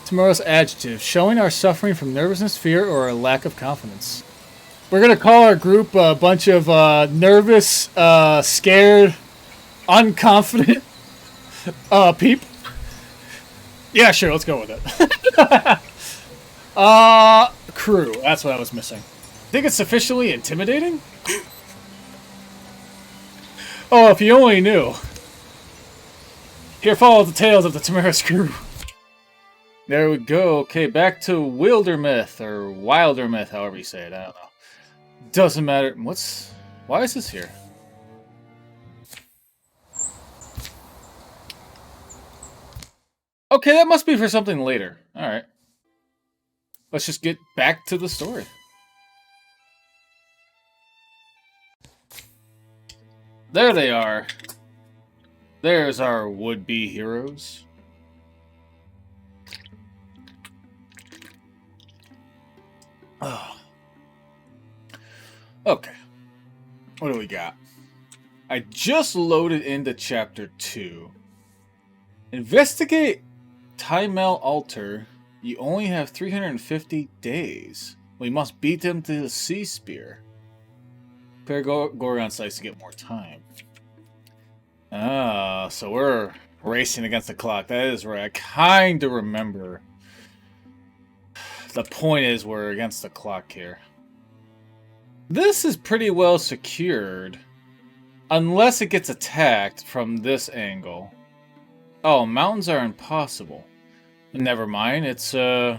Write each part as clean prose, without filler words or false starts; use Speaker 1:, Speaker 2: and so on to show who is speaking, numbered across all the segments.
Speaker 1: Tomorrow's adjective, showing our suffering from nervousness, fear, or a lack of confidence. We're gonna call our group a bunch of nervous, scared, unconfident people. Yeah, sure, let's go with it. Crew. That's what I was missing. Think it's sufficiently intimidating? Oh, if you only knew. Here follow the tales of the Tamara's crew. There we go. Okay, back to Wildermyth, or Wildermyth, however you say it. I don't know. Doesn't matter. Why is this here? Okay, that must be for something later. Alright. Let's just get back to the story. There they are. There's our would-be heroes. Oh. Okay. What do we got? I just loaded into Chapter 2. Investigate Timel Altar. You only have 350 days. We must beat them to the Sea Spear. Prepare Gorgon sites to get more time. Ah, so we're racing against the clock. That is right. I kind of remember. The point is we're against the clock here. This is pretty well secured. Unless it gets attacked from this angle. Oh, mountains are impossible. Never mind. It's in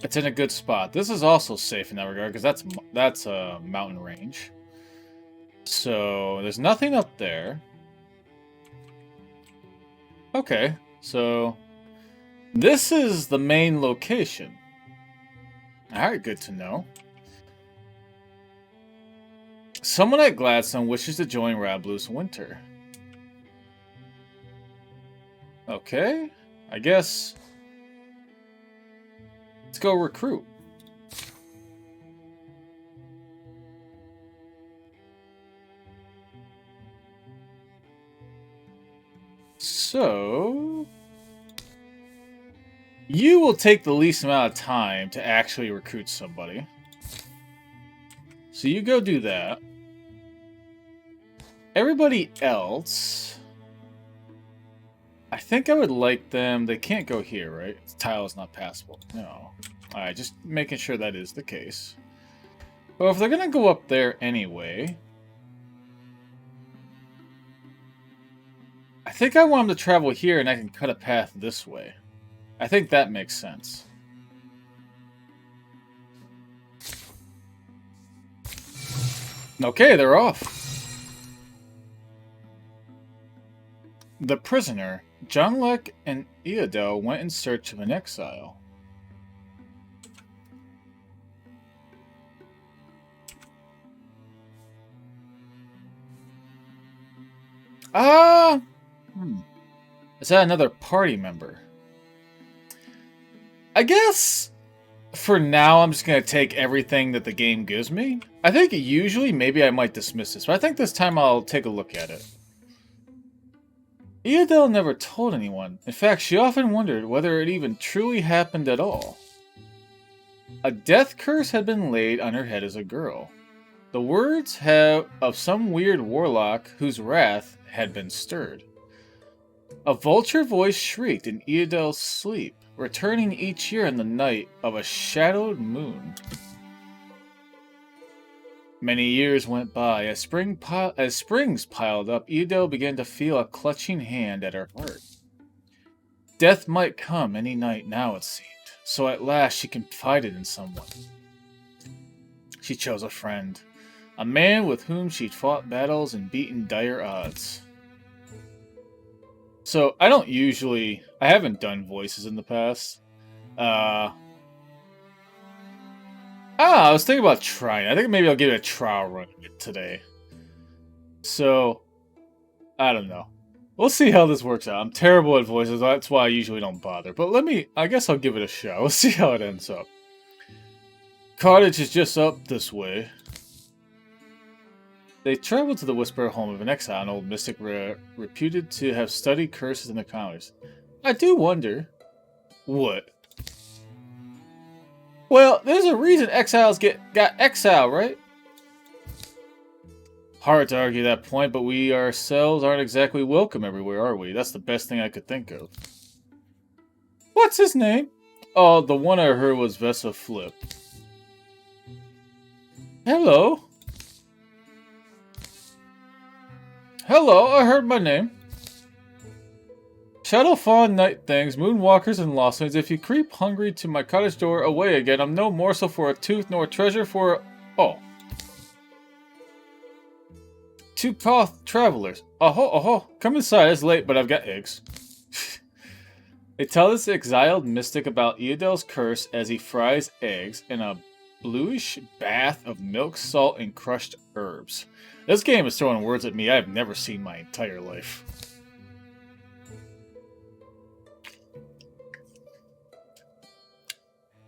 Speaker 1: a good spot. This is also safe in that regard because that's a mountain range. So there's nothing up there. Okay, so this is the main location. Alright, good to know. Someone at Gladstone wishes to join Rablu's Winter. Okay, I guess. Let's go recruit. So, you will take the least amount of time to actually recruit somebody. So you go do that. Everybody else, I think I would like them. They can't go here, right? The tile is not passable. No. Alright, just making sure that is the case. Well, if they're going to go up there anyway, I think I want them to travel here and I can cut a path this way. I think that makes sense. Okay, they're off. The prisoner, John Leck and Eodel went in search of an exile. Is that another party member? I guess for now I'm just going to take everything that the game gives me. I think usually maybe I might dismiss this, but I think this time I'll take a look at it. Eodel never told anyone. In fact, she often wondered whether it even truly happened at all. A death curse had been laid on her head as a girl. The words of some weird warlock whose wrath had been stirred. A vulture voice shrieked in Eodel's sleep, returning each year in the night of a shadowed moon. Many years went by. As springs piled up, Eodel began to feel a clutching hand at her heart. Death might come any night now, it seemed, so at last she confided in someone. She chose a friend, a man with whom she'd fought battles and beaten dire odds. So, I haven't done voices in the past. I was thinking about trying. I think maybe I'll give it a trial run today. So, I don't know. We'll see how this works out. I'm terrible at voices, that's why I usually don't bother. But I guess I'll give it a shot. We'll see how it ends up. Cottage is just up this way. They traveled to the Whisperer home of an exile, an old mystic reputed to have studied curses and encounters. I do wonder... What? Well, there's a reason exiles got exiled, right? Hard to argue that point, but we ourselves aren't exactly welcome everywhere, are we? That's the best thing I could think of. What's his name? Oh, the one I heard was Vesa Flip. Hello. Hello, I heard my name. Shadow Fawn, Night Things, Moonwalkers, and Lostwings, if you creep hungry to my cottage door away again, I'm no morsel for a tooth, nor treasure for a... Oh. Two Koth travelers. Oh, come inside, it's late, but I've got eggs. They tell this exiled mystic about Eodel's curse as he fries eggs in a bluish bath of milk, salt, and crushed herbs. This game is throwing words at me I have never seen my entire life.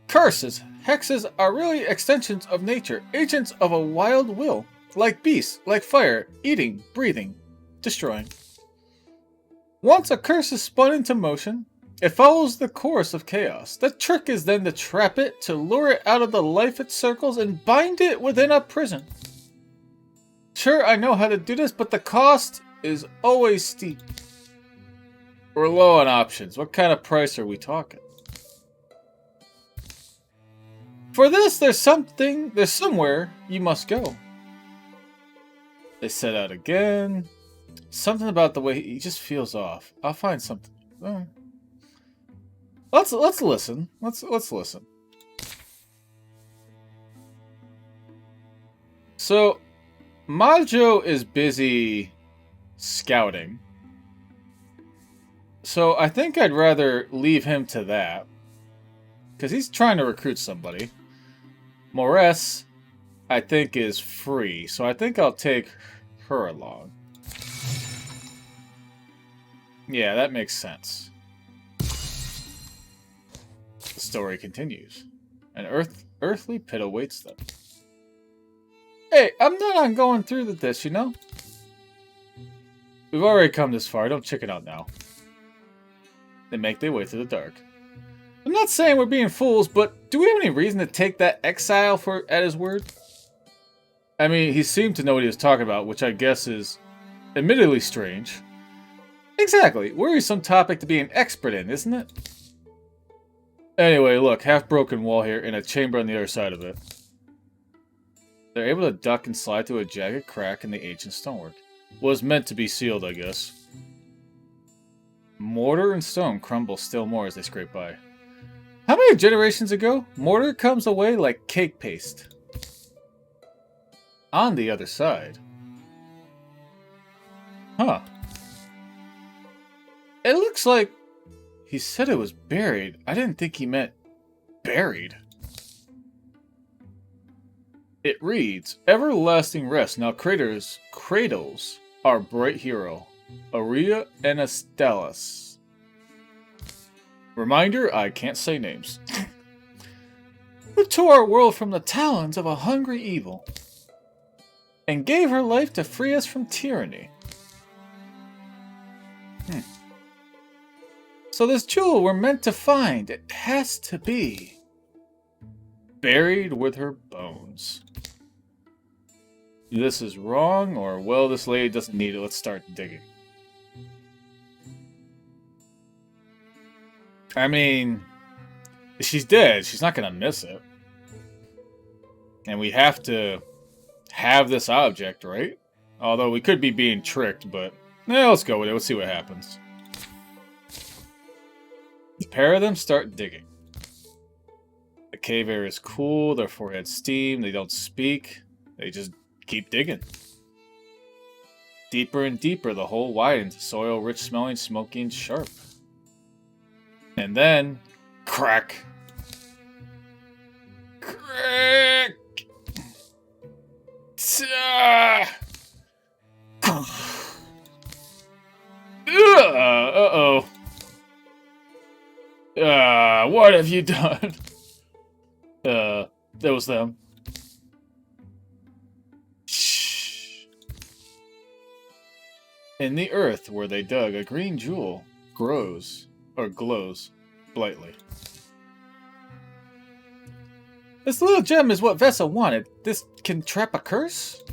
Speaker 1: Curses, hexes are really extensions of nature, agents of a wild will. Like beasts, like fire, eating, breathing, destroying. Once a curse is spun into motion, it follows the course of chaos. The trick is then to trap it, to lure it out of the life it circles, and bind it within a prison. Sure, I know how to do this, but the cost is always steep. We're low on options. What kind of price are we talking? For this, there's somewhere you must go. They set out again. Something about the way he just feels off. I'll find something. Let's listen. Let's listen. So, Majo is busy scouting. So I think I'd rather leave him to that. Because he's trying to recruit somebody. Mores, I think, is free. So I think I'll take her along. Yeah, that makes sense. The story continues. An earthly pit awaits them. Hey, I'm not on going through with this, you know? We've already come this far. Don't chicken out now. They make their way through the dark. I'm not saying we're being fools, but do we have any reason to take that exile at his word? I mean, he seemed to know what he was talking about, which I guess is admittedly strange. Exactly. Worrisome topic to be an expert in, isn't it? Anyway, look, half-broken wall here and a chamber on the other side of it. They're able to duck and slide through a jagged crack in the ancient stonework. Was meant to be sealed, I guess. Mortar and stone crumble still more as they scrape by. How many generations ago? Mortar comes away like cake paste. On the other side. Huh. It looks like... He said it was buried. I didn't think he meant buried. It reads, Everlasting rest. Now cradles our bright hero, Aurea and Estelas. Reminder, I can't say names. Who tore our world from the talons of a hungry evil, and gave her life to free us from tyranny. So this jewel we're meant to find, it has to be buried with her bones. This is wrong, or, well, this lady doesn't need it. Let's start digging. I mean, she's dead. She's not going to miss it. And we have to have this object, right? Although we could be being tricked, but let's go with it. Let's see what happens. The pair of them start digging. The cave air is cool. Their foreheads steam. They don't speak. They just keep digging. Deeper and deeper, the hole widens. Soil rich smelling, smoky, and sharp. And then, crack. Crack! Uh-oh. What have you done? That was them. Shh. In the earth where they dug, a green jewel glows brightly. This little gem is what Vesa wanted. This can trap a curse?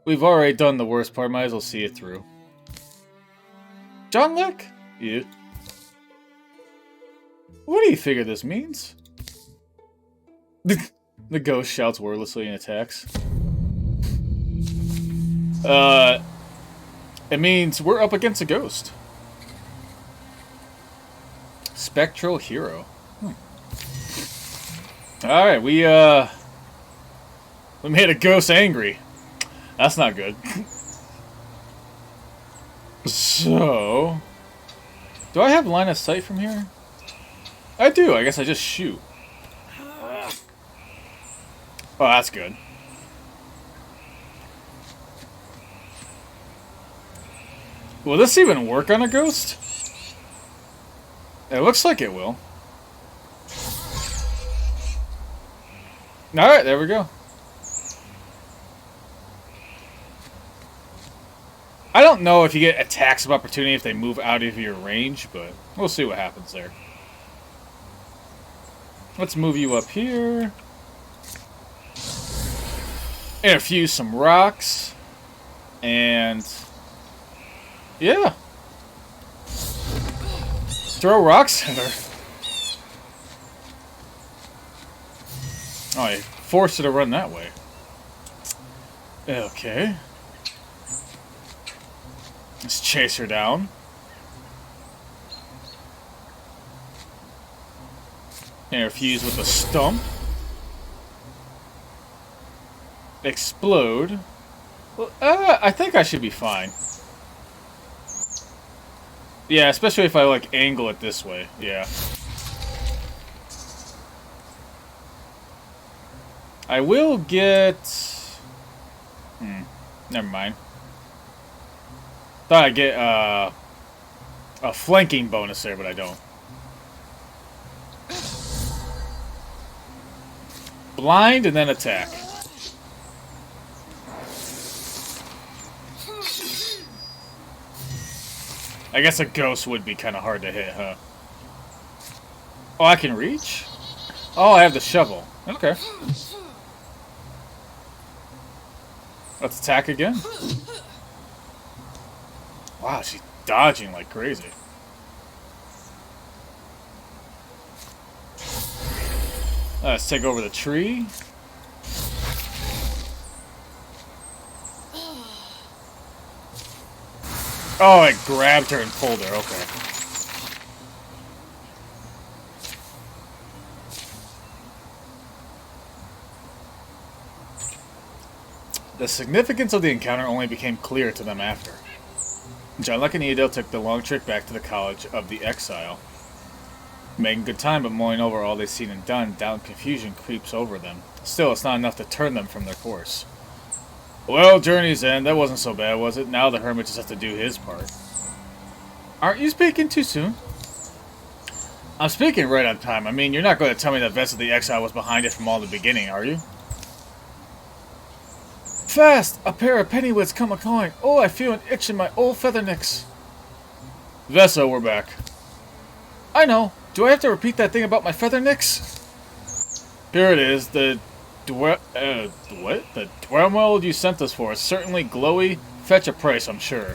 Speaker 1: We've already done the worst part, might as well see it through. John Lick? You. What do you figure this means? The ghost shouts wordlessly and attacks. It means we're up against a ghost. Spectral hero. Alright, we made a ghost angry. That's not good. So... do I have line of sight from here? I do, I guess I just shoot. Oh, that's good. Will this even work on a ghost? It looks like it will. Alright, there we go. I don't know if you get attacks of opportunity if they move out of your range, but we'll see what happens there. Let's move you up here. Infuse some rocks. And... yeah. Throw rocks at her. Oh, I forced her to run that way. Okay. Let's chase her down. Interfuse with the stump. Explode. Well, I think I should be fine. Yeah, especially if I, like, angle it this way. Yeah. I will get... never mind. Thought I'd get, a flanking bonus there, but I don't. Blind and then attack. I guess a ghost would be kind of hard to hit, huh? Oh, I can reach? Oh, I have the shovel. Okay. Let's attack again. Wow, she's dodging like crazy. Let's take over the tree. Oh, it grabbed her and pulled her. Okay. The significance of the encounter only became clear to them after. John Luck and Edo took the long trip back to the College of the Exile. Making good time, but mulling over all they've seen and done, doubt and confusion creeps over them. Still, it's not enough to turn them from their course. Well, journey's end. That wasn't so bad, was it? Now the hermit just has to do his part. Aren't you speaking too soon? I'm speaking right on time. I mean, you're not going to tell me that Vest of the Exile was behind it from all the beginning, are you? Fast! A pair of pennywits come a-calling. Oh, I feel an itch in my old feather nicks. Vessa, we're back. I know. Do I have to repeat that thing about my feather nicks? Here it is. The what? The Dwemold you sent us for is certainly glowy. Fetch a price, I'm sure.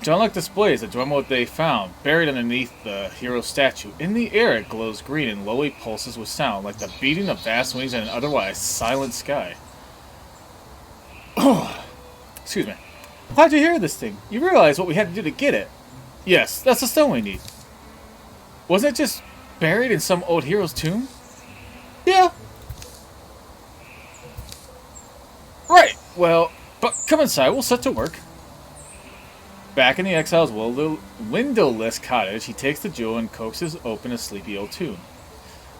Speaker 1: John Luck displays the Dwemold they found, buried underneath the hero statue. In the air it glows green and lowly pulses with sound, like the beating of vast wings in an otherwise silent sky. Oh, excuse me. How'd you hear this thing? You realize what we had to do to get it? Yes, that's the stone we need. Wasn't it just buried in some old hero's tomb? Yeah. Right, well, but come inside, we'll set to work. Back in the exile's windowless cottage, he takes the jewel and coaxes open a sleepy old tomb.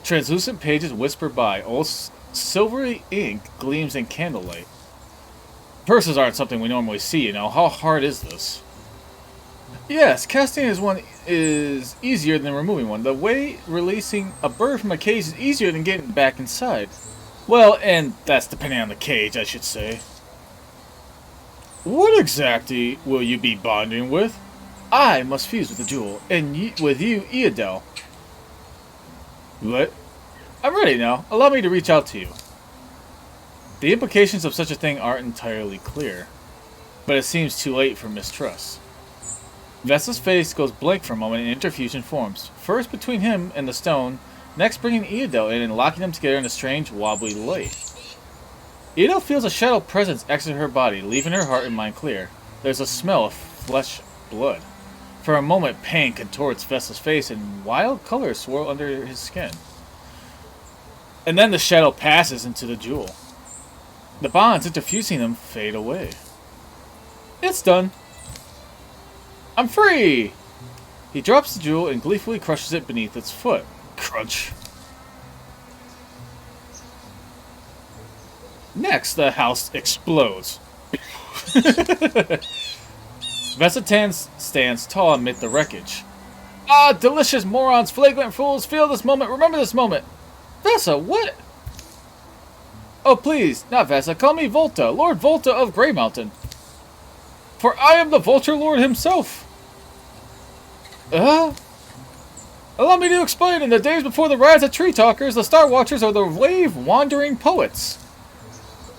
Speaker 1: Translucent pages whisper by, old silvery ink gleams in candlelight. Purses aren't something we normally see, you know. How hard is this? Yes, casting is easier than removing one. The way releasing a bird from a cage is easier than getting back inside. Well, and that's depending on the cage, I should say. What exactly will you be bonding with? I must fuse with the jewel, and with you, Eodel. What? I'm ready now. Allow me to reach out to you. The implications of such a thing aren't entirely clear, but it seems too late for mistrust. Vessa's face goes blank for a moment and interfusion forms, first between him and the stone, next bringing Eodel in and locking them together in a strange, wobbly light. Eodel feels a shadow presence exit her body, leaving her heart and mind clear. There's a smell of flesh blood. For a moment, pain contorts Vessa's face and wild colors swirl under his skin. And then the shadow passes into the jewel. The bonds interfusing them fade away. It's done. I'm free! He drops the jewel and gleefully crushes it beneath its foot. Crunch. Next, the house explodes. Vessa stands tall amid the wreckage. Ah, delicious morons, flagrant fools, feel this moment, remember this moment. Vessa, what? Oh, please, not Vessa, call me Volta, Lord Volta of Grey Mountain. For I am the Vulture Lord himself. Allow me to explain, in the days before the rise of Tree Talkers, the Star Watchers are the wave-wandering poets.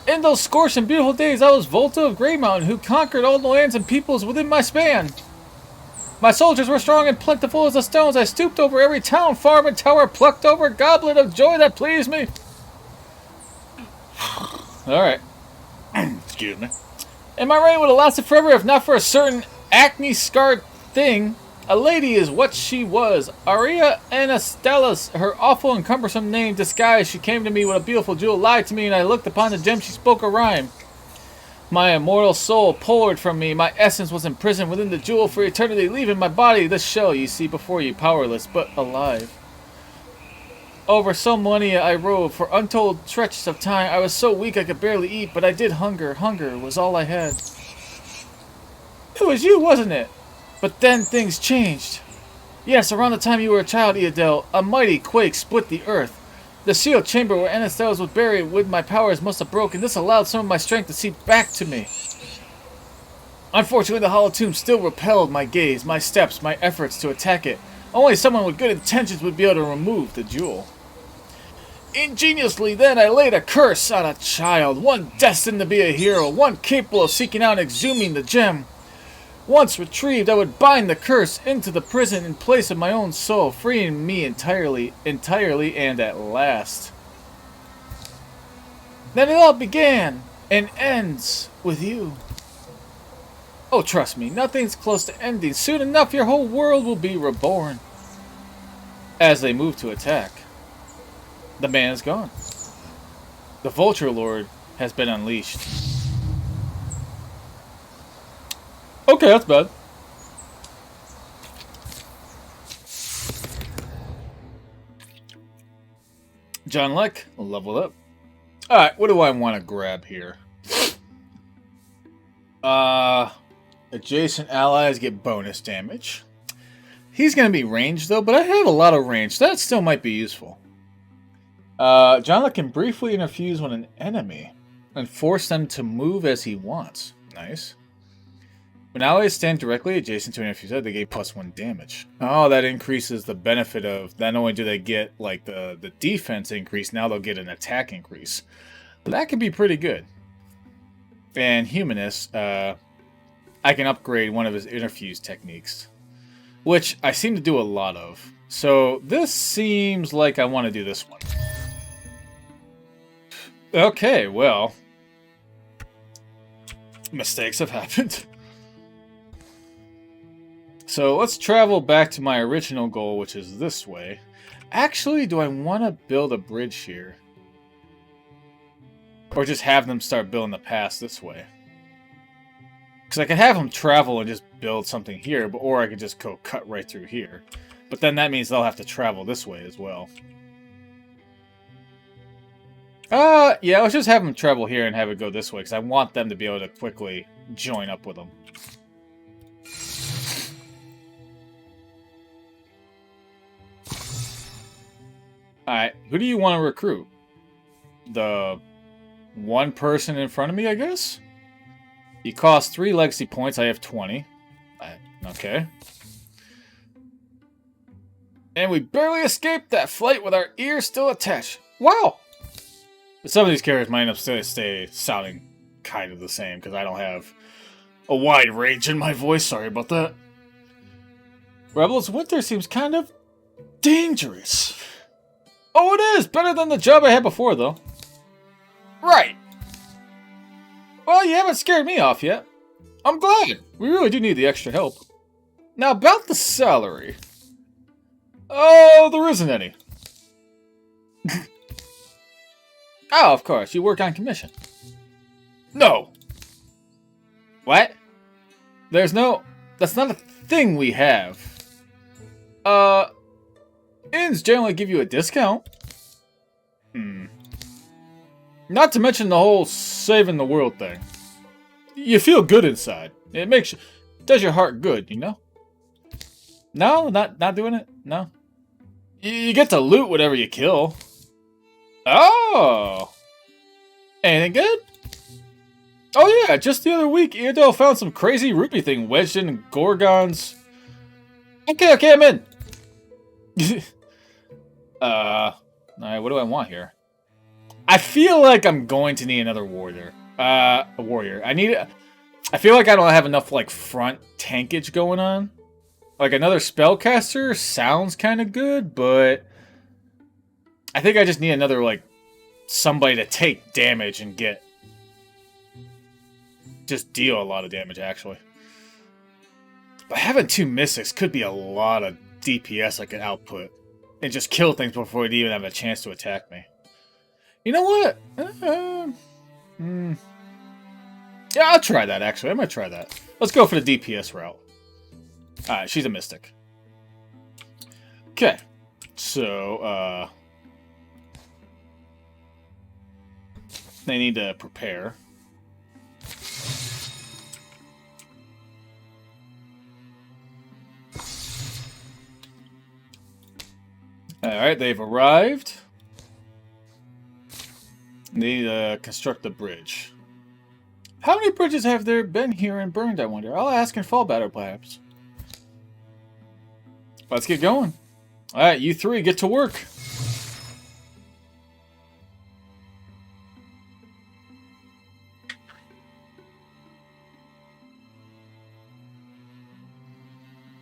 Speaker 1: In those scorched and beautiful days, I was Volta of Grey Mountain, who conquered all the lands and peoples within my span. My soldiers were strong and plentiful as the stones. I stooped over every town, farm, and tower, plucked over a goblet of joy that pleased me. Alright. Excuse me. And my reign would have lasted forever if not for a certain acne-scarred thing. A lady is what she was. Aria Anastalis, her awful and cumbersome name disguised. She came to me with a beautiful jewel, lied to me, and I looked upon the gem. She spoke a rhyme. My immortal soul poured from me. My essence was imprisoned within the jewel for eternity, leaving my body, this shell you see before you, powerless but alive. Over so millennia I rode. For untold stretches of time, I was so weak I could barely eat, but I did hunger. Hunger was all I had. It was you, wasn't it? But then things changed. Yes, around the time you were a child, Eodel, a mighty quake split the earth. The sealed chamber where Anastalis was buried with my powers must have broken. This allowed some of my strength to seep back to me. Unfortunately, the hollow tomb still repelled my gaze, my steps, my efforts to attack it. Only someone with good intentions would be able to remove the jewel. Ingeniously, then, I laid a curse on a child, one destined to be a hero, one capable of seeking out and exhuming the gem. Once retrieved, I would bind the curse into the prison in place of my own soul, freeing me entirely, and at last. Then it all began, and ends, with you. Oh, trust me, nothing's close to ending. Soon enough, your whole world will be reborn. As they move to attack, the man is gone. The Vulture Lord has been unleashed. Okay, that's bad. John Leck, leveled up. Alright, what do I want to grab here? Adjacent allies get bonus damage. He's going to be ranged, though, but I have a lot of range. That still might be useful. John Leck can briefly interfuse with an enemy and force them to move as he wants. Nice. When allies stand directly adjacent to an infuser, they gain +1 damage. Oh, that increases the benefit of... Not only do they get, like, the defense increase, now they'll get an attack increase. That can be pretty good. And Humanist, I can upgrade one of his interfuse techniques, which I seem to do a lot of. So this seems like I want to do this one. Okay, well... Mistakes have happened. So let's travel back to my original goal, which is this way. Actually, do I want to build a bridge here? Or just have them start building the pass this way? Because I could have them travel and just build something here, or I could just go cut right through here. But then that means they'll have to travel this way as well. Yeah, let's just have them travel here and have it go this way, because I want them to be able to quickly join up with them. Alright, who do you want to recruit? The one person in front of me, I guess? You cost 3 legacy points, I have 20. Okay. And we barely escaped that flight with our ears still attached. Wow! Some of these characters might end up stay sounding kind of the same, because I don't have a wide range in my voice. Sorry about that. Rebels Winter seems kind of dangerous. Oh, it is! Better than the job I had before, though. Right! Well, you haven't scared me off yet. I'm glad. We really do need the extra help. Now, about the salary. Oh, there isn't any. Oh, of course. You work on commission. No. What? There's no... That's not a thing we have. Inns generally give you a discount. Not to mention the whole saving the world thing. You feel good inside. It makes you... Does your heart good, you know? No? Not doing it? No? You get to loot whatever you kill. Oh! Anything good? Oh yeah, just the other week, Eodel found some crazy rupee thing wedged in Gorgon's... Okay, I'm in! Alright, what do I want here? I feel like I'm going to need another warrior. A warrior. I feel like I don't have enough, like, front tankage going on. Like, another spellcaster sounds kind of good, but... I think I just need another, like, somebody to take damage and get... Just deal a lot of damage, actually. But having 2 mystics could be a lot of DPS I could output. And just kill things before they even have a chance to attack me. You know what? Yeah, I'll try that, actually. I might try that. Let's go for the DPS route. Alright, she's a mystic. Okay. So, they need to prepare. Alright, they've arrived. They need to construct the bridge. How many bridges have there been here and burned, I wonder? I'll ask in Fall Battle, perhaps. Let's get going. Alright, you 3, get to work.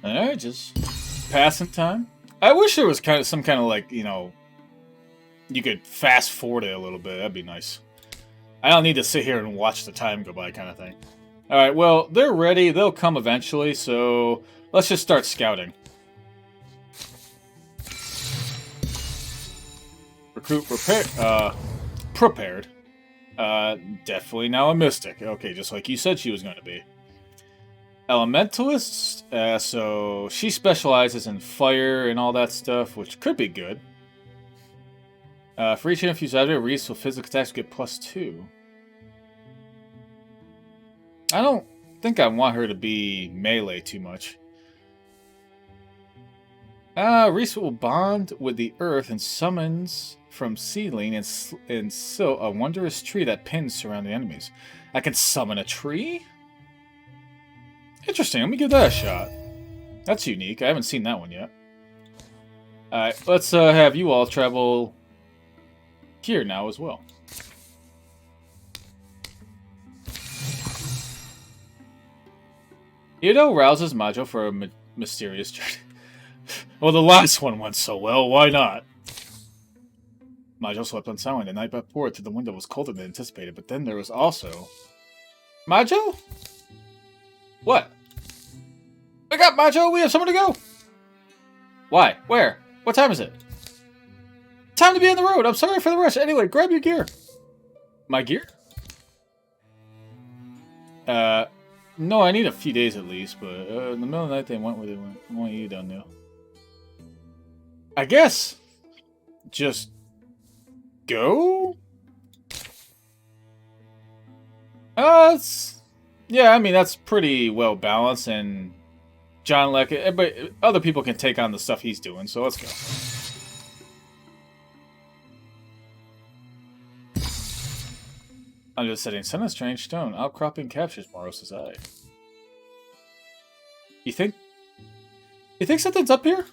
Speaker 1: Alright, just passing time. I wish there was some kind of like, you know, you could fast forward it a little bit. That'd be nice. I don't need to sit here and watch the time go by kind of thing. Alright, well, they're ready. They'll come eventually, so let's just start scouting. Recruit prepared. Definitely now a mystic. Okay, just like you said she was going to be. Elementalist, so she specializes in fire and all that stuff, which could be good. For each infused item, Reese with physical attacks get +2. I don't think I want her to be melee too much. Reese will bond with the earth and summons from seedling and so a wondrous tree that pins surrounding enemies. I can summon a tree? Interesting, let me give that a shot. That's unique, I haven't seen that one yet. Alright, let's have you all travel here now as well. Ido rouses Majo for a mysterious journey. Well, the last one went so well, why not? Majo slept unsoundly. The night that poured through the window was colder than anticipated, but then there was also... Majo? What? Wake up, Majo! We have somewhere to go! Why? Where? What time is it? Time to be on the road! I'm sorry for the rush. Anyway, grab your gear. My gear? No, I need a few days at least, but in the middle of the night they went where they went. I want you down now. I guess... just... go? Yeah, I mean, that's pretty well balanced, and John Leck, but other people can take on the stuff he's doing, so let's go. I'm just setting sun a strange stone. Outcropping captures Moros's eye. You think something's up here?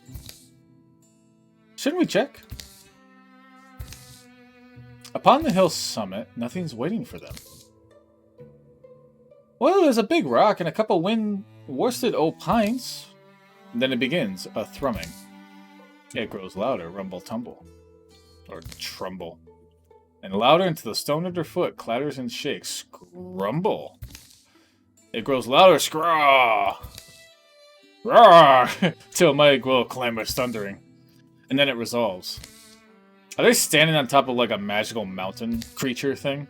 Speaker 1: Shouldn't we check? Upon the hill's summit, nothing's waiting for them. Well, there's a big rock and a couple wind-worsted old pines. And then it begins, a thrumming. It grows louder, rumble tumble. Or trumble. And louder until the stone underfoot clatters and shakes. Grumble. It grows louder, scraw! Roar! Till a mighty glow of clamorous thundering. And then it resolves. Are they standing on top of like a magical mountain creature thing?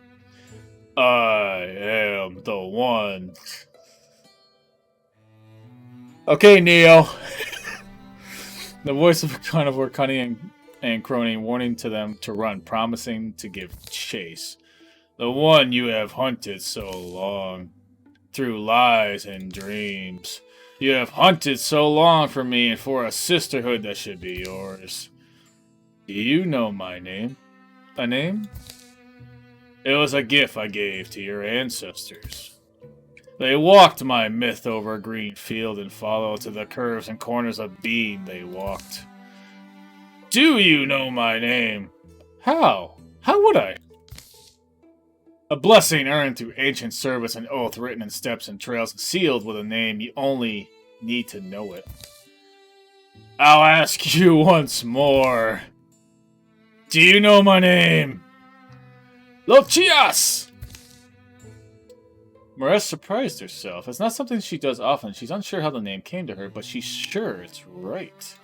Speaker 1: I am the one. Okay, Neo. The voice of a carnivore cunning and crony warning to them to run, promising to give chase. The one you have hunted so long. Through lies and dreams. You have hunted so long for me and for a sisterhood that should be yours. Do you know my name? A name? It was a gift I gave to your ancestors. They walked my myth over a green field and followed to the curves and corners of being they walked. Do you know my name? How? How would I? A blessing earned through ancient service and oath written in steps and trails, sealed with a name you only need to know it. I'll ask you once more. Do you know my name? Lochias! Maress surprised herself. It's not something she does often. She's unsure how the name came to her, but she's sure it's right.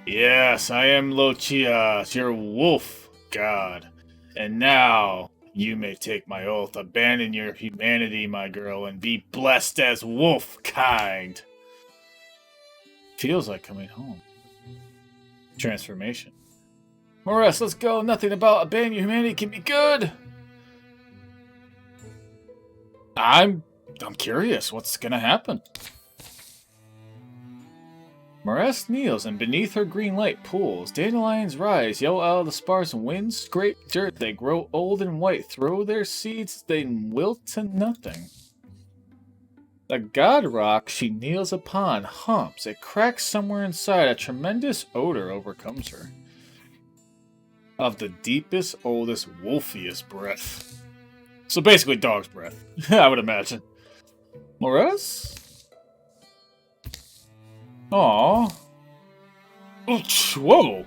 Speaker 1: Yes, I am Lochias, your wolf god. And now, you may take my oath, abandon your humanity, my girl, and be blessed as wolf kind. Feels like coming home. Transformation. Maress, let's go. Nothing about abandon your humanity can be good. I'm curious. What's gonna happen? Maress kneels, and beneath her green light pools, dandelions rise, yellow out of the sparse winds, scrape dirt, they grow old and white, throw their seeds, they wilt to nothing. The god rock she kneels upon humps, it cracks somewhere inside, a tremendous odor overcomes her. Of the deepest, oldest, wolfiest breath. So basically dog's breath, I would imagine. Maress? Aww. Whoa.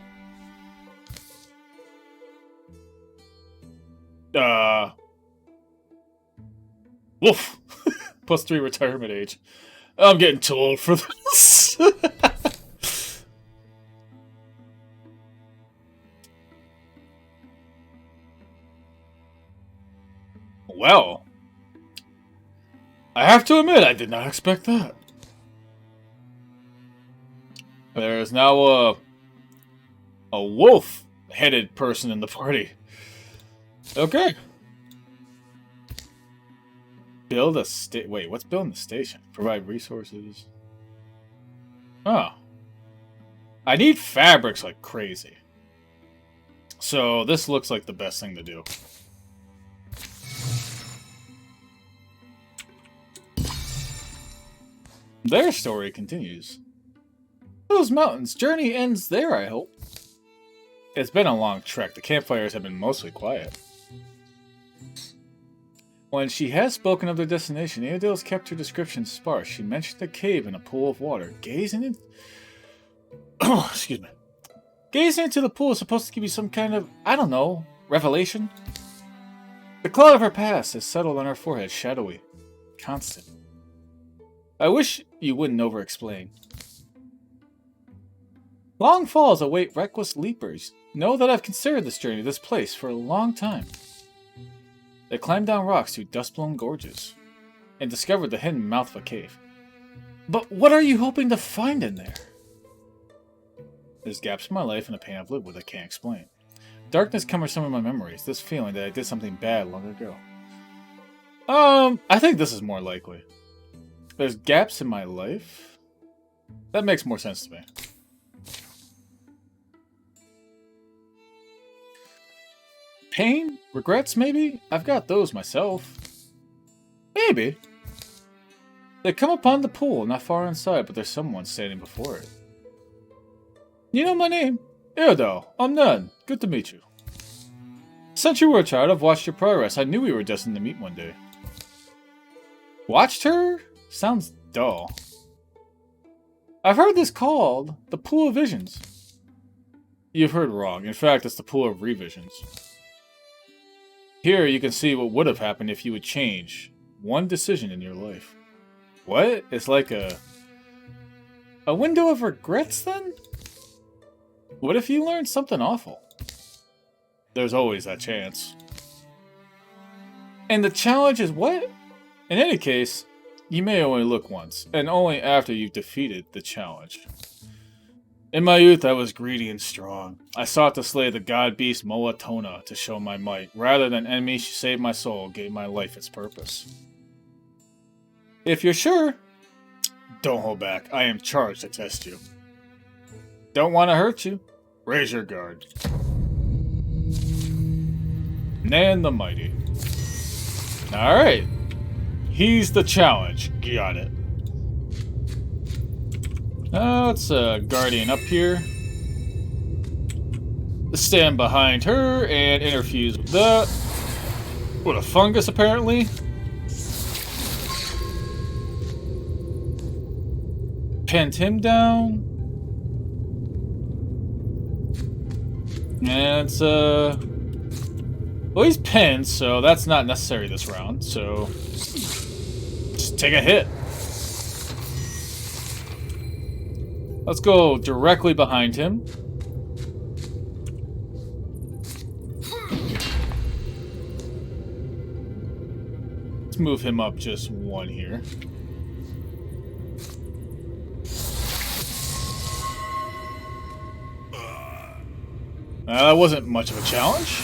Speaker 1: Woof. +3 retirement age. I'm getting too old for this. Well. I have to admit, I did not expect that. There is now a wolf-headed person in the party. Okay. Build a wait, what's building the station? Provide resources. Oh. I need fabrics like crazy. So this looks like the best thing to do. Their story continues. Those mountains. Journey ends there, I hope. It's been a long trek. The campfires have been mostly quiet. When she has spoken of their destination, Aodale's kept her description sparse. She mentioned a cave and a pool of water. Gazing in... excuse me. Gazing into the pool is supposed to give you some kind of, I don't know, revelation? The cloud of her past has settled on her forehead, shadowy, constant. I wish you wouldn't over-explain. Long falls await reckless leapers. Know that I've considered this journey, this place, for a long time. They climbed down rocks through dust-blown gorges, and discovered the hidden mouth of a cave. But what are you hoping to find in there? There's gaps in my life and a pain I've lived with I can't explain. Darkness covers some of my memories, this feeling that I did something bad long ago. I think this is more likely. There's gaps in my life? That makes more sense to me. Pain? Regrets, maybe? I've got those myself. Maybe. They come upon the pool, not far inside, but there's someone standing before it. You know my name? Eodo. I'm Nun. Good to meet you. Since you were a child, I've watched your progress. I knew we were destined to meet one day. Watched her? Sounds dull. I've heard this called the Pool of Visions. You've heard wrong. In fact, it's the Pool of Revisions. Here you can see what would have happened if you would change one decision in your life. What? It's like a window of regrets then? What if you learned something awful? There's always that chance. And the challenge is what? In any case, you may only look once, and only after you've defeated the challenge. In my youth, I was greedy and strong. I sought to slay the god beast Moatona to show my might. Rather than enemies, she saved my soul, gave my life its purpose. If you're sure, don't hold back. I am charged to test you. Don't want to hurt you. Raise your guard. Nan the Mighty. Alright. He's the challenge. Got it. Let's Guardian up here. Stand behind her and interfuse with that. What, a fungus apparently? Pinned him down. And it's well, he's pinned, so that's not necessary this round, so just take a hit. Let's go directly behind him. Let's move him up just one here. That wasn't much of a challenge.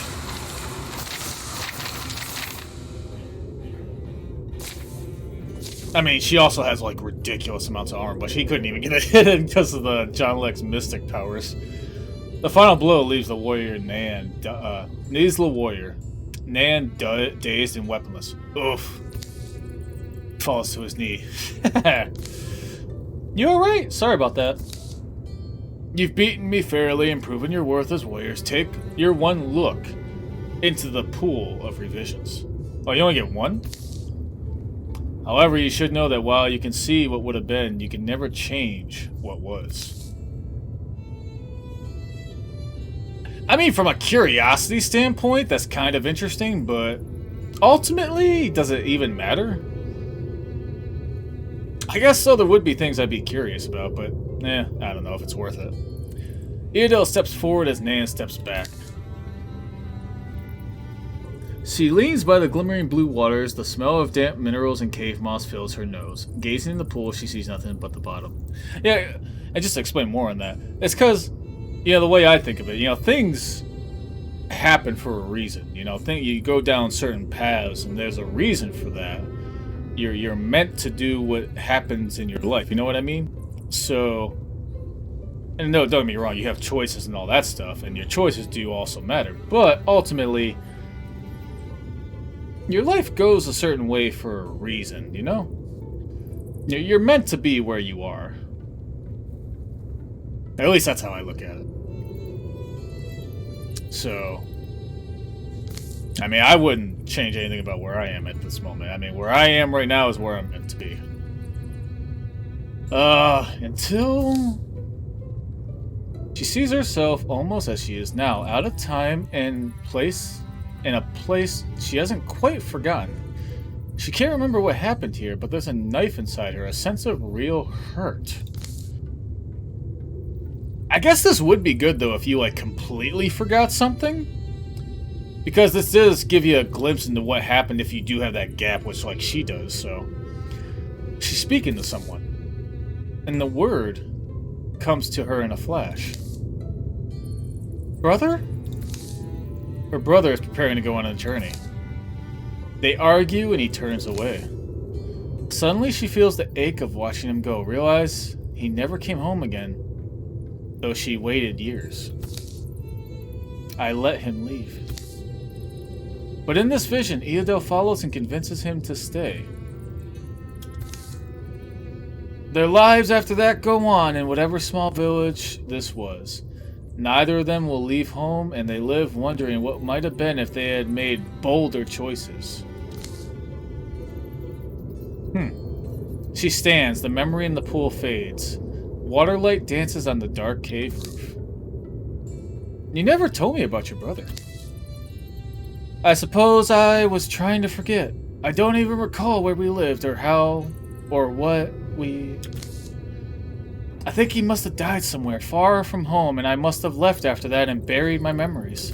Speaker 1: I mean, she also has, like, ridiculous amounts of armor, but she couldn't even get a hit in because of the John Lex mystic powers. The final blow leaves the warrior Nan, dazed and weaponless. Oof. Falls to his knee. You alright? Sorry about that. You've beaten me fairly and proven your worth as warriors. Take your one look into the pool of revisions. Oh, you only get one? However, you should know that while you can see what would have been, you can never change what was. I mean, from a curiosity standpoint, that's kind of interesting, but ultimately, does it even matter? I guess so, there would be things I'd be curious about, but I don't know if it's worth it. Eodel steps forward as Nan steps back. She leans by the glimmering blue waters. The smell of damp minerals and cave moss fills her nose. Gazing in the pool, she sees nothing but the bottom. Yeah, and just to explain more on that, it's because, the way I think of it, things happen for a reason. You go down certain paths, and there's a reason for that. You're meant to do what happens in your life. You know what I mean? So, and no, don't get me wrong, you have choices and all that stuff, and your choices do also matter. But ultimately, your life goes a certain way for a reason, You're meant to be where you are. At least that's how I look at it. So, I mean, I wouldn't change anything about where I am at this moment. I mean, where I am right now is where I'm meant to be. Until she sees herself almost as she is now, out of time and place, in a place she hasn't quite forgotten. She can't remember what happened here, but there's a knife inside her, a sense of real hurt. I guess this would be good, though, if you, completely forgot something. Because this does give you a glimpse into what happened if you do have that gap, which, she does, so. She's speaking to someone. And the word comes to her in a flash. Brother? Her brother is preparing to go on a journey. They argue and he turns away. Suddenly she feels the ache of watching him go. Realize he never came home again, though she waited years. I let him leave. But in this vision, Eodel follows and convinces him to stay. Their lives after that go on in whatever small village this was. Neither of them will leave home, and they live wondering what might have been if they had made bolder choices. She stands, the memory in the pool fades. Waterlight dances on the dark cave roof. You never told me about your brother. I suppose I was trying to forget. I don't even recall where we lived or how or what we... I think he must have died somewhere far from home, and I must have left after that and buried my memories.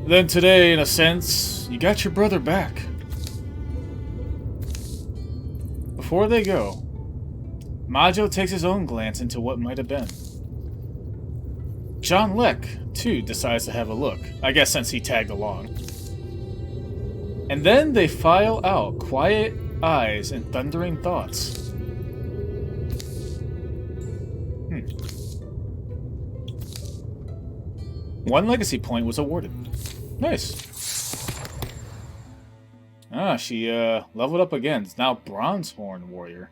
Speaker 1: Then today, in a sense, you got your brother back. Before they go, Majo takes his own glance into what might have been. John Leck, too, decides to have a look, I guess since he tagged along. And then they file out, quiet eyes and thundering thoughts. One legacy point was awarded. Nice. Ah, she leveled up again. It's now Bronzehorn Warrior.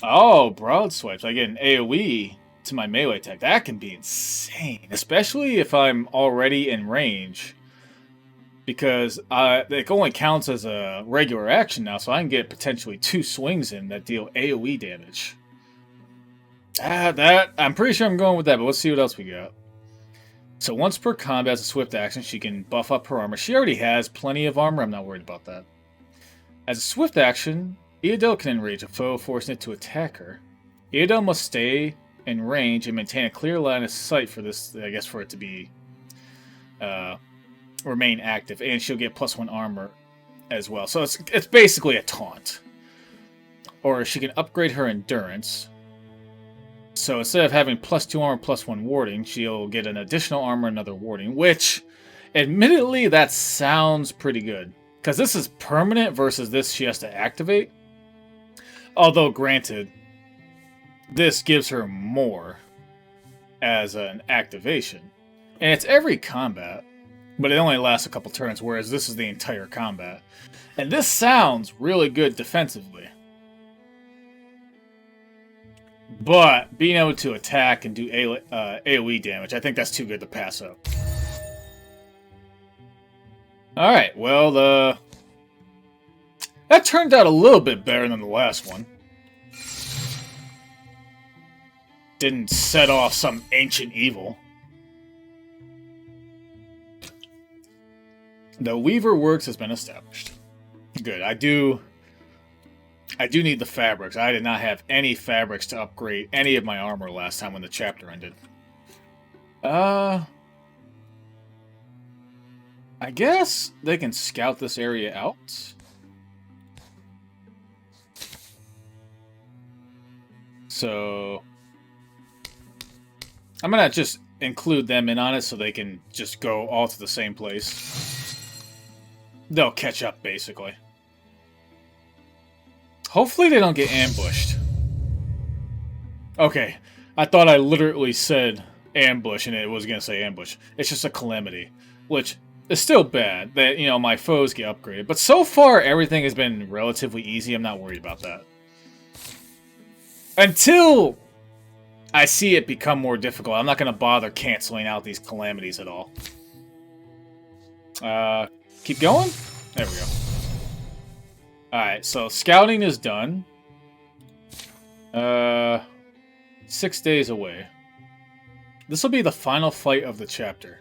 Speaker 1: Oh, Broad Swipes. I get an AoE to my melee attack. That can be insane. Especially if I'm already in range. Because it only counts as a regular action now, so I can get potentially 2 swings in that deal AoE damage. I'm pretty sure I'm going with that, but let's see what else we got. So once per combat as a swift action, she can buff up her armor. She already has plenty of armor, I'm not worried about that. As a swift action, Eodel can enrage a foe, forcing it to attack her. Eodel must stay in range and maintain a clear line of sight for this, I guess, for it to be remain active, and she'll get +1 armor as well. So it's basically a taunt. Or she can upgrade her endurance. So instead of having +2 armor, +1 warding, she'll get an additional armor, another warding, which, admittedly, that sounds pretty good. Because this is permanent versus this she has to activate. Although, granted, this gives her more as an activation. And it's every combat, but it only lasts a couple turns, whereas this is the entire combat. And this sounds really good defensively. But being able to attack and do AoE damage, I think that's too good to pass up. Alright, well, that turned out a little bit better than the last one. Didn't set off some ancient evil. The Weaver Works has been established. Good, I do need the fabrics. I did not have any fabrics to upgrade any of my armor last time when the chapter ended. I guess they can scout this area out. So I'm gonna just include them in on it so they can just go all to the same place. They'll catch up, basically. Hopefully they don't get ambushed. Okay, I thought I literally said ambush and it was going to say ambush. It's just a calamity, which is still bad that, you know, my foes get upgraded. But so far, everything has been relatively easy. I'm not worried about that. Until I see it become more difficult, I'm not going to bother canceling out these calamities at all. Keep going? There we go. Alright, so scouting is done. 6 days away. This will be the final fight of the chapter.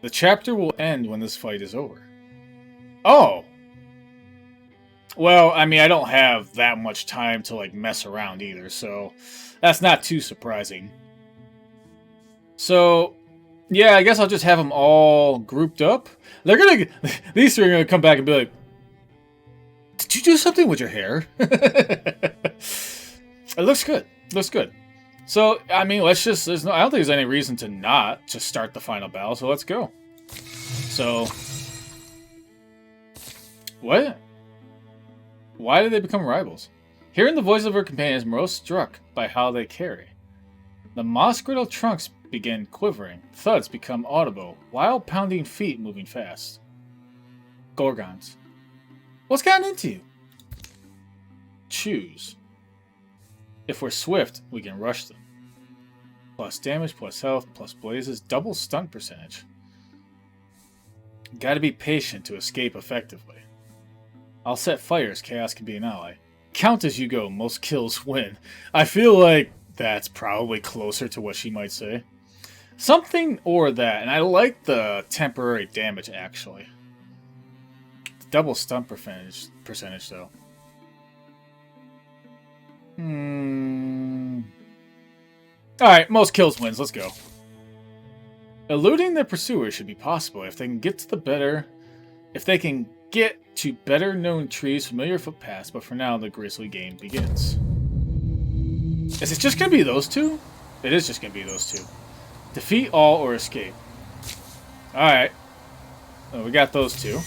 Speaker 1: The chapter will end when this fight is over. Oh! Well, I mean, I don't have that much time to, like, mess around either, so that's not too surprising. So, yeah, I guess I'll just have them all grouped up. They're gonna... These three are gonna come back and be like, did you do something with your hair? It looks good. Looks good. So, I mean, let's just... I don't think there's any reason to not just start the final battle, so let's go. So... What? Why did they become rivals? Hearing the voice of her companions, Moreau's struck by how they carry. The moss-griddled trunks begin quivering. Thuds become audible. Wild pounding feet moving fast. Gorgons. What's gotten into you? Choose. If we're swift, we can rush them. Plus damage, plus health, plus blazes, double stun percentage. Gotta be patient to escape effectively. I'll set fires, chaos can be an ally. Count as you go, most kills win. I feel like that's probably closer to what she might say. Something or that, and I like the temporary damage actually. Double stun percentage though. Alright, most kills wins, let's go. Eluding the pursuer should be possible if they can get to better known trees, familiar footpaths, but for now the grisly game begins. Is it just gonna be those two? It is just gonna be those two. Defeat all or escape. Alright. Well, we got those two.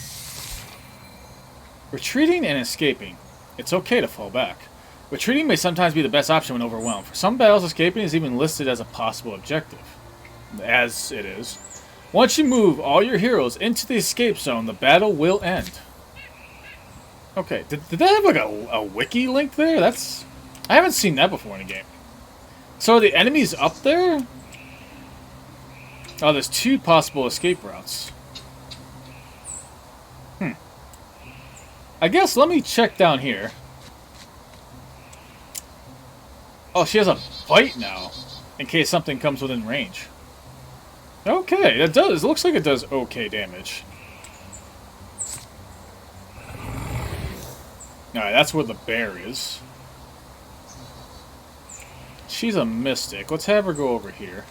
Speaker 1: Retreating and escaping. It's okay to fall back. Retreating may sometimes be the best option when overwhelmed. For some battles, escaping is even listed as a possible objective. As it is. Once you move all your heroes into the escape zone, the battle will end. Okay, did that have like a wiki link there? I haven't seen that before in a game. So are the enemies up there? Oh, there's 2 possible escape routes. I guess let me check down here. Oh, she has a bite now, in case something comes within range. Okay, it does. It looks like it does okay damage. Alright, that's where the bear is. She's a mystic. Let's have her go over here.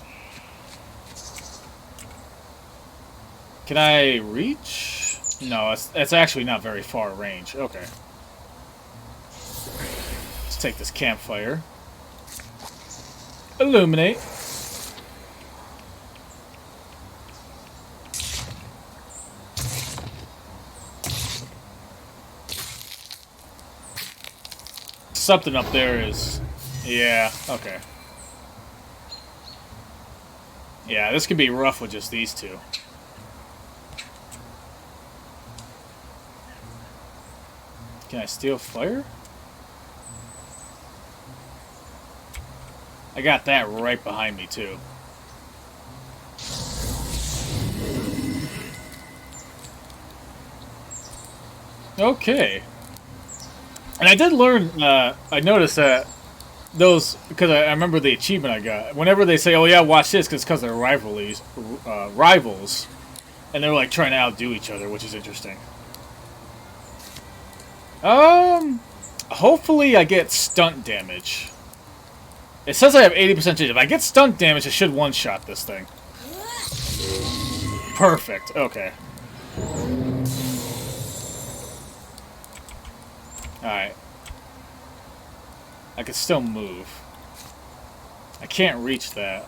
Speaker 1: Can I reach? No, it's actually not very far range. Okay. Let's take this campfire. Illuminate. Something up there is... Yeah, okay. Yeah, this could be rough with just these two. Can I steal fire? I got that right behind me, too. Okay. And I did learn, I noticed that those, because I remember the achievement I got, whenever they say, oh yeah, watch this, because they're rivals, and they're like trying to outdo each other, which is interesting. Hopefully I get stunt damage. It says I have 80% chance. If I get stunt damage, I should one-shot this thing. Perfect, okay. Alright. I can still move. I can't reach that.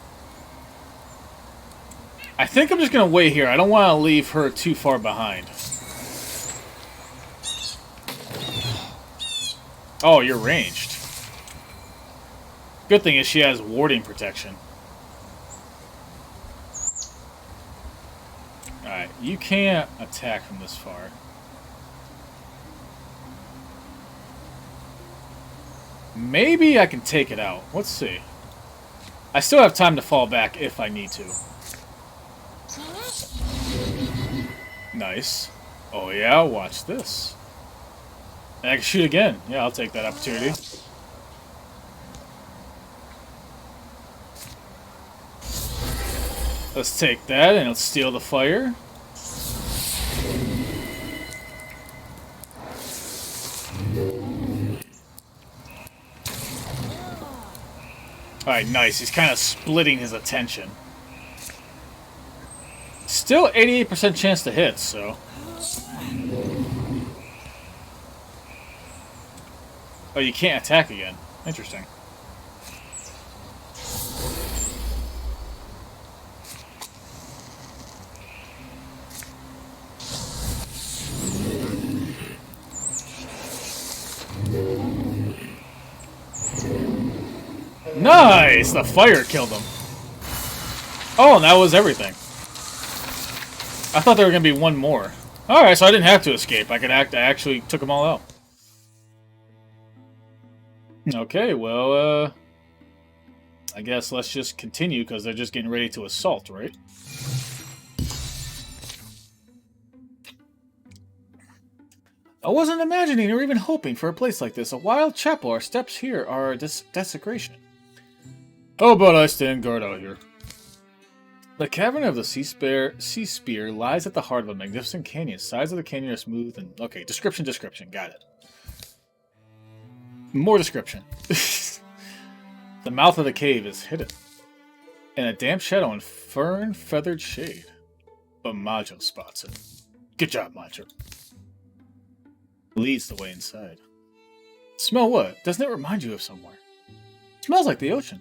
Speaker 1: I think I'm just gonna wait here. I don't want to leave her too far behind. Oh, you're ranged. Good thing is she has warding protection. Alright, you can't attack from this far. Maybe I can take it out. Let's see. I still have time to fall back if I need to. Nice. Oh yeah, watch this. And I can shoot again. Yeah, I'll take that opportunity. Let's take that and let's steal the fire. Alright, nice. He's kind of splitting his attention. Still 88% chance to hit, so... Oh, you can't attack again. Interesting. Nice! The fire killed him. Oh, and that was everything. I thought there were going to be one more. Alright, so I didn't have to escape. I actually took them all out. Okay, well, I guess let's just continue, because they're just getting ready to assault, right? I wasn't imagining or even hoping for a place like this. A wild chapel. Our steps here are a desecration. How about I stand guard out here? The cavern of the sea spear lies at the heart of a magnificent canyon. Sides of the canyon are smooth and... Okay, description. Got it. More description. The mouth of the cave is hidden in a damp shadow and fern-feathered shade. But Majo spots it. Good job, Majo. Leads the way inside. Smell what? Doesn't it remind you of somewhere? Smells like the ocean.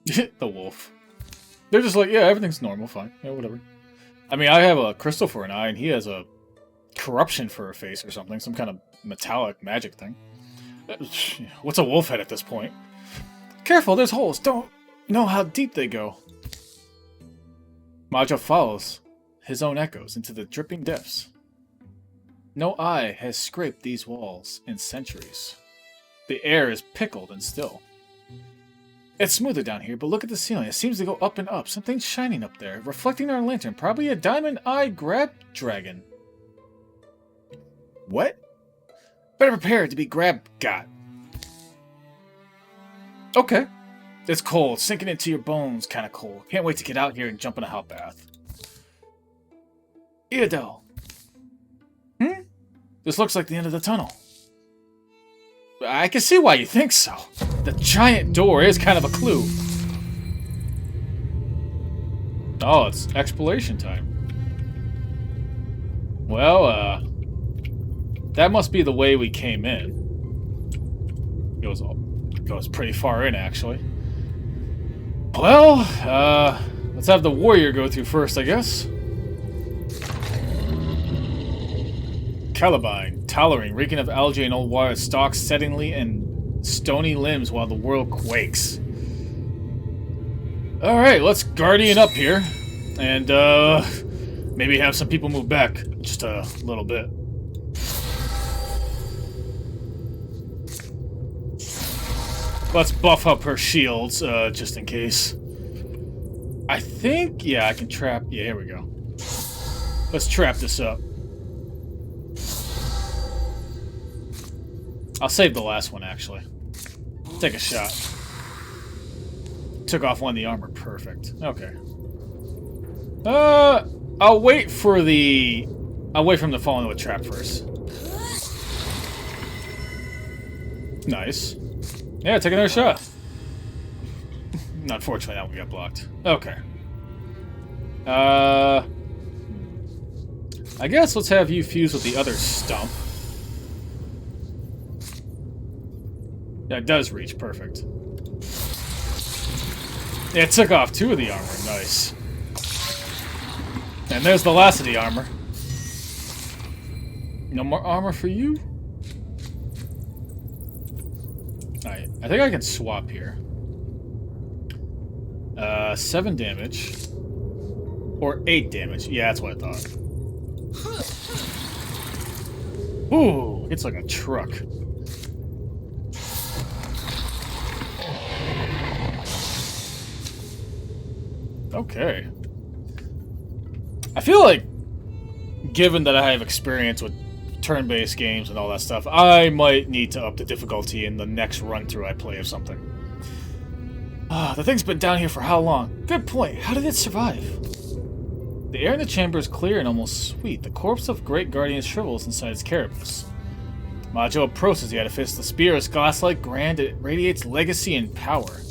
Speaker 1: The wolf. They're just like, yeah, everything's normal, fine. Yeah, whatever. I mean, I have a crystal for an eye, and he has a corruption for a face or something. Some kind of metallic magic thing. What's a wolf head at this point? Careful, there's holes. Don't know how deep they go. Majo follows his own echoes into the dripping depths. No eye has scraped these walls in centuries. The air is pickled and still. It's smoother down here, but look at the ceiling. It seems to go up and up. Something's shining up there, reflecting our lantern. Probably a diamond-eyed grab dragon. What? Better prepare to be grab-got. Okay. It's cold, sinking into your bones, kind of cold. Can't wait to get out here and jump in a hot bath. Eodel. This looks like the end of the tunnel. I can see why you think so. The giant door is kind of a clue. Oh, it's exploration time. Well, that must be the way we came in. Goes pretty far in, actually. Well, let's have the warrior go through first, I guess. Calabyne, towering, reeking of algae and old water, stalks settingly and stony limbs while the world quakes. Alright, let's guardian up here. And, maybe have some people move back just a little bit. Let's buff up her shields, just in case. I think, yeah, I can trap... Yeah, here we go. Let's trap this up. I'll save the last one, actually. Take a shot. Took off one of the armor. Perfect. Okay. I'll wait for the... I'll wait for him to fall into a trap first. Nice. Yeah, take another shot. Unfortunately, that one got blocked. Okay. I guess let's have you fuse with the other stump. That does reach. Perfect. Yeah, it took off 2 of the armor. Nice. And there's the last of the armor. No more armor for you? Alright, I think I can swap here. 7 damage. Or 8 damage. Yeah, that's what I thought. Ooh, it's like a truck. Okay. I feel like, given that I have experience with turn-based games and all that stuff, I might need to up the difficulty in the next run-through I play of something. The thing's been down here for how long? Good point. How did it survive? The air in the chamber is clear and almost sweet. The corpse of Great Guardian shrivels inside its carapace. Majo approaches the edifice. The spear is glass-like, grand. It radiates legacy and power.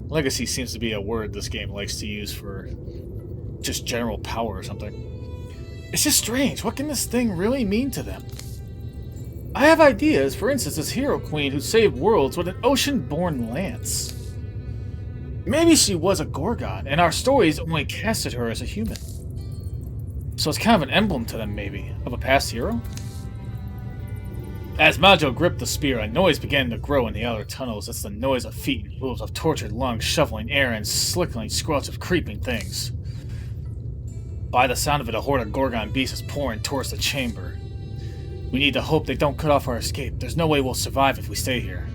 Speaker 1: Legacy seems to be a word this game likes to use for just general power or something. It's just strange. What can this thing really mean to them? I have ideas. For instance, this hero queen who saved worlds with an ocean-born lance. Maybe she was a Gorgon, and our stories only casted her as a human. So it's kind of an emblem to them, maybe, of a past hero? As Majo gripped the spear, a noise began to grow in the outer tunnels. It's the noise of feet and hooves, of tortured lungs shoveling air and slickling squelch of creeping things. By the sound of it, a horde of Gorgon beasts is pouring towards the chamber. We need to hope they don't cut off our escape. There's no way we'll survive if we stay here.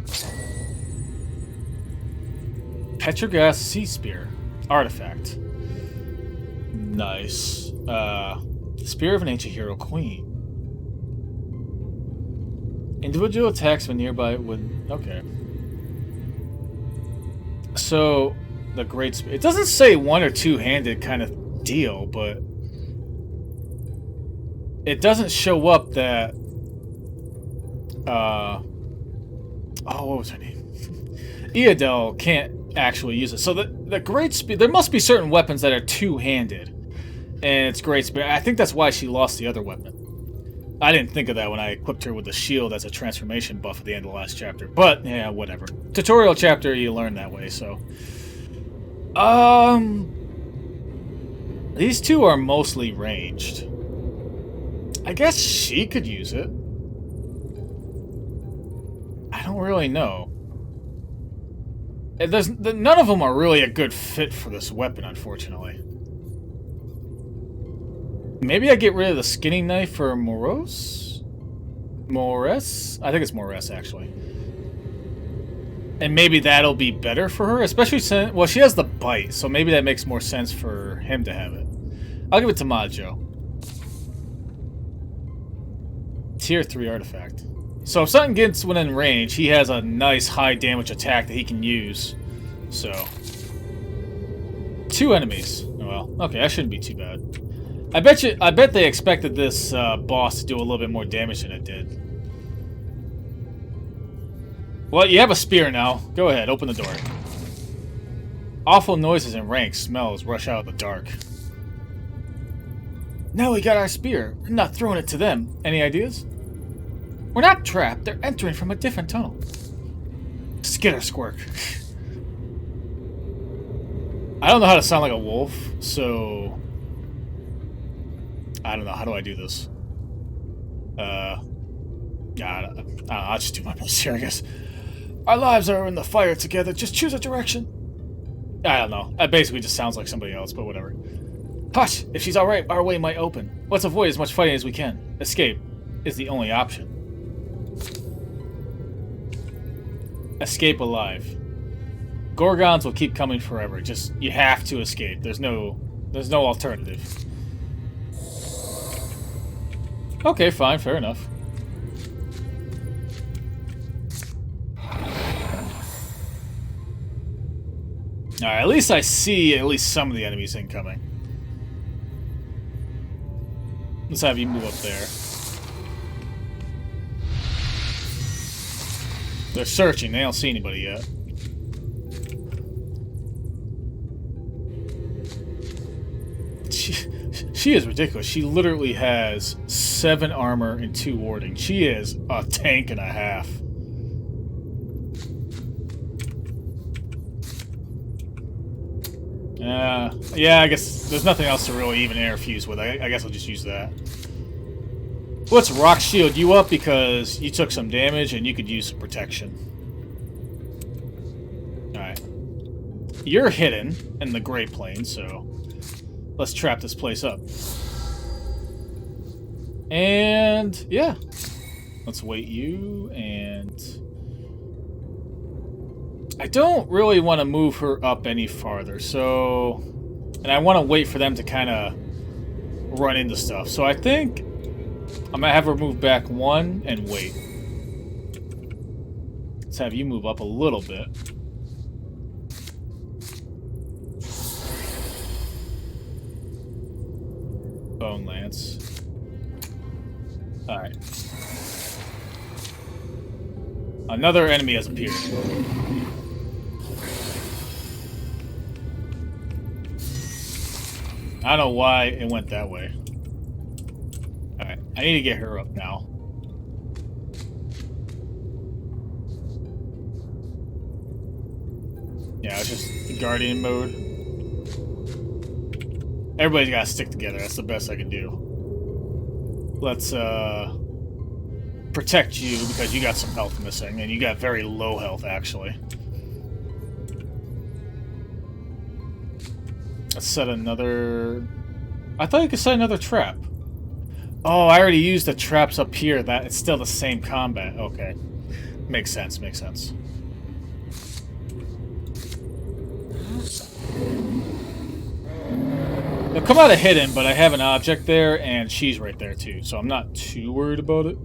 Speaker 1: Petrogas Sea Spear. Artifact. Nice. Spear of an Ancient Hero Queen. Individual attacks when nearby would... Okay. So, the Great Spear... It doesn't say one or two-handed kind of deal, but... It doesn't show up that... Oh, what was her name? Eodel can't actually use it. So the Great Spear... There must be certain weapons that are two-handed. And it's Great Spear. I think that's why she lost the other weapon. I didn't think of that when I equipped her with the shield as a transformation buff at the end of the last chapter. But, yeah, whatever. Tutorial chapter, you learn that way, so... These two are mostly ranged. I guess she could use it. I don't really know. None of them are really a good fit for this weapon, unfortunately. Maybe I get rid of the skinning knife for Mores? I think it's Mores, actually. And maybe that'll be better for her, especially since... Well, she has the bite, so maybe that makes more sense for him to have it. I'll give it to Majo. Tier 3 artifact. So if something gets within range, he has a nice high damage attack that he can use. So... 2 enemies. Well, okay, that shouldn't be too bad. I bet they expected this boss to do a little bit more damage than it did. Well, you have a spear now. Go ahead, open the door. Awful noises and rank smells rush out of the dark. Now we got our spear. We're not throwing it to them. Any ideas? We're not trapped. They're entering from a different tunnel. Skitter squirk. I don't know how to sound like a wolf, so... I don't know. How do I do this? Yeah, I'll just do my best here, I guess. Our lives are in the fire together. Just choose a direction. I don't know. That basically just sounds like somebody else, but whatever. Hush! If she's alright, our way might open. Let's avoid as much fighting as we can. Escape is the only option. Escape alive. Gorgons will keep coming forever. Just, you have to escape. There's no alternative. Okay, fine, fair enough. Alright, at least I see at least some of the enemies incoming. Let's have you move up there. They're searching, they don't see anybody yet. She is ridiculous. She literally has 7 armor and 2 warding. She is a tank and a half. Yeah, I guess there's nothing else to really even air fuse with. I guess I'll just use that. Let's rock shield you up because you took some damage and you could use some protection. Alright. You're hidden in the Great Plain, so let's trap this place up. And yeah. Let's wait you, and I don't really want to move her up any farther, so... And I want to wait for them to kind of run into stuff. So I think I'm going to have her move back 1 and wait. Let's have you move up a little bit. Bone Lance. Alright. Another enemy has appeared. I don't know why it went that way. Alright, I need to get her up now. Yeah, it's just Guardian mode. Everybody's gotta stick together, that's the best I can do. Let's, protect you because you got some health missing, and you got very low health, actually. Let's set another... I thought you could set another trap. Oh, I already used the traps up here. That it's still the same combat. Okay. Makes sense, makes sense. They'll come out of hidden, but I have an object there, and she's right there too, so I'm not too worried about it.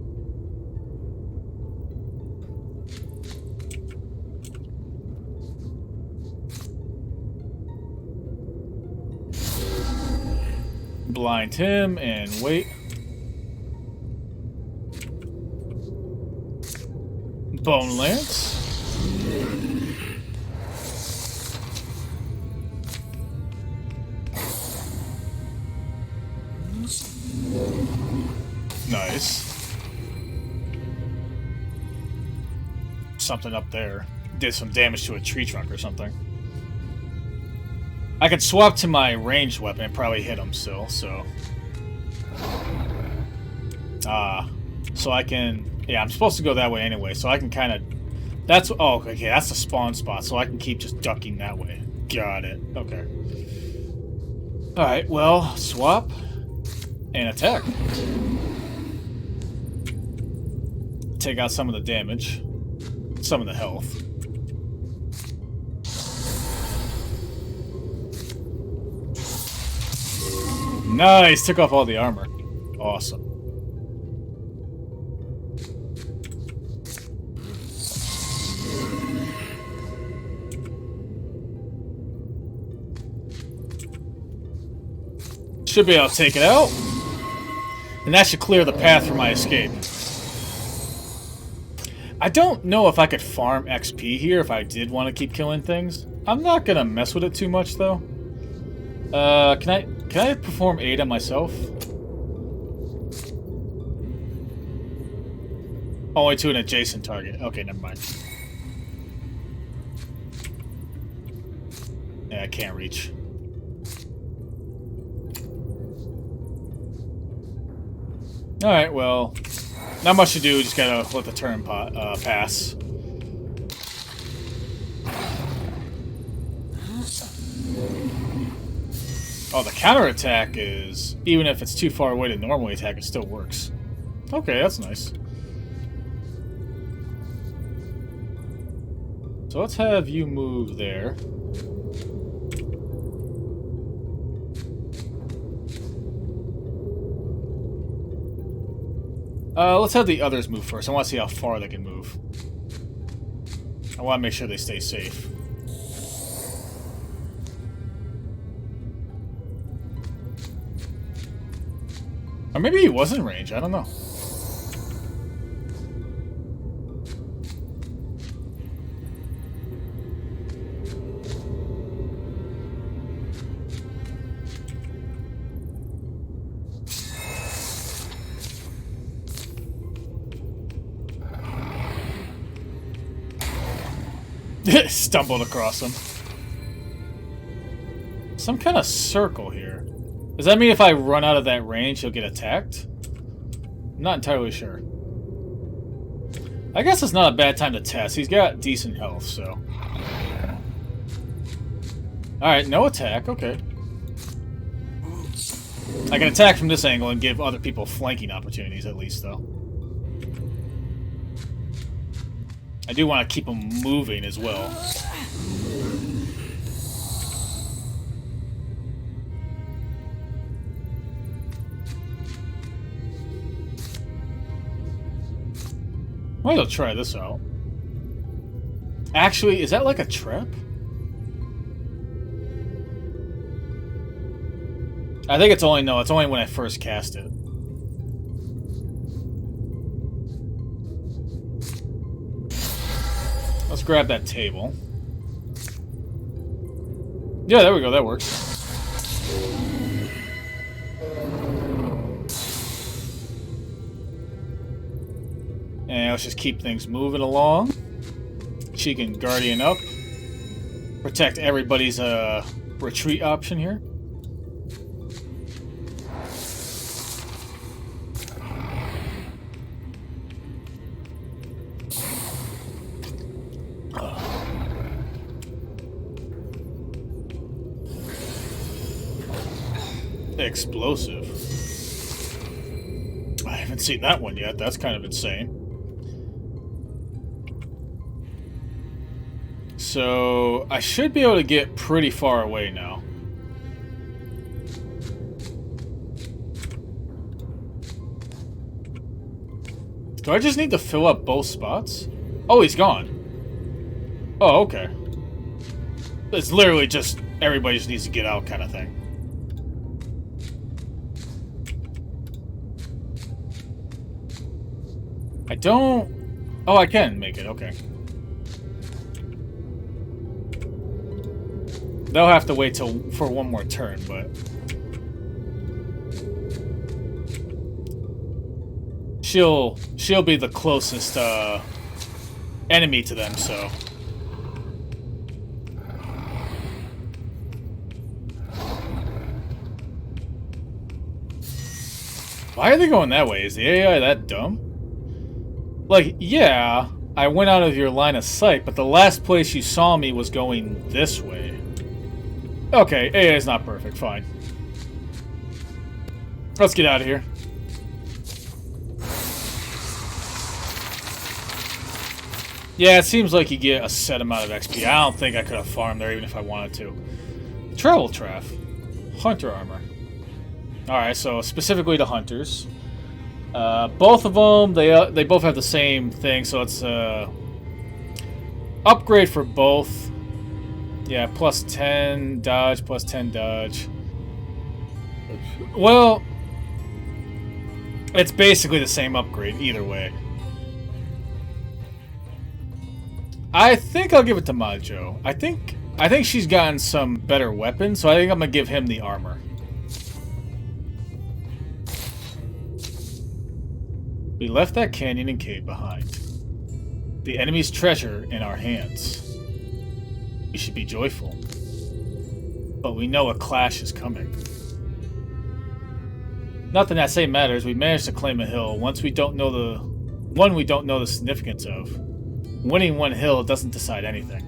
Speaker 1: Blind him and wait. Bone Lance. Nice. Something up there. Did some damage to a tree trunk or something. I could swap to my ranged weapon and probably hit him still, so... so I can... Yeah, I'm supposed to go that way anyway, so I can kind of... That's... Oh, okay, that's the spawn spot, so I can keep just ducking that way. Got it. Okay. Alright, well, swap and attack. Take out some of the damage. Some of the health. Nice! Took off all the armor. Awesome. Should be able to take it out. And that should clear the path for my escape. I don't know if I could farm XP here if I did want to keep killing things. I'm not gonna mess with it too much though. Can I perform aid on myself? Only to an adjacent target. Okay, never mind. Yeah, I can't reach. Alright, well, not much to do, just gotta let the turn pass. Oh, the counterattack is, even if it's too far away to normally attack, it still works. Okay, that's nice. So let's have you move there. Let's have the others move first. I want to see how far they can move. I want to make sure they stay safe. Or maybe he was in range, I don't know. Stumbled across him. Some kind of circle here. Does that mean if I run out of that range, he'll get attacked? I'm not entirely sure. I guess it's not a bad time to test. He's got decent health, so... Alright, no attack. Okay. I can attack from this angle and give other people flanking opportunities at least, though. I do want to keep him moving as well. Might as well try this out. Actually, is that like a trap? I think it's only, no, it's only when I first cast it. Let's grab that table. Yeah, there we go, that works. And let's just keep things moving along. She can guardian up. Protect everybody's retreat option here. Explosive. I haven't seen that one yet. That's kind of insane. So, I should be able to get pretty far away now. Do I just need to fill up both spots? Oh, he's gone. Oh, okay. It's literally just everybody just needs to get out kind of thing. I don't... Oh, I can make it. Okay. They'll have to wait for one more turn, but... She'll be the closest enemy to them, so... Why are they going that way? Is the AI that dumb? Like, yeah, I went out of your line of sight, but the last place you saw me was going this way. Okay, AI is not perfect, fine. Let's get out of here. Yeah, it seems like you get a set amount of XP. I don't think I could have farmed there even if I wanted to. Travel Traff. Hunter armor. Alright, so specifically to hunters. Both of them, they both have the same thing, so it's upgrade for both. Yeah, plus 10 dodge, plus 10 dodge. Well, it's basically the same upgrade either way. I think I'll give it to Majo. I think she's gotten some better weapons, so I think I'm gonna give him the armor. We left that canyon and cave behind. The enemy's treasure in our hands. We should be joyful. But we know a clash is coming. Nothing that say matters. We managed to claim a hill. One we don't know the significance of. Winning one hill doesn't decide anything.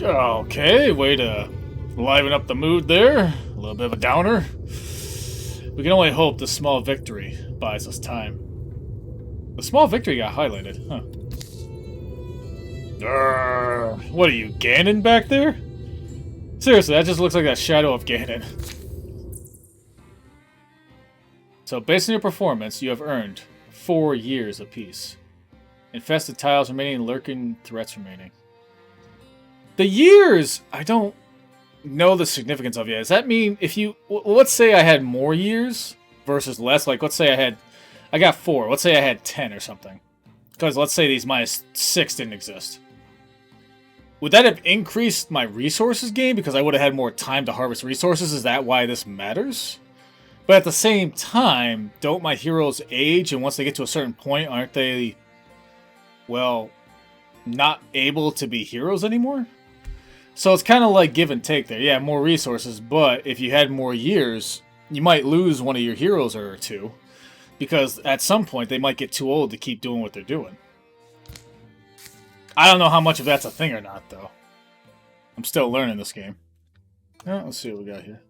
Speaker 1: Okay, way to liven up the mood there. A little bit of a downer. We can only hope the small victory buys us time. The small victory got highlighted, huh? What are you, Ganon back there? Seriously, that just looks like that shadow of Ganon. So, based on your performance, you have earned 4 years apiece. Infested tiles remaining, lurking threats remaining. The years, I don't know the significance of yet. Does that mean if you... Let's say I had more years versus less. Like, let's say I got 4. Let's say I had 10 or something. Because let's say these -6 didn't exist. Would that have increased my resources gain because I would have had more time to harvest resources? Is that why this matters? But at the same time, don't my heroes age? And once they get to a certain point, aren't they, well, not able to be heroes anymore? So it's kind of like give and take there. Yeah, more resources, but if you had more years, you might lose one of your heroes or two. Because at some point, they might get too old to keep doing what they're doing. I don't know how much of that's a thing or not, though. I'm still learning this game. Let's see what we got here.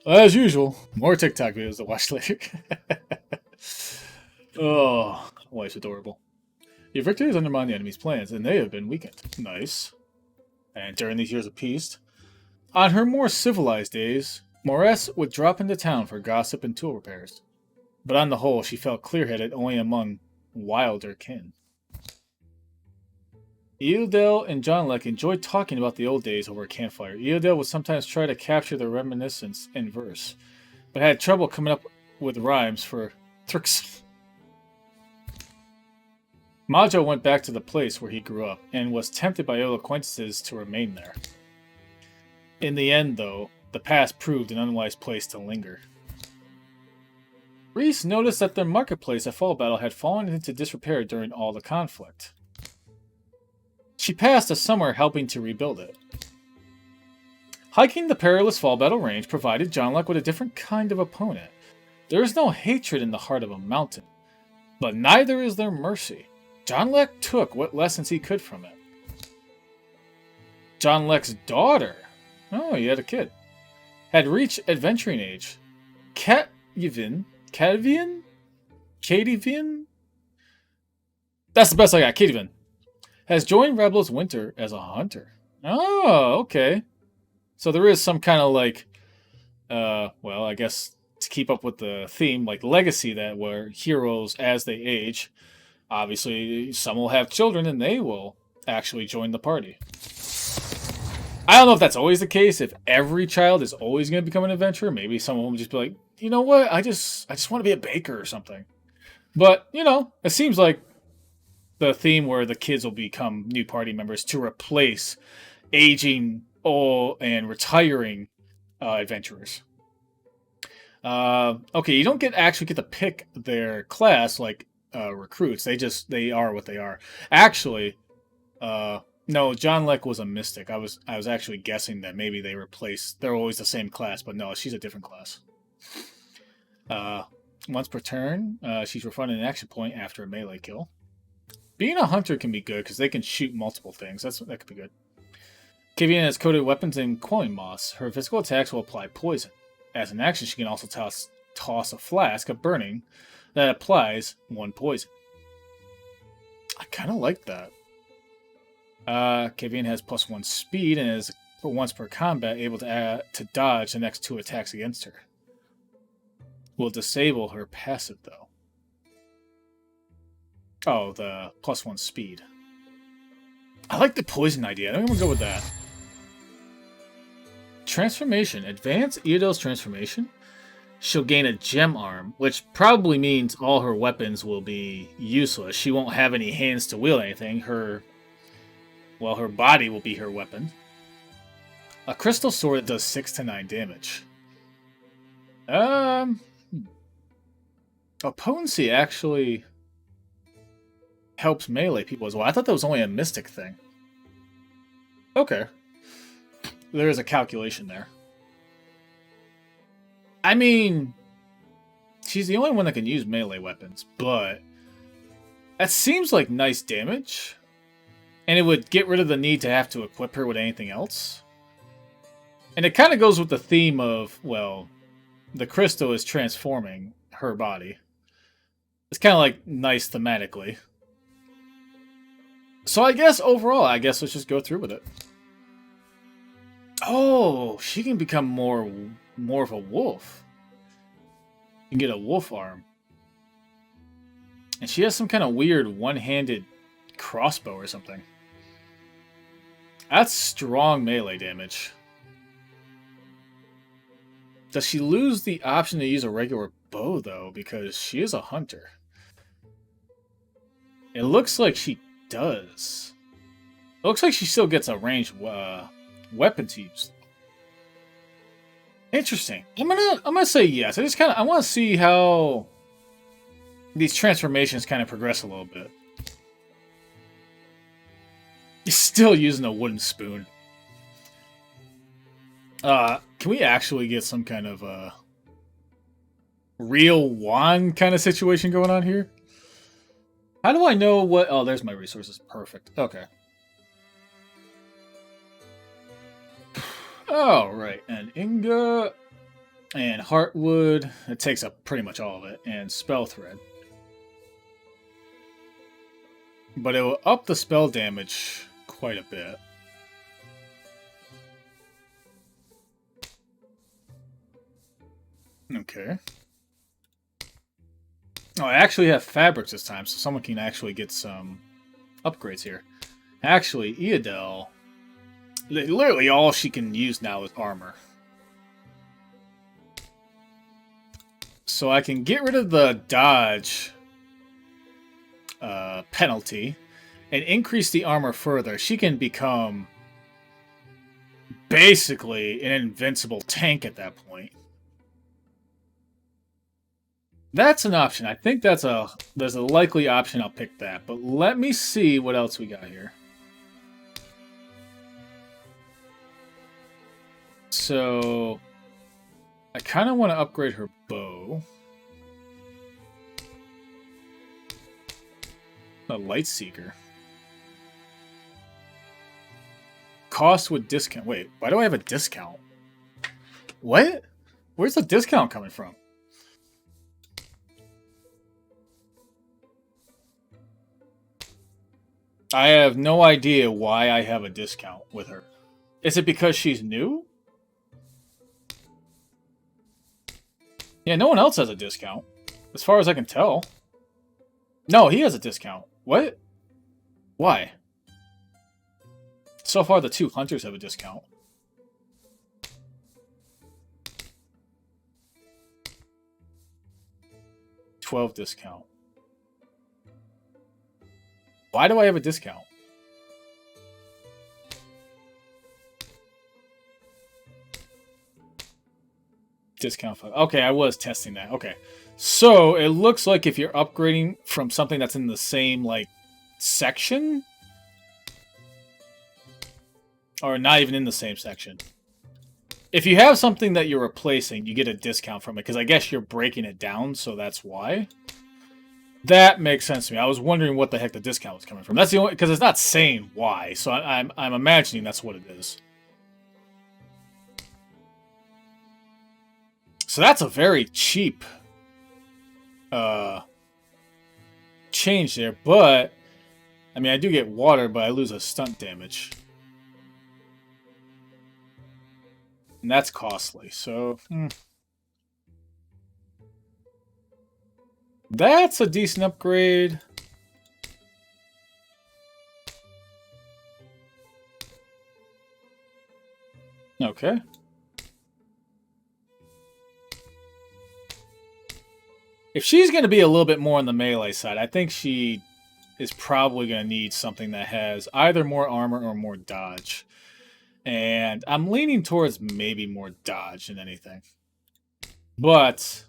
Speaker 1: As usual, more TikTok videos to watch later. Oh, life's adorable. Your victory has undermined the enemy's plans, and they have been weakened. Nice. And during these years of peace, on her more civilized days, Moress would drop into town for gossip and tool repairs. But on the whole, she felt clear-headed only among wilder kin. Eildel and Johnlek enjoyed talking about the old days over a campfire. Eildel would sometimes try to capture their reminiscence in verse, but had trouble coming up with rhymes for Thrix. Majo went back to the place where he grew up, and was tempted by old acquaintances to remain there. In the end, though, the past proved an unwise place to linger. Reese noticed that their marketplace at Fall Battle had fallen into disrepair during all the conflict. She passed a summer helping to rebuild it. Hiking the perilous Fall Battle range provided Johnlek with a different kind of opponent. There is no hatred in the heart of a mountain, but neither is there mercy. Johnlek took what lessons he could from it. Johnlek's daughter, oh, he had a kid, had reached adventuring age. Kativian? That's the best I got, Kativian. Has joined Rebel's Winter as a hunter. Oh, okay. So there is some kind of, like, well, I guess to keep up with the theme, like legacy, that where heroes as they age, obviously some will have children and they will actually join the party. I don't know if that's always the case. If every child is always going to become an adventurer, maybe some of them just be like, you know what, I just want to be a baker or something. But you know, it seems like the theme where the kids will become new party members to replace aging old and retiring adventurers. Okay, you don't actually get to pick their class like recruits. They are what they are. Actually, no, John Leck was a mystic. I was actually guessing that maybe they're always the same class, but no, she's a different class. Once per turn, she's refunded an action point after a melee kill. Being a hunter can be good because they can shoot multiple things. That could be good. Kivian has coated weapons in quelling moss. Her physical attacks will apply poison. As an action, she can also toss a flask of burning that applies 1 poison. I kind of like that. Kivian has +1 speed and is, for once per combat, able to dodge the next 2 attacks against her. Will disable her passive, though. Oh, the +1 speed. I like the poison idea. I'm going to go with that. Transformation. Advance Iodel's transformation. She'll gain a gem arm, which probably means all her weapons will be useless. She won't have any hands to wield anything. Her body will be her weapon. A crystal sword that does 6 to 9 damage. Oh, potency actually helps melee people as well. I thought that was only a mystic thing. Okay. There is a calculation there. I mean, she's the only one that can use melee weapons, but that seems like nice damage. And it would get rid of the need to have to equip her with anything else. And it kind of goes with the theme of, well, the crystal is transforming her body. It's kind of like nice thematically. So I guess overall, let's just go through with it. Oh, she can become more of a wolf. You can get a wolf arm. And she has some kind of weird one-handed crossbow or something. That's strong melee damage. Does she lose the option to use a regular bow, though? Because she is a hunter. It looks like she does. It looks like she still gets a ranged weapon to use. Interesting. I'm gonna say yes. I want to see how these transformations kind of progress a little bit. He's still using a wooden spoon. Can we actually get some kind of real wand kind of situation going on here? How do I know what... Oh, there's my resources. Perfect. Okay. Oh, right. And ingot. And heartwood. It takes up pretty much all of it. And spell thread. But it will up the spell damage quite a bit. Okay. Oh, I actually have fabrics this time, so someone can actually get some upgrades here. Actually, Iodel, literally all she can use now is armor. So I can get rid of the dodge penalty and increase the armor further. She can become basically an invincible tank at that point. That's an option. I think there's a likely option I'll pick that. But let me see what else we got here. So I kind of want to upgrade her bow. A light seeker. Cost with discount. Wait, why do I have a discount? What? Where's the discount coming from? I have no idea why I have a discount with her. Is it because she's new? Yeah, no one else has a discount. As far as I can tell. No, he has a discount. What? Why? So far, the 2 hunters have a discount. $12 discount. Why do I have a discount? Discount 5. Okay, I was testing that. Okay. So, it looks like if you're upgrading from something that's in the same, like, section? Or not even in the same section. If you have something that you're replacing, you get a discount from it, because I guess you're breaking it down, so that's why. That makes sense to me. I was wondering what the heck the discount was coming from. That's the only... because it's not saying why, so I'm imagining that's what it is. So that's a very cheap change there, but I mean I do get water, but I lose a stunt damage. And that's costly, so that's a decent upgrade. Okay. If she's going to be a little bit more on the melee side, I think she is probably going to need something that has either more armor or more dodge. And I'm leaning towards maybe more dodge than anything. But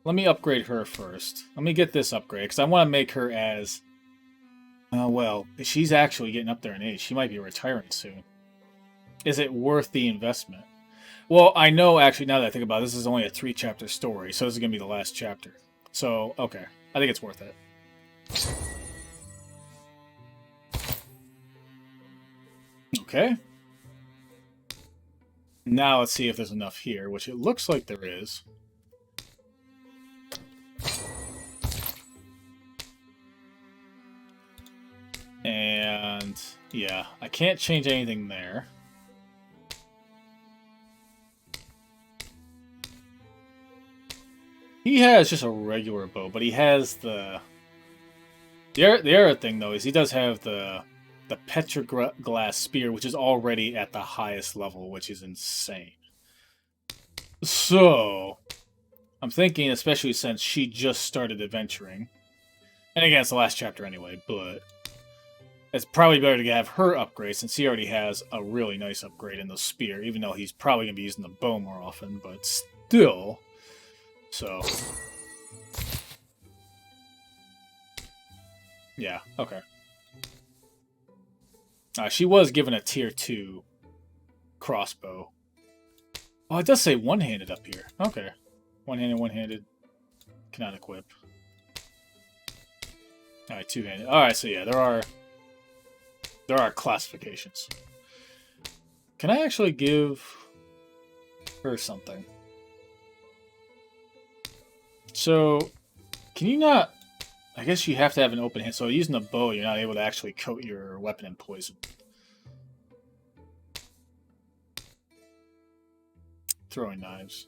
Speaker 1: let me upgrade her first. Let me get this upgrade, because I want to make her as... well, she's actually getting up there in age. She might be retiring soon. Is it worth the investment? Well, I know, actually, now that I think about it, this is only a 3-chapter story, so this is going to be the last chapter. So, okay. I think it's worth it. Okay. Now let's see if there's enough here, which it looks like there is. And, yeah, I can't change anything there. He has just a regular bow, but he has the other thing, though, is he does have the Petroglass Spear, which is already at the highest level, which is insane. So, I'm thinking, especially since she just started adventuring, and again, it's the last chapter anyway, but it's probably better to have her upgrade, since he already has a really nice upgrade in the spear, even though he's probably going to be using the bow more often, but still... So, yeah, okay. She was given a tier 2 crossbow. Oh, it does say one-handed up here. Okay. One-handed, one-handed. Cannot equip. Alright, two-handed. Alright, so yeah, there are classifications. Can I actually give her something? So, can you not... I guess you have to have an open hand. So using the bow, you're not able to actually coat your weapon in poison. Throwing knives.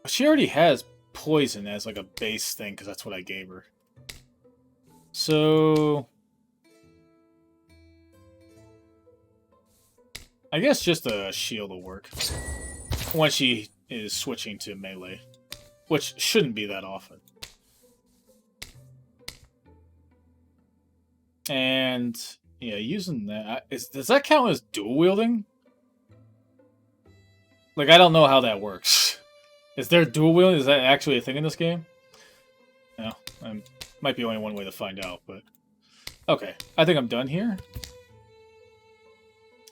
Speaker 1: She already has poison as like a base thing, because that's what I gave her. So... I guess just a shield will work when she is switching to melee, which shouldn't be that often. And yeah, using that, does that count as dual wielding? Like, I don't know how that works. Is there dual wielding? Is that actually a thing in this game? No, might be only one way to find out, but okay. I think I'm done here.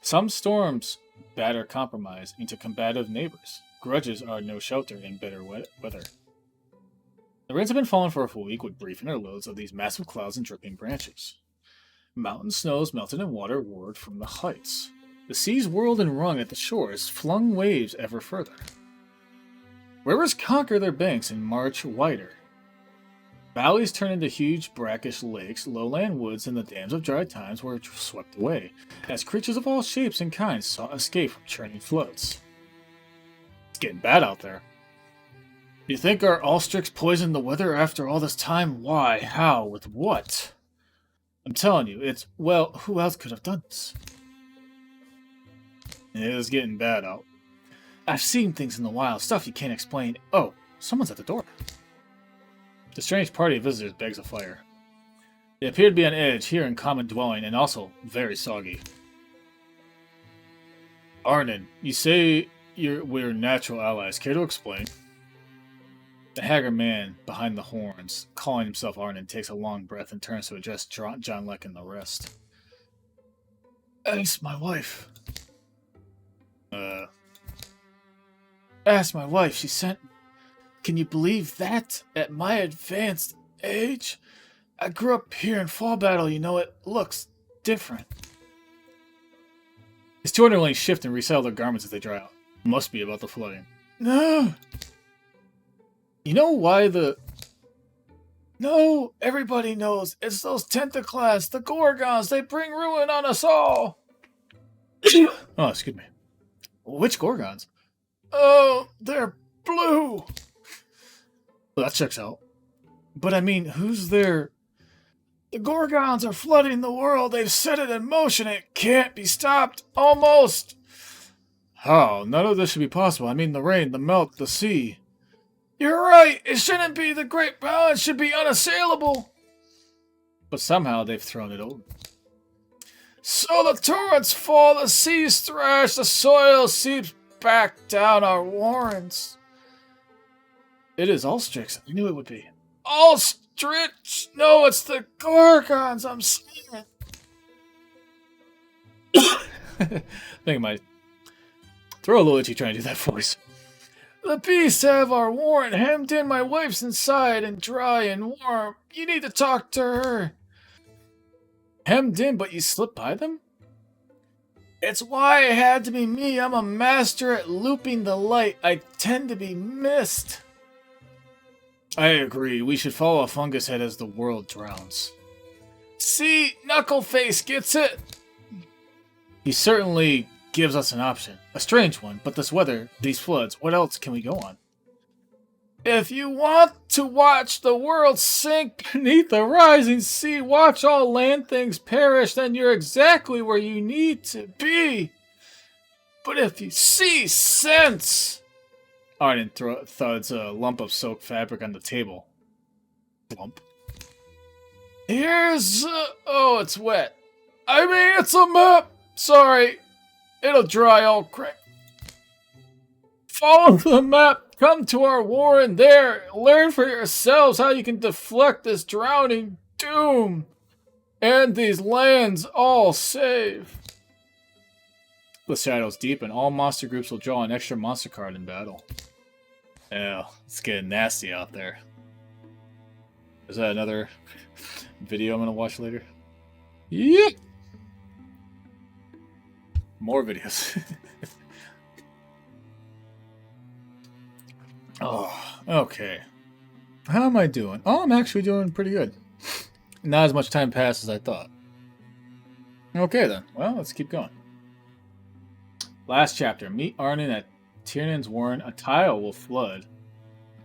Speaker 1: Some storms batter compromise into combative neighbors. Grudges are no shelter in bitter weather. The rains have been falling for a full week with brief interludes of these massive clouds and dripping branches. Mountain snows melted and water roared from the heights. The seas whirled and wrung at the shores, flung waves ever further. Rivers conquer their banks and march wider. Valleys turned into huge brackish lakes, lowland woods and the dams of dry times were swept away, as creatures of all shapes and kinds sought escape from churning floods. It's getting bad out there. You think our Allstrix poisoned the weather after all this time? Why? How? With what? I'm telling you, it's, well, who else could have done this? It is getting bad out. I've seen things in the wild, stuff you can't explain. Oh, someone's at the door. The strange party of visitors begs a fire. They appear to be on edge, here in common dwelling, and also very soggy. Arnon, you say we're natural allies. Care to explain? The haggard man behind the horns, calling himself Arnon, takes a long breath and turns to address John Leck and the rest. Ask my wife. Ask my wife. She sent... Can you believe that? At my advanced age? I grew up here in Fall Battle, you know, it looks different. His two underlings shift and resettle their garments as they dry out. Must be about the flooding. No! You know why the... No, everybody knows. It's those Tentaclasts, the Gorgons. They bring ruin on us all. Oh, excuse me. Which Gorgons? Oh, they're blue. Well, that checks out. But I mean, who's there? The Gorgons are flooding the world. They've set it in motion. It can't be stopped. Almost. How? None of this should be possible. I mean, the rain, the melt, the sea. You're right. It shouldn't be. The Great Balance should be unassailable. But somehow they've thrown it over. So the torrents fall, the seas thrash, the soil seeps back down our warrens. It is Allstrix. I knew it would be. Allstrix? No, it's the Gorgons. I'm saying it. I think I might throw a little itchy trying to do that voice. The beasts have our warren hemmed in. My wife's inside and dry and warm. You need to talk to her. Hemmed in, but you slipped by them? It's why it had to be me. I'm a master at looping the light. I tend to be missed. I agree. We should follow a fungus head as the world drowns. See? Knuckleface gets it. He certainly gives us an option. A strange one, but this weather, these floods, what else can we go on? If you want to watch the world sink beneath the rising sea, watch all land things perish, then you're exactly where you need to be. But if you see sense... Arden thuds a lump of soaked fabric on the table. Lump. Here's... oh, it's wet. I mean, it's a map. Sorry. It'll dry all crack. Follow the map. Come to our warren there. Learn for yourselves how you can deflect this drowning doom. And these lands all save. The shadows deepen. All monster groups will draw an extra monster card in battle. Yeah, it's getting nasty out there. Is that another video I'm gonna watch later? Yep. More videos. Oh, okay. How am I doing? Oh, I'm actually doing pretty good. Not as much time passed as I thought. Okay then. Well, let's keep going. Last chapter. Meet Arnon at Tiernan's Warren. A tile will flood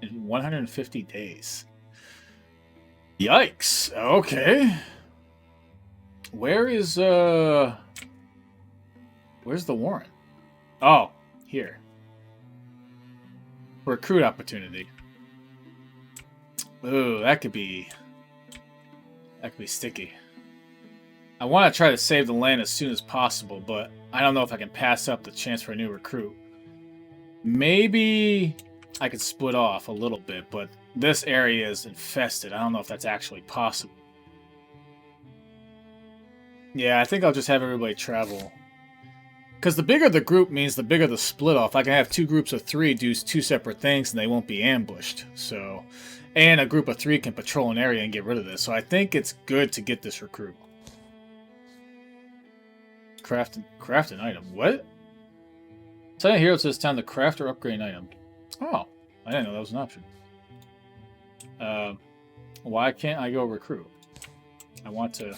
Speaker 1: in 150 days. Yikes. Okay. Where's the Warren? Oh, here. Recruit opportunity. Ooh, that could be sticky. I want to try to save the land as soon as possible, but I don't know if I can pass up the chance for a new recruit. Maybe I could split off a little bit, but this area is infested. I don't know if that's actually possible. Yeah, I think I'll just have everybody travel. Because the bigger the group means the bigger the split off. I can have two groups of three do two separate things and they won't be ambushed. So, and a group of three can patrol an area and get rid of this. So I think it's good to get this recruit. Craft an item. What? Tell here it says time to craft or upgrade an item. Oh, I didn't know that was an option. Why can't I go recruit? I want to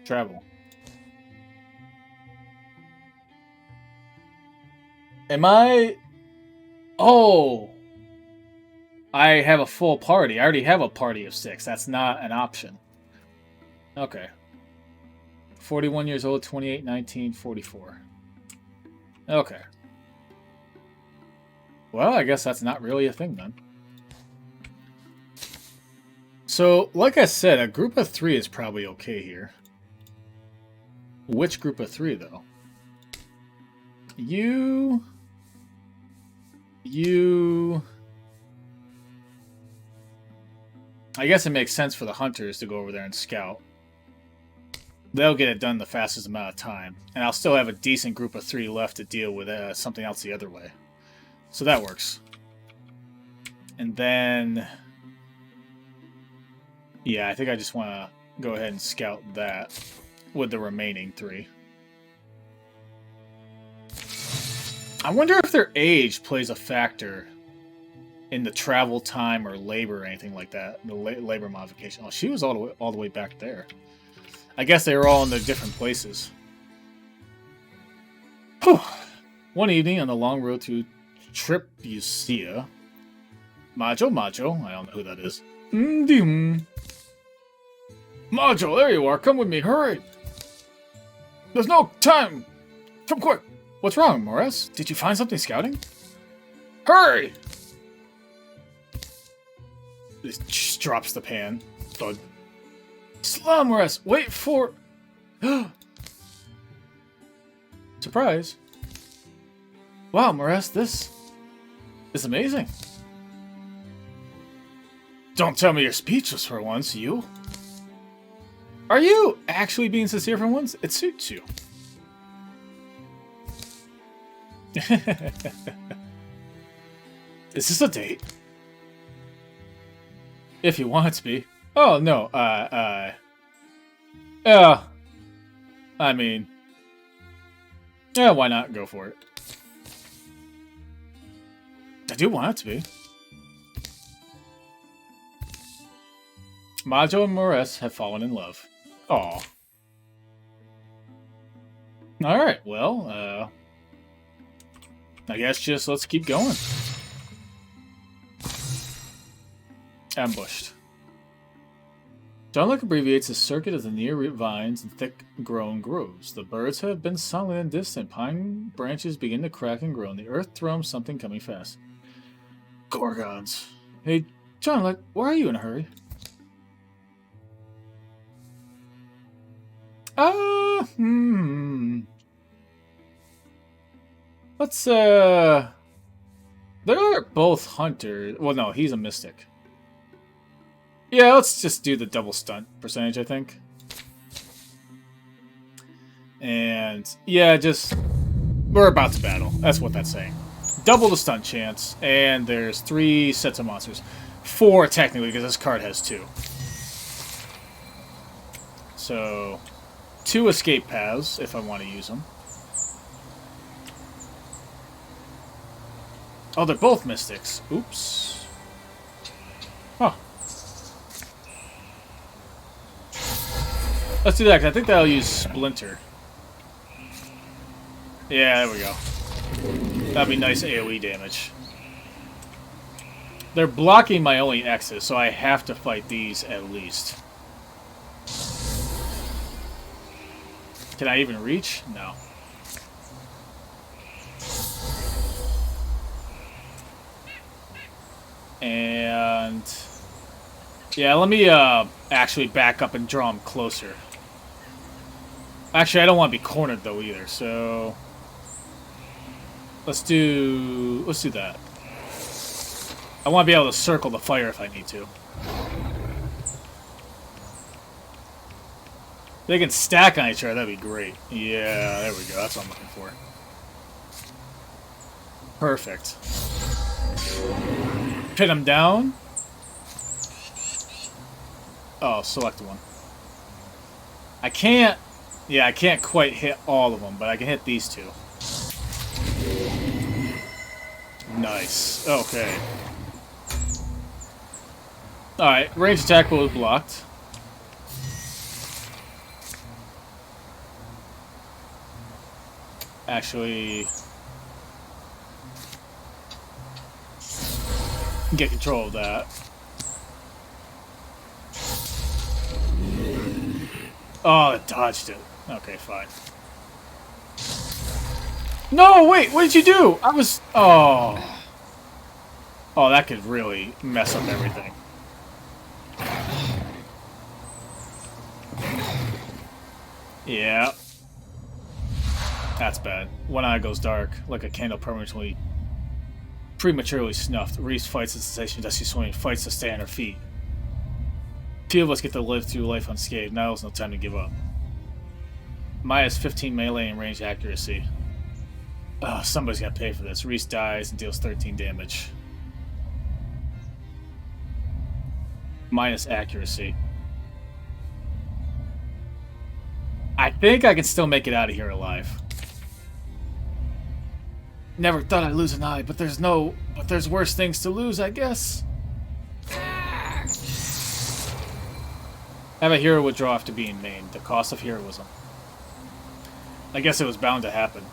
Speaker 1: travel. Am I... Oh! I have a full party. I already have a party of 6. That's not an option. Okay. 41 years old, 28, 19, 44. Okay. Well, I guess that's not really a thing then. So, like I said, a group of 3 is probably okay here. Which group of 3, though? You... I guess it makes sense for the hunters to go over there and scout. They'll get it done the fastest amount of time. And I'll still have a decent group of 3 left to deal with something else the other way. So that works. And then... yeah, I think I just want to go ahead and scout that with the remaining 3. I wonder if their age plays a factor in the travel time or labor or anything like that. The labor modification. Oh, she was all the way back there. I guess they were all in their different places. Whew. One evening on the long road to Tripusia. Majo? I don't know who that is. Majo, there you are. Come with me. Hurry. There's no time. Come quick. What's wrong, Morris? Did you find something scouting? Hurry! It just drops the pan. Thud. Slow, Morris. Wait for... Surprise. Wow, Morris, this is amazing. Don't tell me you're speechless for once, you. Are you actually being sincere for once? It suits you. Is this a date? If you want it to be. Oh, no, yeah. I mean... yeah, why not go for it? I do want it to be. Majo and Morris have fallen in love. Aw. Alright, well, I guess just let's keep going. Ambushed. Dawnlook abbreviates the circuit of the near vines and thick-grown groves. The birds have been silent and distant. Pine branches begin to crack and groan. The earth thrums something coming fast. Gorgons. Hey, Dawnlook, why are you in a hurry? Let's, they're both hunters. Well, no, he's a mystic. Yeah, let's just do the double stunt percentage, I think. And, yeah, just... we're about to battle. That's what that's saying. Double the stunt chance, and there's 3 sets of monsters. 4, technically, because this card has 2. So, 2 escape paths, if I want to use them. Oh, they're both mystics. Oops. Huh. Let's do that, because I think that'll use Splinter. Yeah, there we go. That'd be nice AoE damage. They're blocking my only X's, so I have to fight these at least. Can I even reach? No. And... yeah, let me actually back up and draw him closer. Actually, I don't want to be cornered, though, either, so... Let's do that. I want to be able to circle the fire if I need to. They can stack on each other, that'd be great. Yeah, there we go, that's what I'm looking for. Perfect. Pin them down. Oh, select one. I can't... yeah, I can't quite hit all of them, but I can hit these 2. Nice. Okay. Alright, range attack was blocked. Actually, get control of that. Oh, it dodged it. Okay, fine. No, wait, what did you do? I was... Oh. Oh, that could really mess up everything. Yeah. That's bad. One eye goes dark, like a candle prematurely snuffed. Reese fights the sensation as she swings, fights to stay on her feet. Few of us get to live through life unscathed. Now is no time to give up. Minus 15 melee and range accuracy. Oh, somebody's got to pay for this. Reese dies and deals 13 damage. Minus accuracy. I think I can still make it out of here alive. Never thought I'd lose an eye, but there's worse things to lose, I guess. Have a hero withdraw after being maimed. The cost of heroism. I guess it was bound to happen.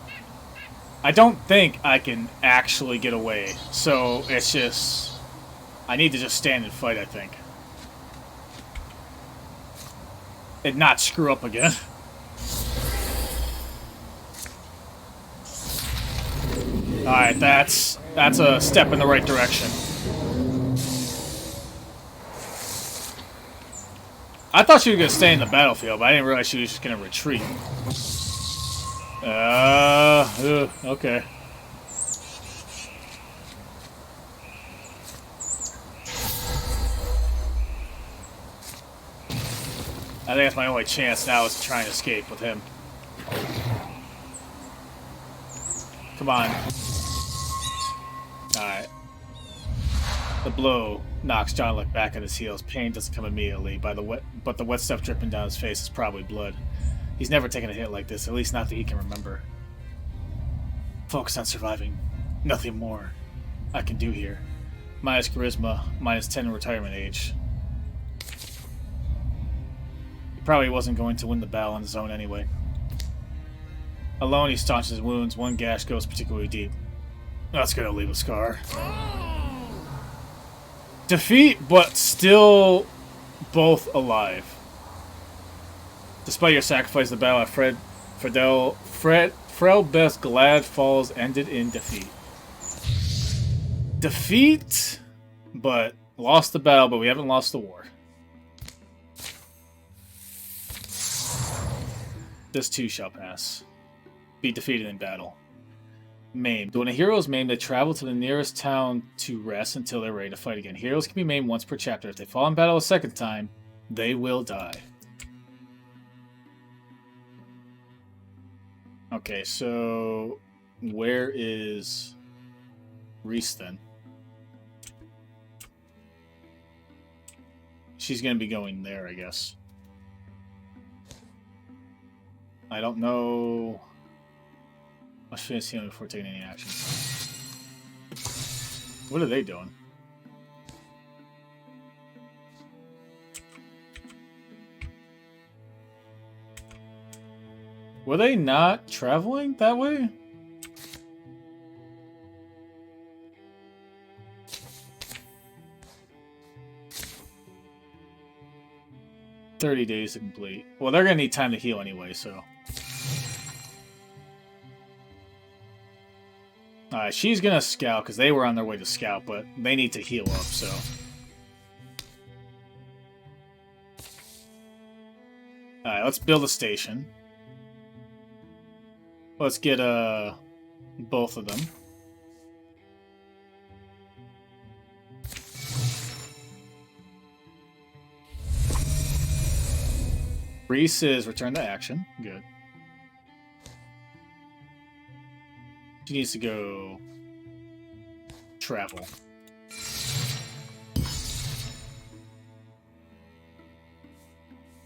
Speaker 1: I don't think I can actually get away, so it's just... I need to just stand and fight, I think. And not screw up again. Alright, that's a step in the right direction. I thought she was going to stay in the battlefield, but I didn't realize she was just going to retreat. Okay. I think that's my only chance now is to try and escape with him. Come on. Alright. The blow knocks John Luck back at his heels. Pain doesn't come immediately, but the wet stuff dripping down his face is probably blood. He's never taken a hit like this, at least not that he can remember. Focus on surviving. Nothing more I can do here. Minus charisma, minus 10 in retirement age. He probably wasn't going to win the battle on his own anyway. Alone, he staunches his wounds. One gash goes particularly deep. That's gonna leave a scar. Defeat, but still both alive. Despite your sacrifice, the battle at Frelbeth's Glad Falls ended in defeat. Defeat, but lost the battle, but we haven't lost the war. This too shall pass. Be defeated in battle. Maimed. When a hero is maimed, they travel to the nearest town to rest until they're ready to fight again. Heroes can be maimed once per chapter. If they fall in battle a second time, they will die. Okay, so where is Reese then? She's going to be going there, I guess. I don't know. I should have seen him before taking any action. What are they doing? Were they not traveling that way? $30 days to complete. Well, they're gonna need time to heal anyway, so. Alright, she's gonna scout, because they were on their way to scout, but they need to heal up, so. Alright, let's build a station. Let's get both of them. Reese is return to action. Good. She needs to go travel.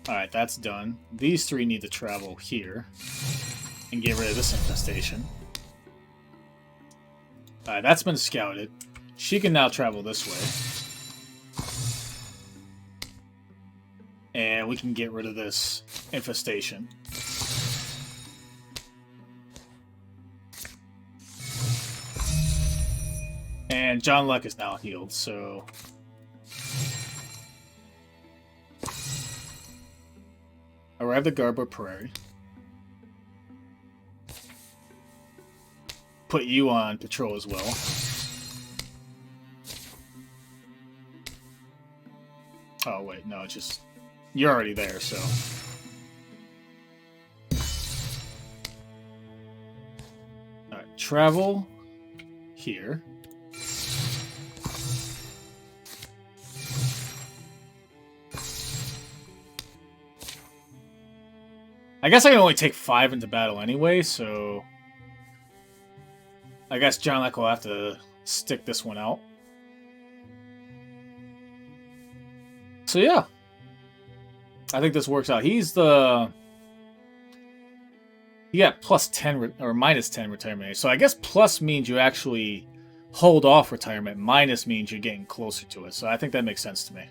Speaker 1: Alright, that's done. These three need to travel here and get rid of this infestation. Alright, that's been scouted. She can now travel this way. And we can get rid of this infestation. And John Luck is now healed, so... Arrived at Garbo Prairie. Put you on patrol as well. Oh, wait, no, it's just... You're already there, so... Alright, travel here. I guess I can only take 5 into battle anyway, so... I guess John Luck will have to stick this one out. So yeah. I think this works out. He's the... He got plus 10 or minus 10 retirement age. So I guess plus means you actually hold off retirement. Minus means you're getting closer to it. So I think that makes sense to me.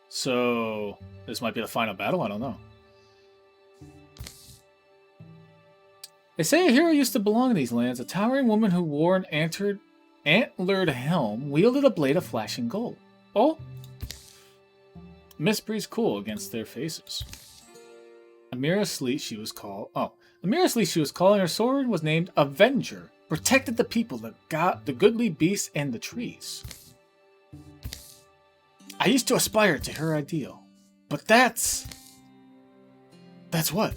Speaker 1: So this might be the final battle. I don't know. They say a hero used to belong in these lands. A towering woman who wore an antlered helm wielded a blade of flashing gold. Oh? Miss Bree's cool against their faces. Amira Sleet, she was called... Oh. Amira Sleet, she was calling her sword, was named Avenger. Protected the people, the goodly beasts, and the trees. I used to aspire to her ideal. But that's... That's what?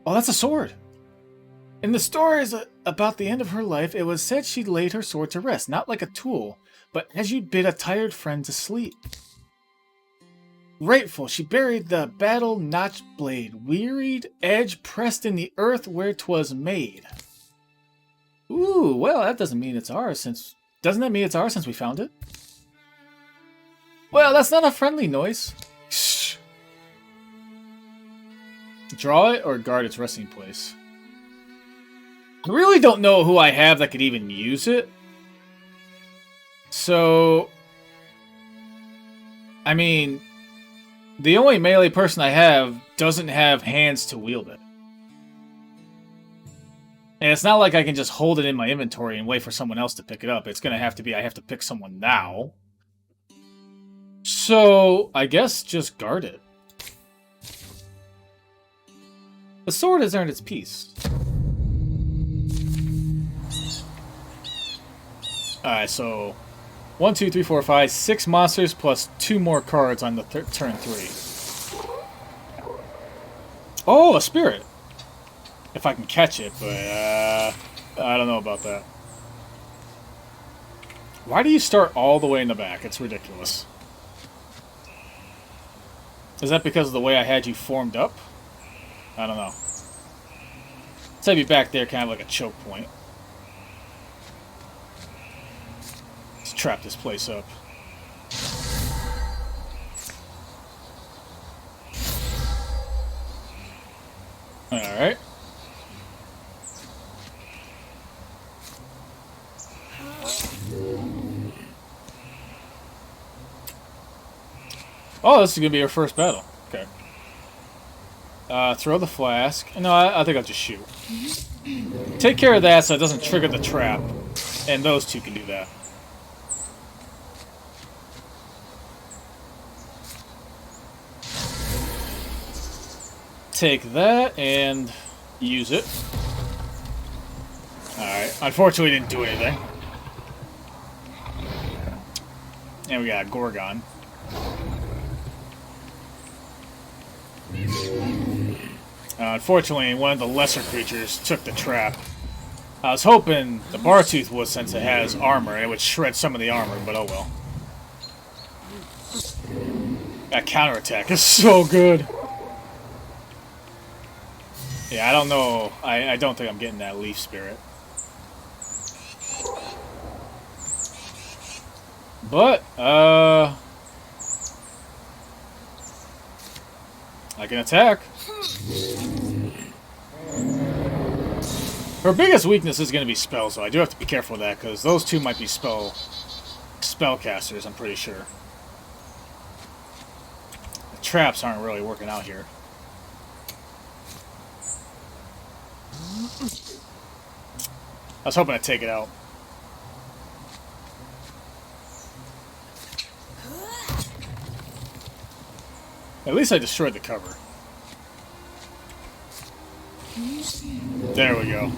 Speaker 1: Oh, that's a sword. In the stories about the end of her life, it was said she laid her sword to rest, not like a tool, but as you'd bid a tired friend to sleep. Grateful, she buried the battle-notched blade, wearied edge pressed in the earth where 'twas made. Ooh, well, that doesn't mean it's ours since... Doesn't that mean it's ours since we found it? Well, that's not a friendly noise. Shh. Draw it or guard its resting place? I really don't know who I have that could even use it. So... I mean... The only melee person I have doesn't have hands to wield it. And it's not like I can just hold it in my inventory and wait for someone else to pick it up. It's going to have to be I have to pick someone now. So, I guess just guard it. The sword has earned its peace. Alright, so... 1, 2, 3, 4, 5, 6 monsters plus 2 more cards on the turn 3. Oh, a spirit! If I can catch it, but I don't know about that. Why do you start all the way in the back? It's ridiculous. Is that because of the way I had you formed up? I don't know. Let's have you back there kind of like a choke point. Let's trap this place up. Alright. Oh, this is going to be our first battle. Okay. Throw the flask. No, I think I'll just shoot. Take care of that so it doesn't trigger the trap. And those two can do that. Take that and use it. Alright. Unfortunately, it didn't do anything. And we got a Gorgon. Unfortunately, one of the lesser creatures took the trap. I was hoping the Bartooth would, since it has armor, it would shred some of the armor, but oh well. That counterattack is so good. Yeah, I don't know. I don't think I'm getting that Leaf Spirit. But, I can attack. Her biggest weakness is going to be spells, so I do have to be careful of that, because those two might be spell spellcasters, I'm pretty sure. The traps aren't really working out here. I was hoping to take it out. At least I destroyed the cover. There we go.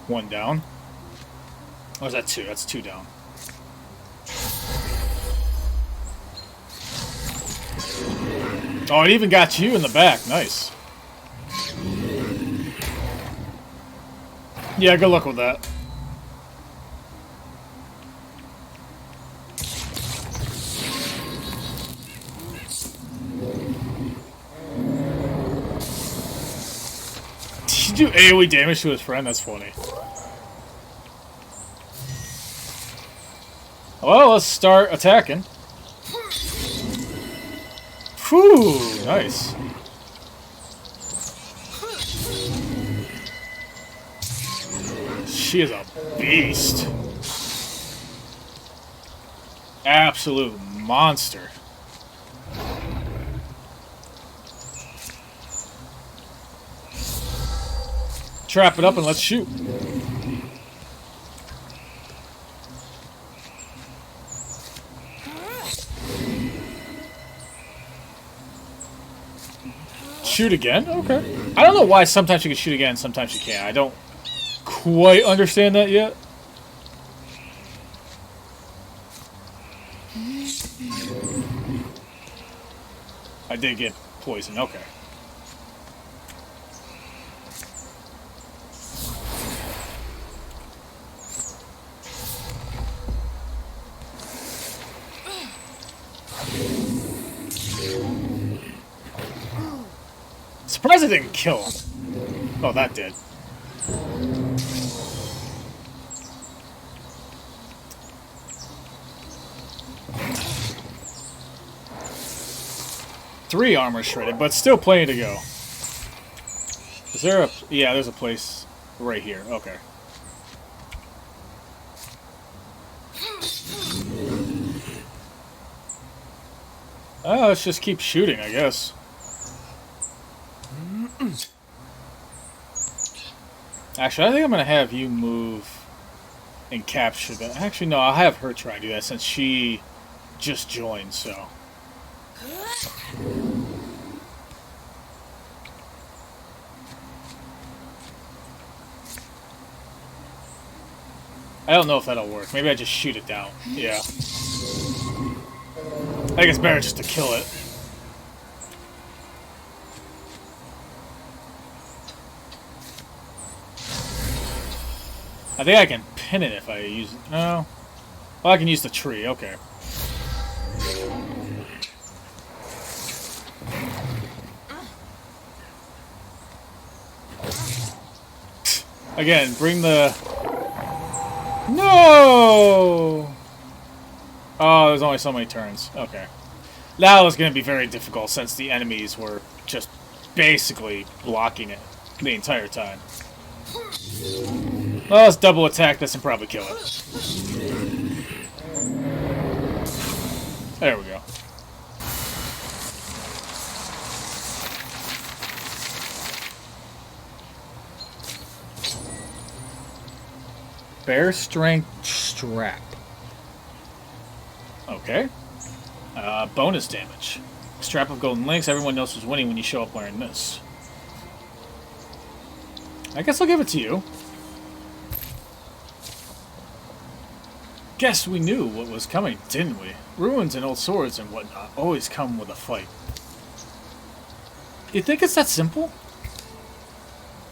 Speaker 1: One down. Or is that two? That's two down. Oh, it even got you in the back. Nice. Yeah, good luck with that. Did you do AoE damage to his friend? That's funny. Well, let's start attacking. Whew, nice. She is a beast. Absolute monster. Trap it up and let's shoot. Shoot again? Okay. I don't know why sometimes you can shoot again, sometimes you can't. I don't quite understand that yet. I did get poison, okay. Surprised it didn't kill him. Oh, that did. Three armor shredded, but still plenty to go. Is there a... Yeah, there's a place right here. Okay. Oh, let's just keep shooting, I guess. Actually, I think I'm going to have you move and capture that. Actually, no, I'll have her try and do that since she just joined, so... I don't know if that'll work. Maybe I just shoot it down. Yeah. I think it's better just to kill it. I think I can pin it if I use it. No. Well, I can use the tree. Okay. Again, bring the... No! Oh, there's only so many turns. Okay. That was going to be very difficult since the enemies were just basically blocking it the entire time. Well, let's double attack this and probably kill it. There we go. Bear strength strap. Okay. Bonus damage. Strap of golden links. Everyone knows who's winning when you show up wearing this. I guess I'll give it to you. Guess we knew what was coming, didn't we? Ruins and old swords and whatnot always come with a fight. You think it's that simple?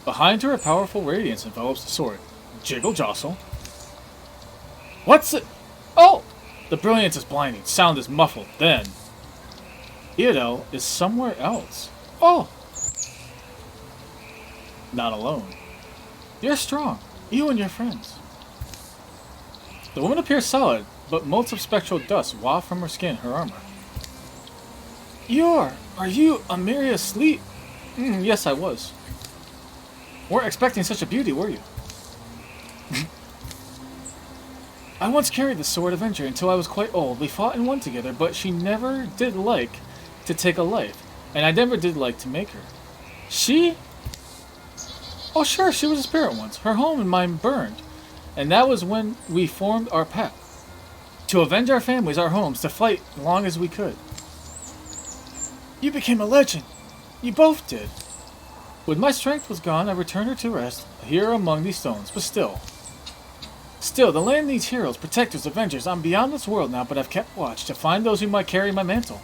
Speaker 1: Behind her, a powerful radiance envelops the sword. Jiggle, jostle. What's it? Oh! The brilliance is blinding. Sound is muffled. Then... Theodel is somewhere else. Oh! Not alone. You're strong. You and your friends. The woman appears solid, but motes of spectral dust waft from her skin, her armor. Are you Amiria asleep? Yes, I was. Weren't expecting such a beauty, were you? I once carried the sword Avenger until I was quite old. We fought and won together, but she never did like to take a life, and I never did like to make her. She? Oh sure, she was a spirit once. Her home and mine burned, and that was when we formed our pact. To avenge our families, our homes, to fight long as we could. You became a legend. You both did. When my strength was gone, I returned her to rest, here among these stones, but still, the land needs heroes, protectors, avengers. I'm beyond this world now, but I've kept watch to find those who might carry my mantle.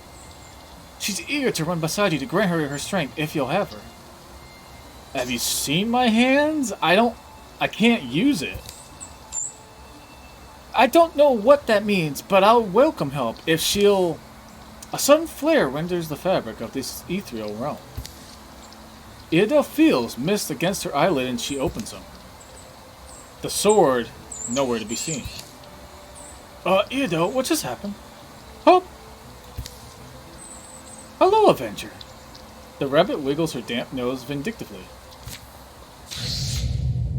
Speaker 1: She's eager to run beside you to grant her strength, if you'll have her. Have you seen my hands? I can't use it. I don't know what that means, but I'll welcome help if she'll... A sudden flare renders the fabric of this ethereal realm. Ida feels mist against her eyelid and she opens them. The sword, nowhere to be seen. Ida, what just happened? Oh! Hello, Avenger! The rabbit wiggles her damp nose vindictively.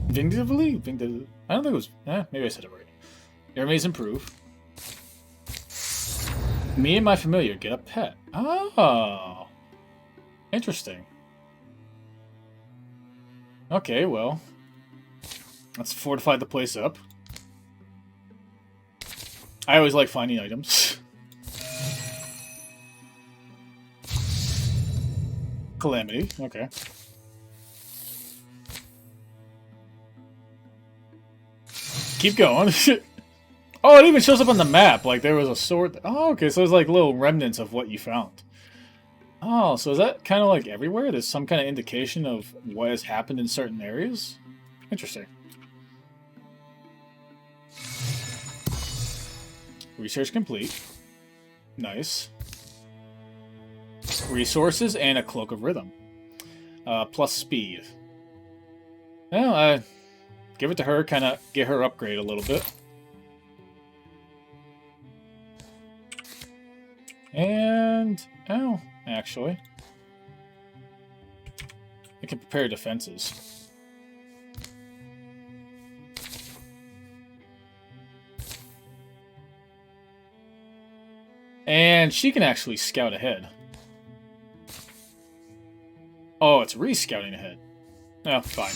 Speaker 1: Vindictively? I don't think it was... maybe I said it right. Your maze improve. Me and my familiar get a pet. Oh. Interesting. Okay, well. Let's fortify the place up. I always like finding items. Calamity, okay. Keep going. Oh, it even shows up on the map, like there was a sword. Oh, okay, so there's like little remnants of what you found. Oh, so is that kind of like everywhere? There's some kind of indication of what has happened in certain areas? Interesting. Research complete. Nice. Resources and a Cloak of Rhythm. Plus speed. Well, give it to her, kind of get her upgrade a little bit. And, oh, actually, I can prepare defenses. And she can actually scout ahead. Oh, it's re-scouting ahead. Oh, fine.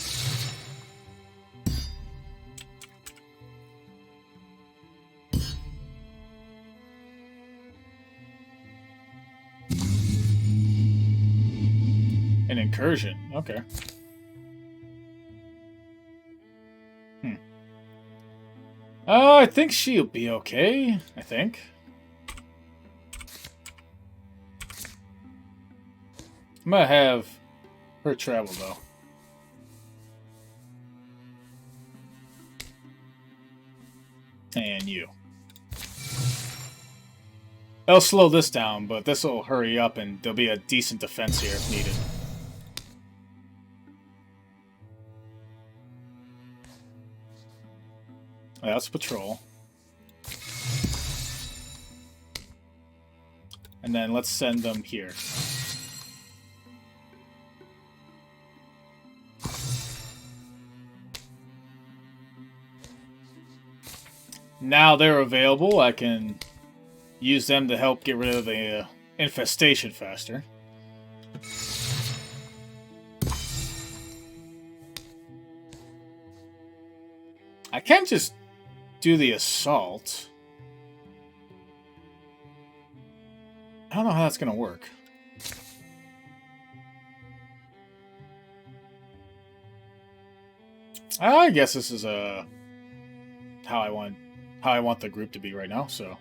Speaker 1: An incursion. Okay. I think she'll be okay. I think. I'm gonna have her travel, though. And you. I'll slow this down, but this will hurry up and there'll be a decent defense here if needed. That's patrol. And then let's send them here. Now they're available, I can use them to help get rid of the infestation faster. I can't just do the assault. I don't know how that's gonna work. I guess this is how I want the group to be right now, so.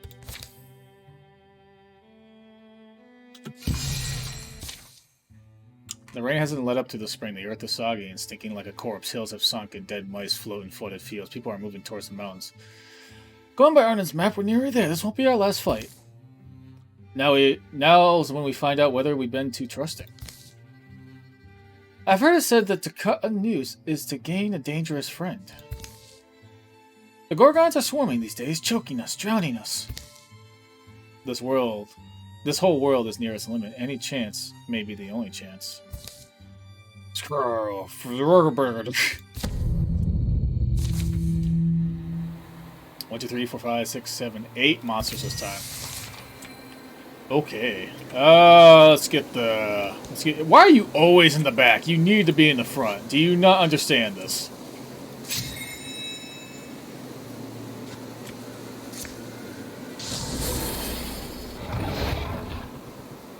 Speaker 1: The rain hasn't led up to the spring. The earth is soggy and stinking like a corpse. Hills have sunk and dead mice float in flooded fields. People are moving towards the mountains. Going by Arnon's map, we're nearly there. This won't be our last fight. Now's when we find out whether we've been too trusting. I've heard it said that to cut a noose is to gain a dangerous friend. The Gorgons are swarming these days, choking us, drowning us. This whole world is near its limit. Any chance may be the only chance. 1, 2, 3, 4, 5, 6, 7, 8 monsters this time. Okay. Let's get. Why are you always in the back? You need to be in the front. Do you not understand this?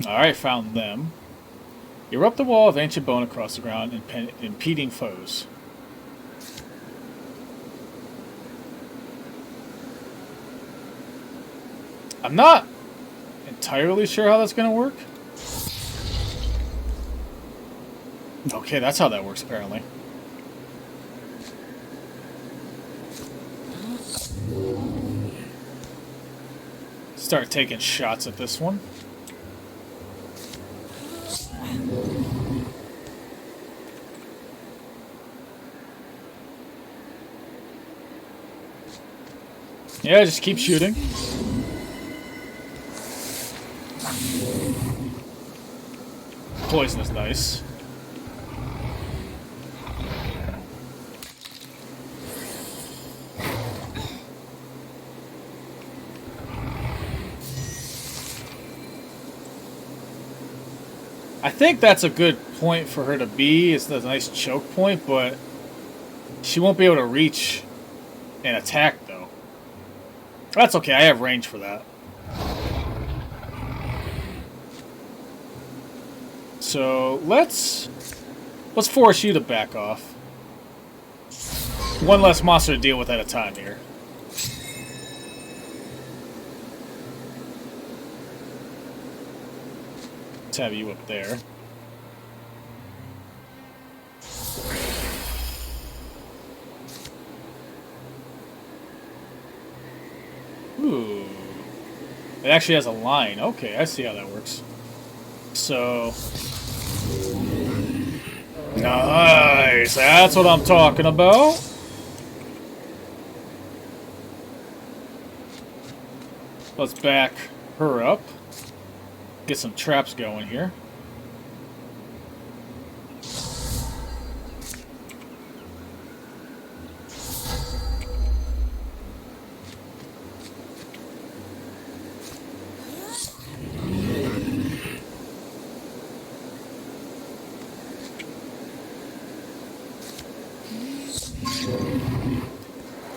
Speaker 1: Alright, found them. Erupt the wall of ancient bone across the ground, impeding foes. I'm not entirely sure how that's going to work. Okay, that's how that works, apparently. Start taking shots at this one. Yeah, just keep shooting. Poison is nice. I think that's a good point for her to be. It's a nice choke point, but she won't be able to reach and attack, though. That's okay, I have range for that. So, let's force you to back off. One less monster to deal with at a time here. Let's have you up there. Ooh. It actually has a line. Okay, I see how that works. So... Nice! That's what I'm talking about! Let's back her up. Get some traps going here.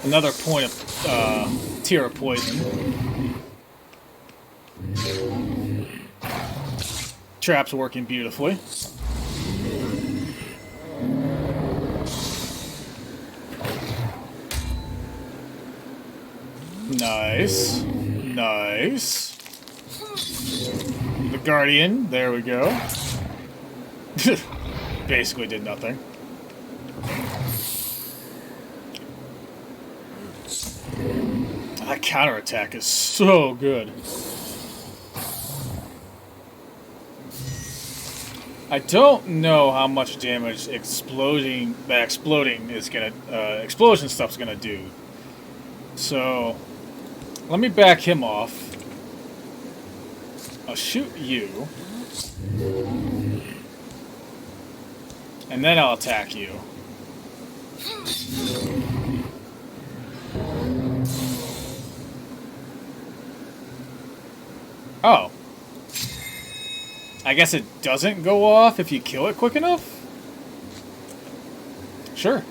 Speaker 1: Another point of tier of poison. Traps working beautifully. Nice. Nice. The Guardian, there we go. Basically did nothing. That counterattack is so good. I don't know how much damage explosion stuff's gonna do. So let me back him off. I'll shoot you. And then I'll attack you. Oh. I guess it doesn't go off if you kill it quick enough? Sure.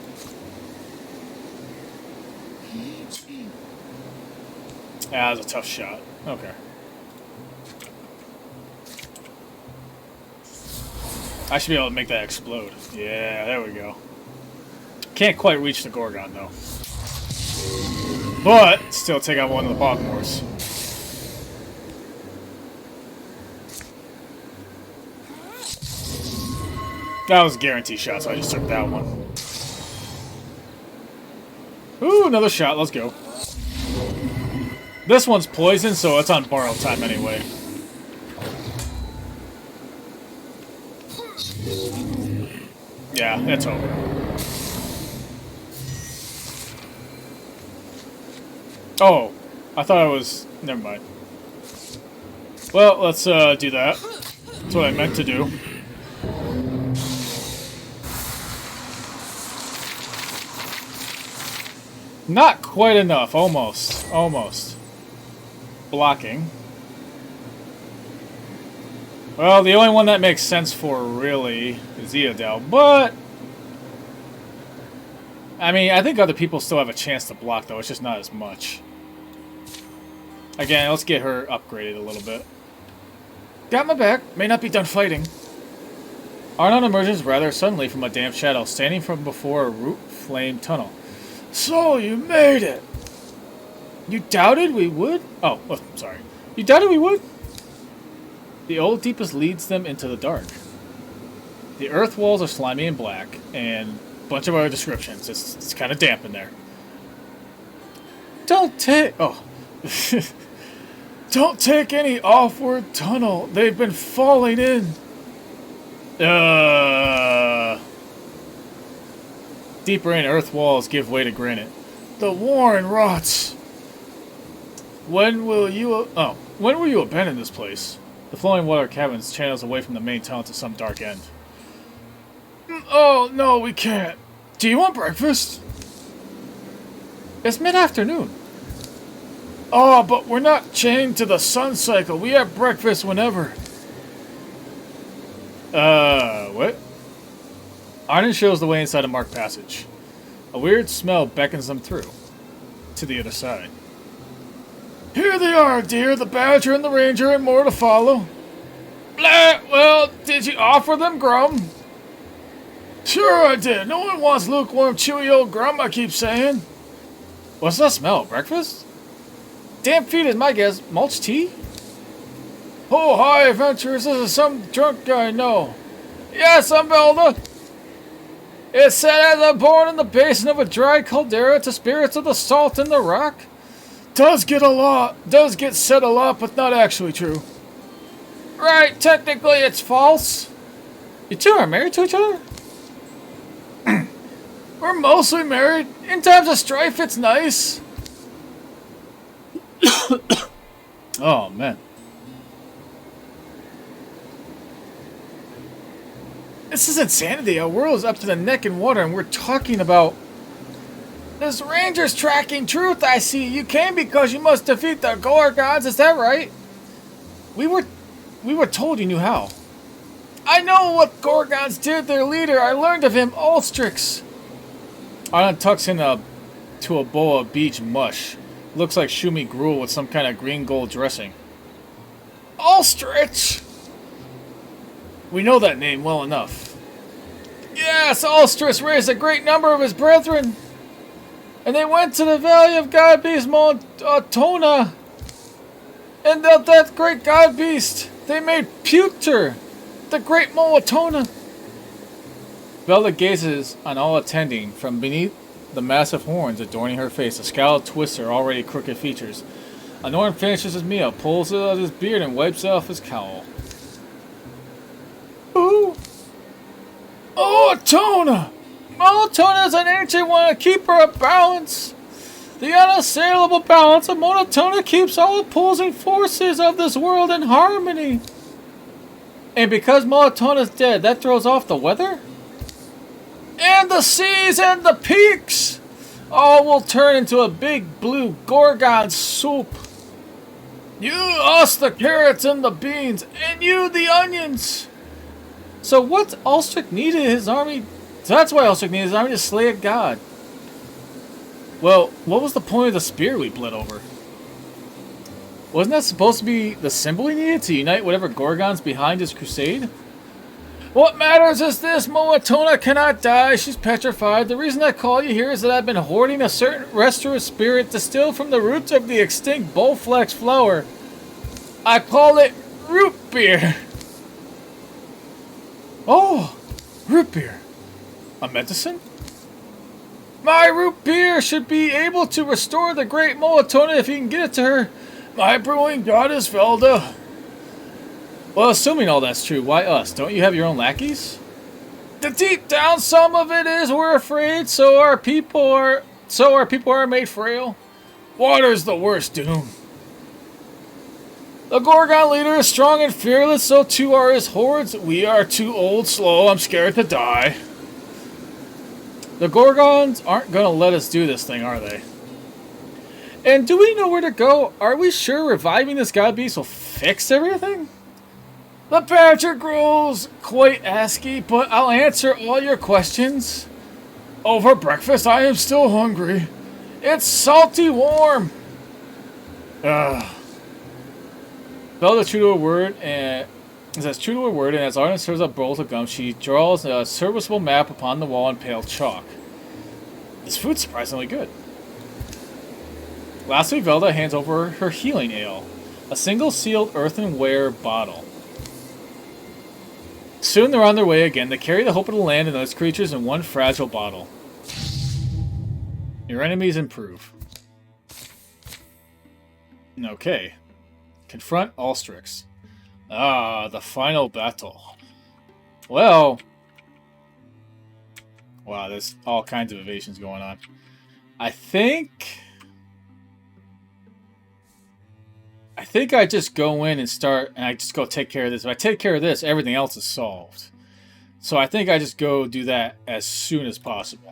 Speaker 1: Ah, that was a tough shot. Okay. I should be able to make that explode. Yeah, there we go. Can't quite reach the Gorgon, though. But, still take out one of the Bogmores. That was a guarantee shot, so I just took that one. Ooh, another shot. Let's go. This one's poison, so it's on borrowed time anyway. Yeah, it's over. Oh, I thought I was... Never mind. Well, let's do that. That's what I meant to do. Not quite enough. Almost. Almost. Blocking. Well, the only one that makes sense for, really, is Eodel, but... I mean, I think other people still have a chance to block, though. It's just not as much. Again, let's get her upgraded a little bit. Got my back. May not be done fighting. Arnon emerges rather suddenly from a damp shadow, standing from before a root flame tunnel. So, you made it! You doubted we would? Oh, sorry. You doubted we would? The old deepest leads them into the dark. The earth walls are slimy and black, and a bunch of other descriptions. It's kind of damp in there. Don't take... Oh. Don't take any offward tunnel. They've been falling in. Deeper in, earth walls give way to granite. The Warren rots. When will you abandon this place? The flowing water caverns channels away from the main tunnel to some dark end. Oh, no, we can't. Do you want breakfast? It's mid-afternoon. Oh, but we're not chained to the sun cycle. We have breakfast whenever. What? Arnon shows the way inside a marked passage. A weird smell beckons them through. To the other side. Here they are, dear. The Badger and the Ranger and more to follow. Blah! Well, did you offer them grum? Sure I did. No one wants lukewarm, chewy old grum, I keep saying. What's that smell? Breakfast? Damn feet is my guess. Mulch tea? Oh, hi, adventurers. This is some drunk guy I know. Yes, I'm Velda. It said as I'm born in the basin of a dry caldera to spirits of the salt in the rock. Does get said a lot, but not actually true. Right, technically it's false. You two are married to each other? We're mostly married. In times of strife, it's nice. Oh, man. This is insanity. Our world is up to the neck in water, and we're talking about... This ranger's tracking truth, I see. You came because you must defeat the Gorgons, is that right? We were told you knew how. I know what Gorgons did their leader. I learned of him, Ulstrix. Arnon tucks in to a bowl of beach mush. Looks like Shumi gruel with some kind of green gold dressing. Ulstrich! We know that name well enough. Yes, Ulstrich raised a great number of his brethren. And they went to the valley of God Beast Moatona. And that great God Beast, they made Pewter, the great Moatona. Velda gazes on all attending from beneath the massive horns adorning her face. A scowl twists her already crooked features. Anoran finishes his meal, pulls out his beard, and wipes off his cowl. Ooh! Oh, Atona! Monotona is an ancient one, a keeper of balance. The unassailable balance of Monotona keeps all opposing forces of this world in harmony. And because Monotona's dead, that throws off the weather? And the seas and the peaks! All will turn into a big blue Gorgon soup. You, us, the carrots and the beans, and you, the onions. So what's Ulstrich needed his army? So that's why Ulstrich needed his army to slay a god. Well, what was the point of the spear we bled over? Wasn't that supposed to be the symbol he needed to unite whatever Gorgon's behind his crusade? What matters is this, Moatona cannot die, she's petrified. The reason I call you here is that I've been hoarding a certain restorative spirit distilled from the roots of the extinct bullflax flower. I call it root beer. Oh, root beer. A medicine? My root beer should be able to restore the great Moatona if you can get it to her. My brewing goddess Velda. Well, assuming all that's true, why us? Don't you have your own lackeys? The deep down some of it is we're afraid, so our people are made frail. Water's the worst doom. The Gorgon leader is strong and fearless, so too are his hordes. We are too old, slow, I'm scared to die. The Gorgons aren't gonna let us do this thing, are they? And do we know where to go? Are we sure reviving this god beast will fix everything? The badger grows quite ASCII, but I'll answer all your questions. Over breakfast, I am still hungry. It's salty warm. Ugh. Velda true to her word, and says true to her word, and as Arden serves up bowls of gum, she draws a serviceable map upon the wall in pale chalk. This food's surprisingly good. Lastly, Velda hands over her healing ale, a single sealed earthenware bottle. Soon they're on their way again. They carry the hope of the land and those creatures in one fragile bottle. Your enemies improve. Okay. Confront Ulstrix. Ah, the final battle. Well... Wow, there's all kinds of evasions going on. I think I just go in and start, and I just go take care of this. If I take care of this, everything else is solved. So I think I just go do that as soon as possible.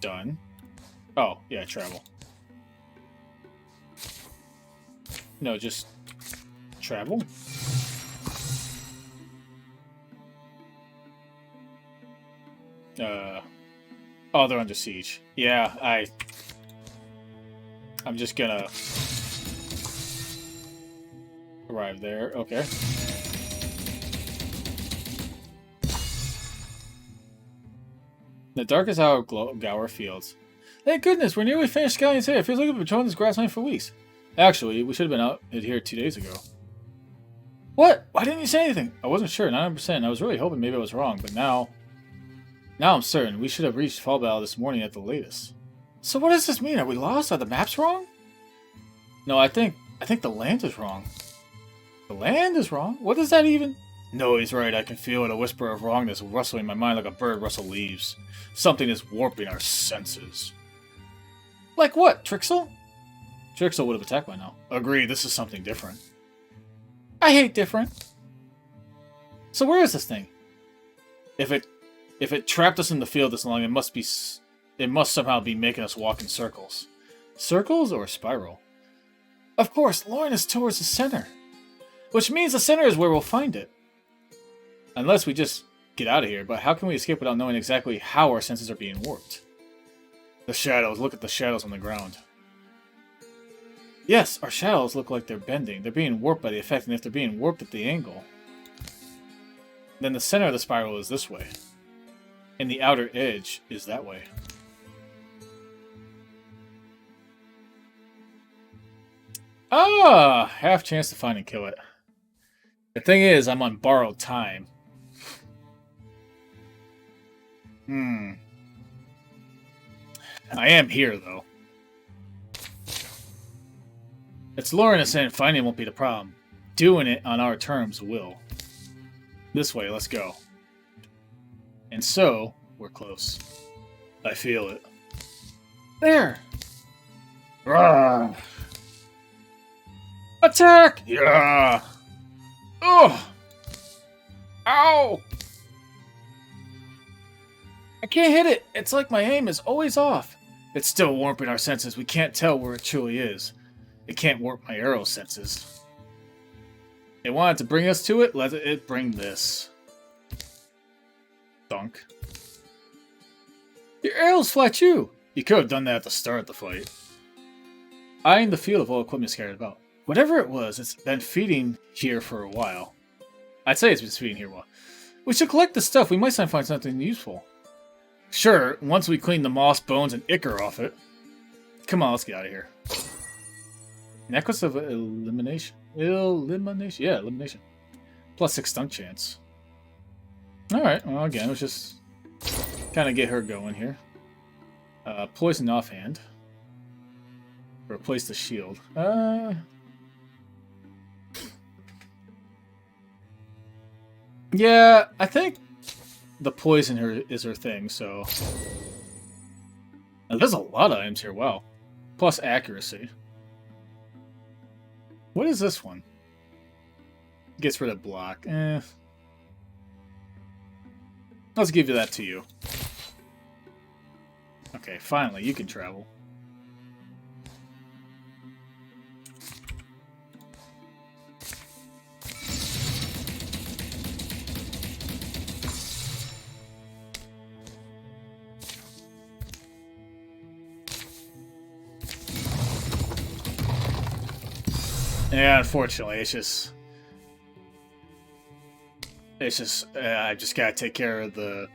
Speaker 1: Done. Oh, yeah, travel. No, just travel. Oh, they're under siege. Yeah, I'm just gonna arrive there. Okay. The darkest hour of Gower Fields. Thank goodness, we're nearly finished scouting today. It feels like we've been patrolling this grassland for weeks. Actually, we should have been out here 2 days ago. What? Why didn't you say anything? I wasn't sure, 900%. I was really hoping maybe I was wrong, but now I'm certain. We should have reached Fall Battle this morning at the latest. So what does this mean? Are we lost? Are the maps wrong? No, I think the land is wrong. The land is wrong? What does that even... No, he's right. I can feel it. A whisper of wrongness rustling in my mind like a bird rustle leaves. Something is warping our senses. Like what? Trixel? Trixel would have attacked by now. Agreed, this is something different. I hate different. So where is this thing? If it trapped us in the field this long, it must somehow be making us walk in circles. Circles or a spiral? Of course, Lauren is towards the center. Which means the center is where we'll find it. Unless we just get out of here, but how can we escape without knowing exactly how our senses are being warped? The shadows. Look at the shadows on the ground. Yes, our shadows look like they're bending. They're being warped by the effect, and if they're being warped at the angle, then the center of the spiral is this way. And the outer edge is that way. Ah! Half chance to find and kill it. The thing is, I'm on borrowed time. I am here, though. It's Lauren saying finding won't be the problem. Doing it on our terms will. This way, let's go. And so, we're close. I feel it. There! Rawr. Attack! Yeah! Ugh! Ow! I can't hit it! It's like my aim is always off. It's still warping our senses. We can't tell where it truly is. It can't warp my arrow senses. It wanted to bring us to it, let it bring this. Dunk. Your arrows fly too! You could have done that at the start of the fight. Eyeing the field of all equipment scattered about. Whatever it was, it's been feeding here for a while. I'd say it's been feeding here a while. We should collect the stuff. We might find something useful. Sure, once we clean the moss, bones, and ichor off it. Come on, let's get out of here. Necklace of elimination. Elimination? Yeah, elimination. Plus 6 stun chance. Alright, well, again, let's just kind of get her going here. Poison offhand. Replace the shield. Yeah, I think the poison is her thing, so... Now, there's a lot of items here, wow. Plus accuracy. What is this one? Gets rid of block. Let's give you that to you. Okay, finally, you can travel. Yeah, unfortunately, it's just I just gotta take care of the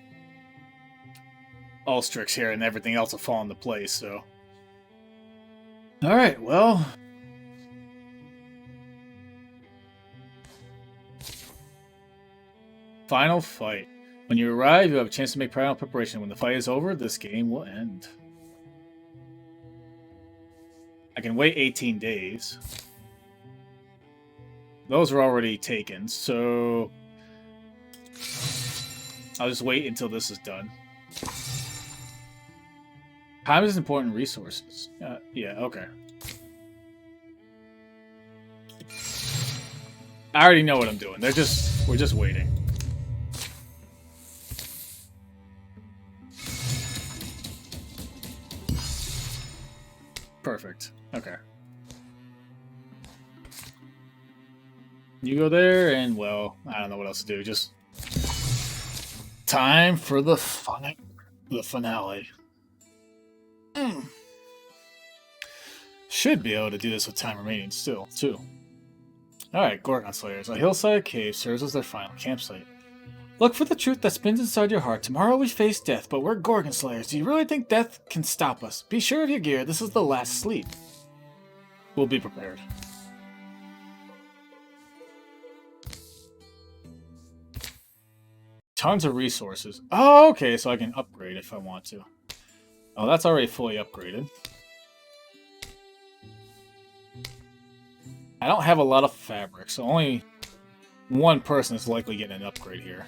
Speaker 1: Ulstrix here, and everything else will fall into place. So, all right, well, final fight. When you arrive, you have a chance to make final preparation. When the fight is over, this game will end. I can wait 18 days. Those are already taken, so I'll just wait until this is done. Time is important resources. Yeah, okay. I already know what I'm doing. We're just waiting. Perfect. Okay. You go there, and, well, I don't know what else to do. Just time for the finale. Should be able to do this with time remaining still, too. Alright, Gorgon Slayers. A hillside cave serves as their final campsite. Look for the truth that spins inside your heart. Tomorrow we face death, but we're Gorgon Slayers. Do you really think death can stop us? Be sure of your gear. This is the last sleep. We'll be prepared. Tons of resources. Oh, okay, so I can upgrade if I want to. Oh, that's already fully upgraded. I don't have a lot of fabric, so only one person is likely getting an upgrade here.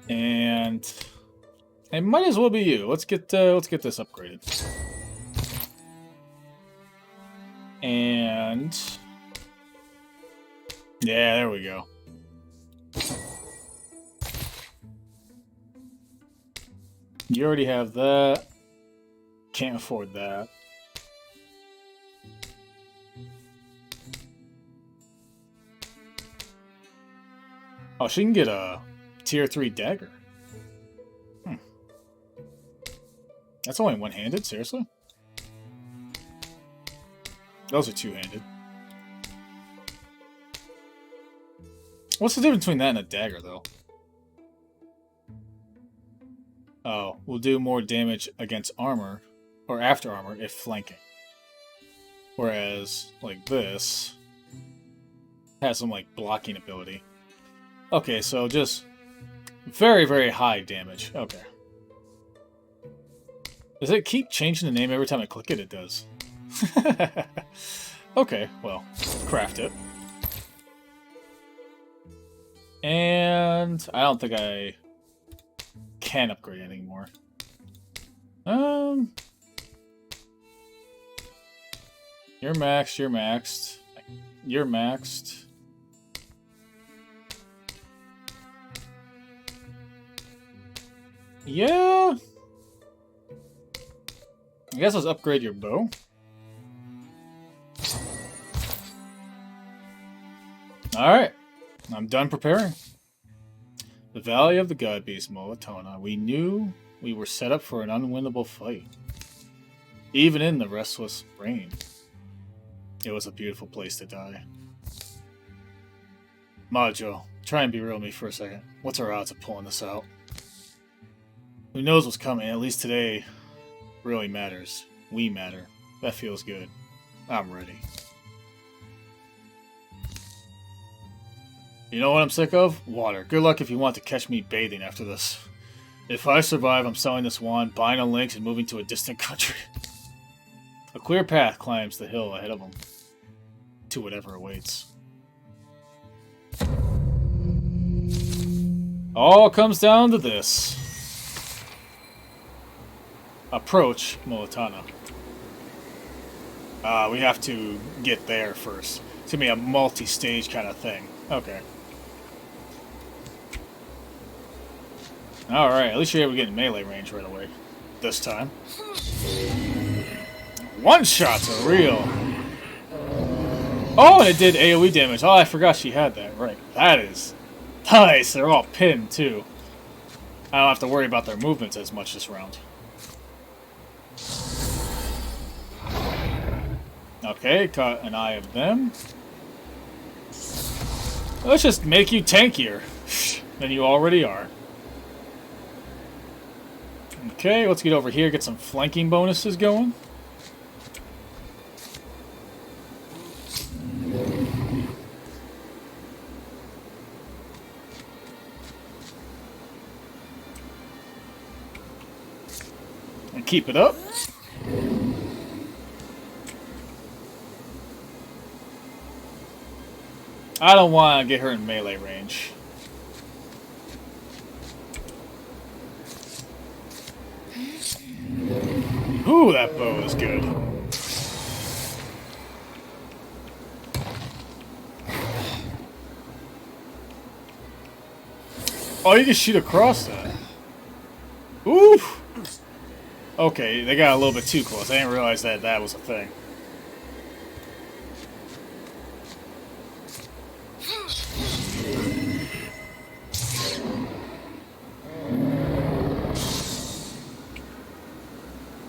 Speaker 1: And it might as well be you. Let's get this upgraded. And yeah, there we go. You already have that. Can't afford that. Oh, she can get a tier 3 dagger. That's only one-handed, seriously? Those are two-handed. What's the difference between that and a dagger, though? Oh, will do more damage against armor, or after armor, if flanking. Whereas, like this, has some, like, blocking ability. Okay, so just very, very high damage. Okay. Does it keep changing the name every time I click it? It does. Okay, well, craft it. And I don't think I can upgrade anymore. You're maxed, you're maxed. You're maxed. Yeah. I guess let's upgrade your bow. Alright. I'm done preparing. The Valley of the God Beast, Molatona. We knew we were set up for an unwinnable fight. Even in the restless rain. It was a beautiful place to die. Majo, try and be real with me for a second. What's our odds of pulling this out? Who knows what's coming? At least today really matters. We matter. That feels good. I'm ready. You know what I'm sick of? Water. Good luck if you want to catch me bathing after this. If I survive, I'm selling this wand, buying a lynx, and moving to a distant country. A clear path climbs the hill ahead of them. To whatever awaits. All comes down to this. Approach Molatana. We have to get there first. It's gonna be a multi-stage kind of thing. Okay. Alright, at least you're able to get in melee range right away. This time. One shots are real. Oh, and it did AoE damage. Oh, I forgot she had that. Right. That is nice. They're all pinned, too. I don't have to worry about their movements as much this round. Okay, caught an eye of them. Let's just make you tankier than you already are. Okay, let's get over here, get some flanking bonuses going. And keep it up. I don't want to get her in melee range. Ooh, that bow is good. Oh, you can shoot across that. Ooh! Okay, they got a little bit too close. I didn't realize that that was a thing.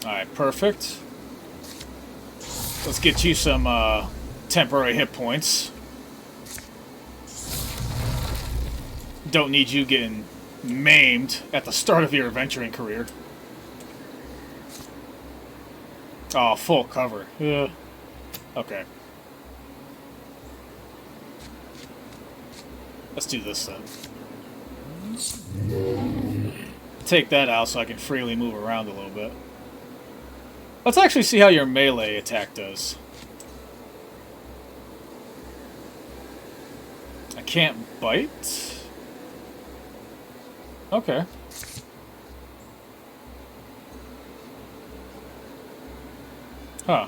Speaker 1: Alright, perfect. Let's get you some temporary hit points. Don't need you getting maimed at the start of your adventuring career. Oh, full cover. Yeah. Okay. Let's do this then. Take that out so I can freely move around a little bit. Let's actually see how your melee attack does. I can't bite? Okay. Huh.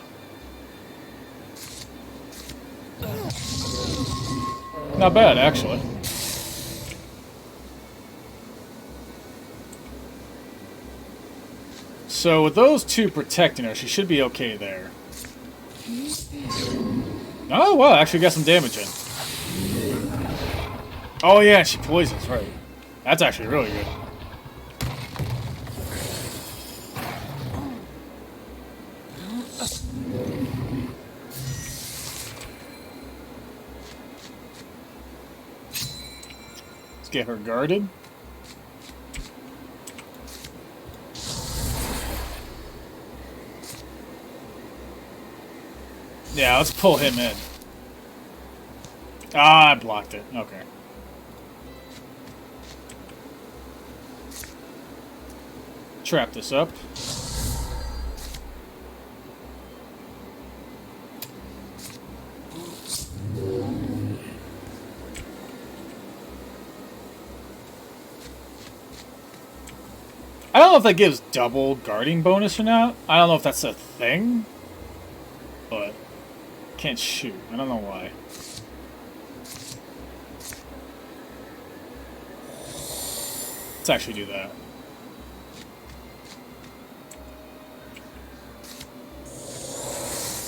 Speaker 1: Not bad, actually. So with those two protecting her, she should be okay there. Oh, well, actually got some damage in. Oh yeah, she poisons, right. That's actually really good. Let's get her guarded. Yeah, let's pull him in. Ah, I blocked it. Okay. Trap this up. I don't know if that gives double guarding bonus or not. I don't know if that's a thing. But can't shoot. I don't know why. Let's actually do that.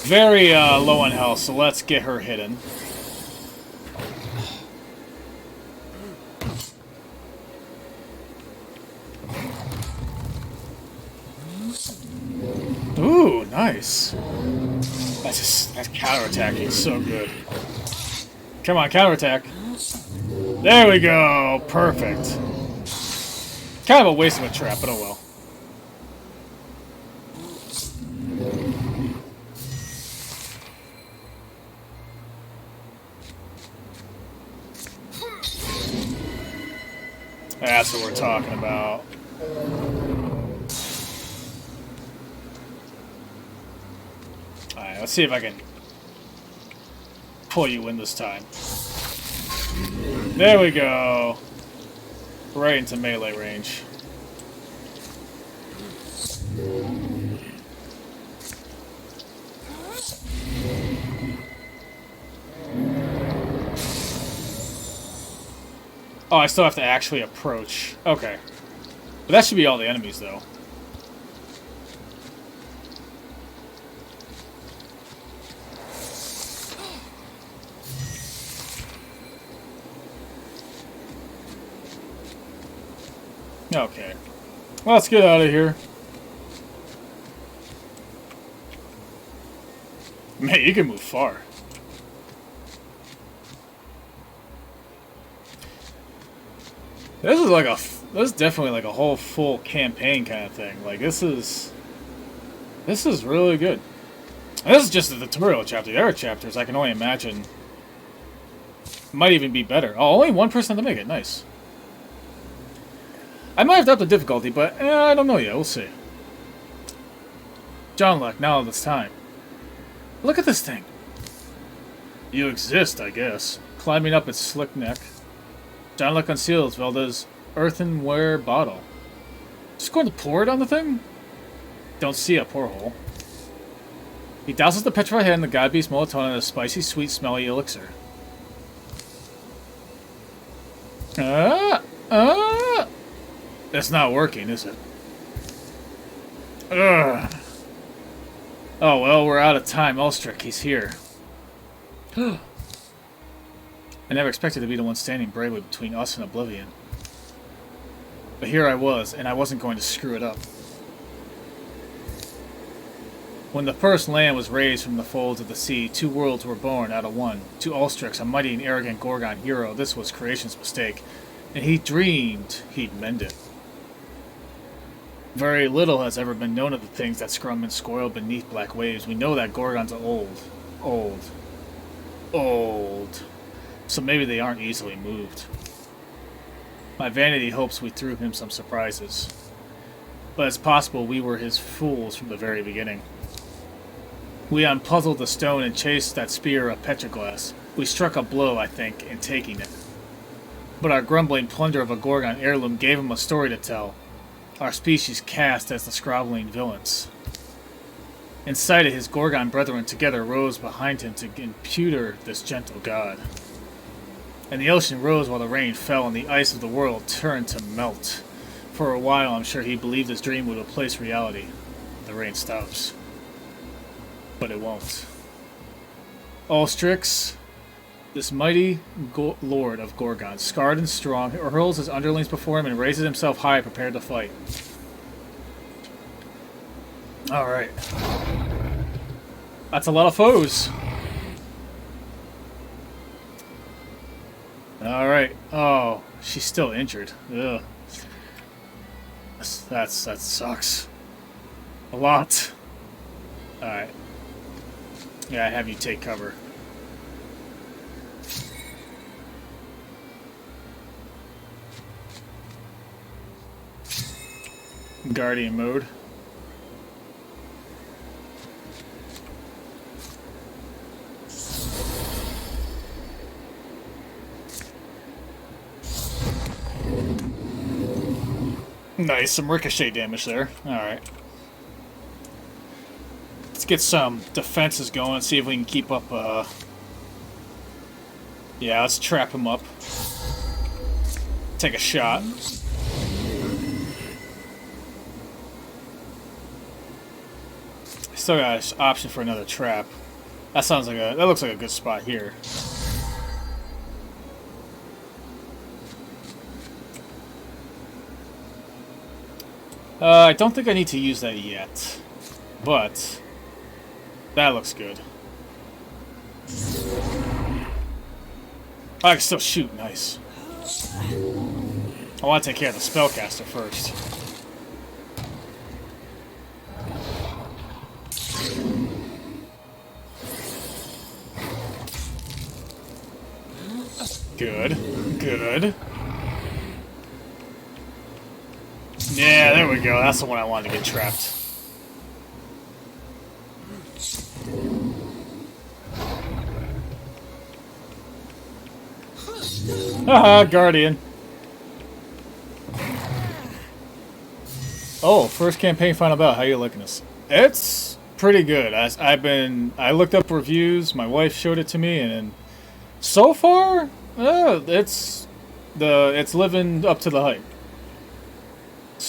Speaker 1: Very low on health, so let's get her hidden. Ooh, nice. That counterattack is so good. Come on, counterattack. There we go. Perfect. Kind of a waste of a trap, but oh well. That's what we're talking about. Alright, let's see if I can pull you in this time. There we go. Right into melee range. Oh, I still have to actually approach. Okay. But that should be all the enemies, though. Okay. Well, let's get out of here. Man, you can move far. This is like a... This is definitely like a whole full campaign kind of thing. Like, this is really good. And this is just the tutorial chapter. The other chapters, I can only imagine, might even be better. Oh, only one person to make it. Nice. I might have to up the difficulty, but I don't know yet. We'll see. John Luck, now it's time. Look at this thing. You exist, I guess. Climbing up its slick neck. John Luck unseals Velda's earthenware bottle. Just going to pour it on the thing? Don't see a porthole. He douses the petrified head in the god beast melatonin in a spicy, sweet, smelly elixir. It's not working, is it? Ugh. Oh well, we're out of time. Elstrick, he's here. I never expected to be the one standing bravely between us and oblivion. But here I was, and I wasn't going to screw it up. When the first land was raised from the folds of the sea, 2 worlds were born out of one. To Ulstrix, a mighty and arrogant Gorgon hero, this was creation's mistake, and he dreamed he'd mend it. Very little has ever been known of the things that scrum and scoil beneath black waves. We know that Gorgons are old. So maybe they aren't easily moved. My vanity hopes we threw him some surprises. But it's possible we were his fools from the very beginning. We unpuzzled the stone and chased that spear of petroglass. We struck a blow, I think, in taking it. But our grumbling plunder of a Gorgon heirloom gave him a story to tell. Our species cast as the scrobbling villains. Incited his Gorgon brethren together rose behind him to imputer this gentle god. And the ocean rose while the rain fell, and the ice of the world turned to melt. For a while, I'm sure he believed his dream would replace reality. The rain stops. But it won't. Ulstrix, this mighty lord of Gorgon, scarred and strong, hurls his underlings before him and raises himself high, prepared to fight. Alright. That's a lot of foes. Alright. Oh, she's still injured. Ugh. That sucks. A lot. Alright. Yeah, I have you take cover. Guardian mode. Nice, some ricochet damage there. Alright. Let's get some defenses going and see if we can keep up, yeah, let's trap him up. Take a shot. Still got an option for another trap. That looks like a good spot here. I don't think I need to use that yet, but that looks good. I can still shoot, nice. I want to take care of the spellcaster first. Good, good. Yeah, there we go. That's the one I wanted to get trapped. Haha, Guardian. Oh, first campaign final bout. How you liking this? It's pretty good. I looked up reviews. My wife showed it to me, and so far, it's living up to the hype.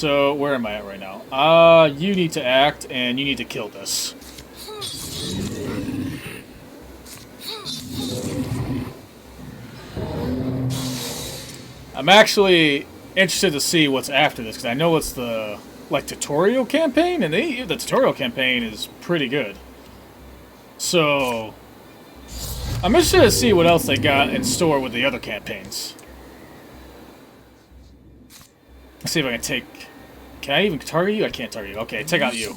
Speaker 1: So, where am I at right now? You need to act, and you need to kill this. I'm actually interested to see what's after this, because I know it's the, like, tutorial campaign, and the tutorial campaign is pretty good. So, I'm interested to see what else they got in store with the other campaigns. Let's see if I can take... Can I even target you? I can't target you. Okay, take out you.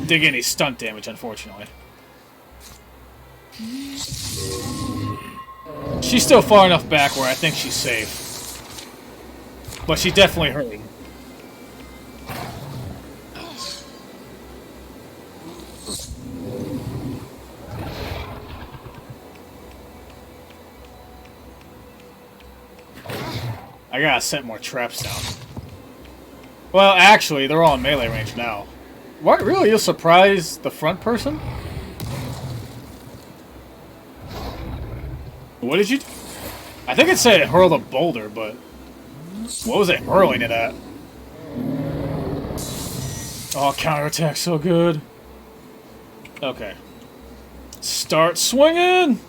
Speaker 1: Didn't get any stunt damage, unfortunately. She's still far enough back where I think she's safe. But she's definitely hurting. I gotta set more traps down. Well, actually, they're all in melee range now. What? Really? You'll surprise the front person? What did you do? I think it said it hurled a boulder, but... What was it hurling it at? Oh, counterattack so good. Okay. Start swinging!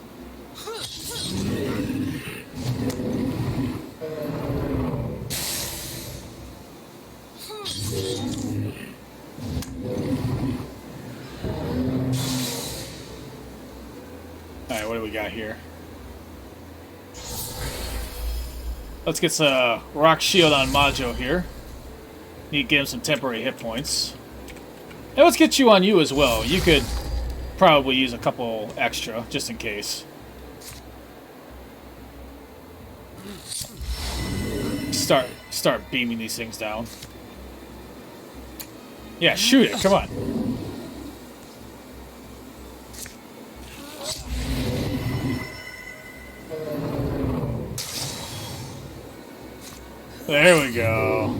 Speaker 1: Alright, what do we got here? Let's get some rock shield on Majo here. Need to give him some temporary hit points. And let's get you on you as well. You could probably use a couple extra, just in case. Start beaming these things down. Yeah, shoot it, come on. There we go.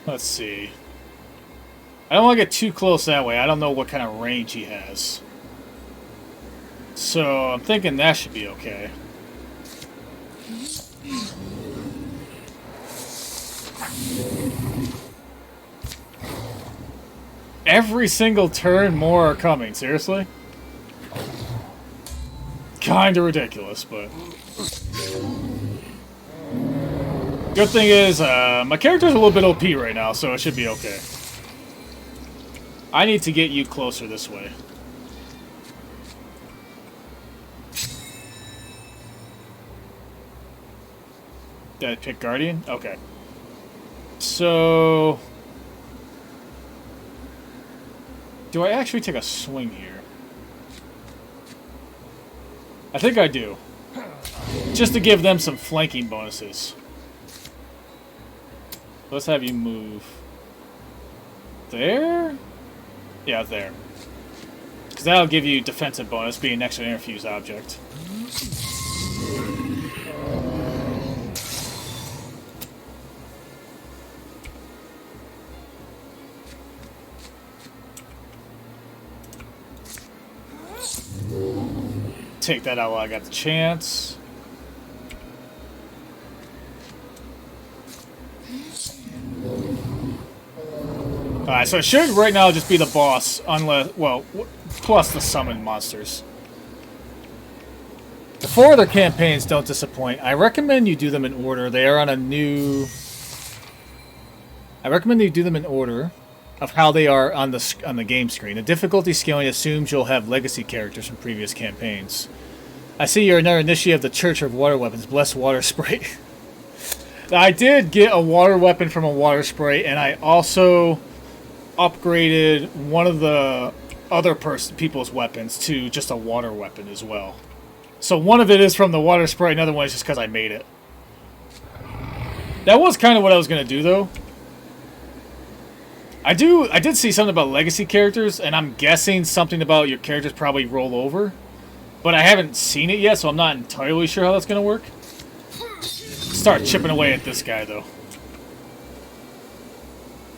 Speaker 1: Let's see. I don't want to get too close that way. I don't know what kind of range he has. So, I'm thinking that should be okay. Every single turn, more are coming. Seriously? Kinda ridiculous, but... Good thing is, my character's a little bit OP right now, so it should be okay. I need to get you closer this way. Did I pick Guardian? Okay. So... Do I actually take a swing here? I think I do. Just to give them some flanking bonuses. Let's have you move... There? Yeah, there. Because that'll give you defensive bonus, being next to an interfuse object. Take that out while I got the chance. Alright, so it should right now just be the boss, unless, well, plus the summoned monsters. The 4 other campaigns don't disappoint. I recommend you do them in order. They are on a new... I recommend you do them in order of how they are on the game screen. The difficulty scaling assumes you'll have legacy characters from previous campaigns. I see you're another initiate of the Church of Water Weapons. Bless Water Spray. I did get a water weapon from a water spray, and I also upgraded one of the other people's weapons to just a water weapon as well. So one of it is from the water spray, another one is just because I made it. That was kind of what I was going to do, though. I did see something about legacy characters, and I'm guessing something about your characters probably roll over. But I haven't seen it yet, so I'm not entirely sure how that's going to work. Start chipping away at this guy, though.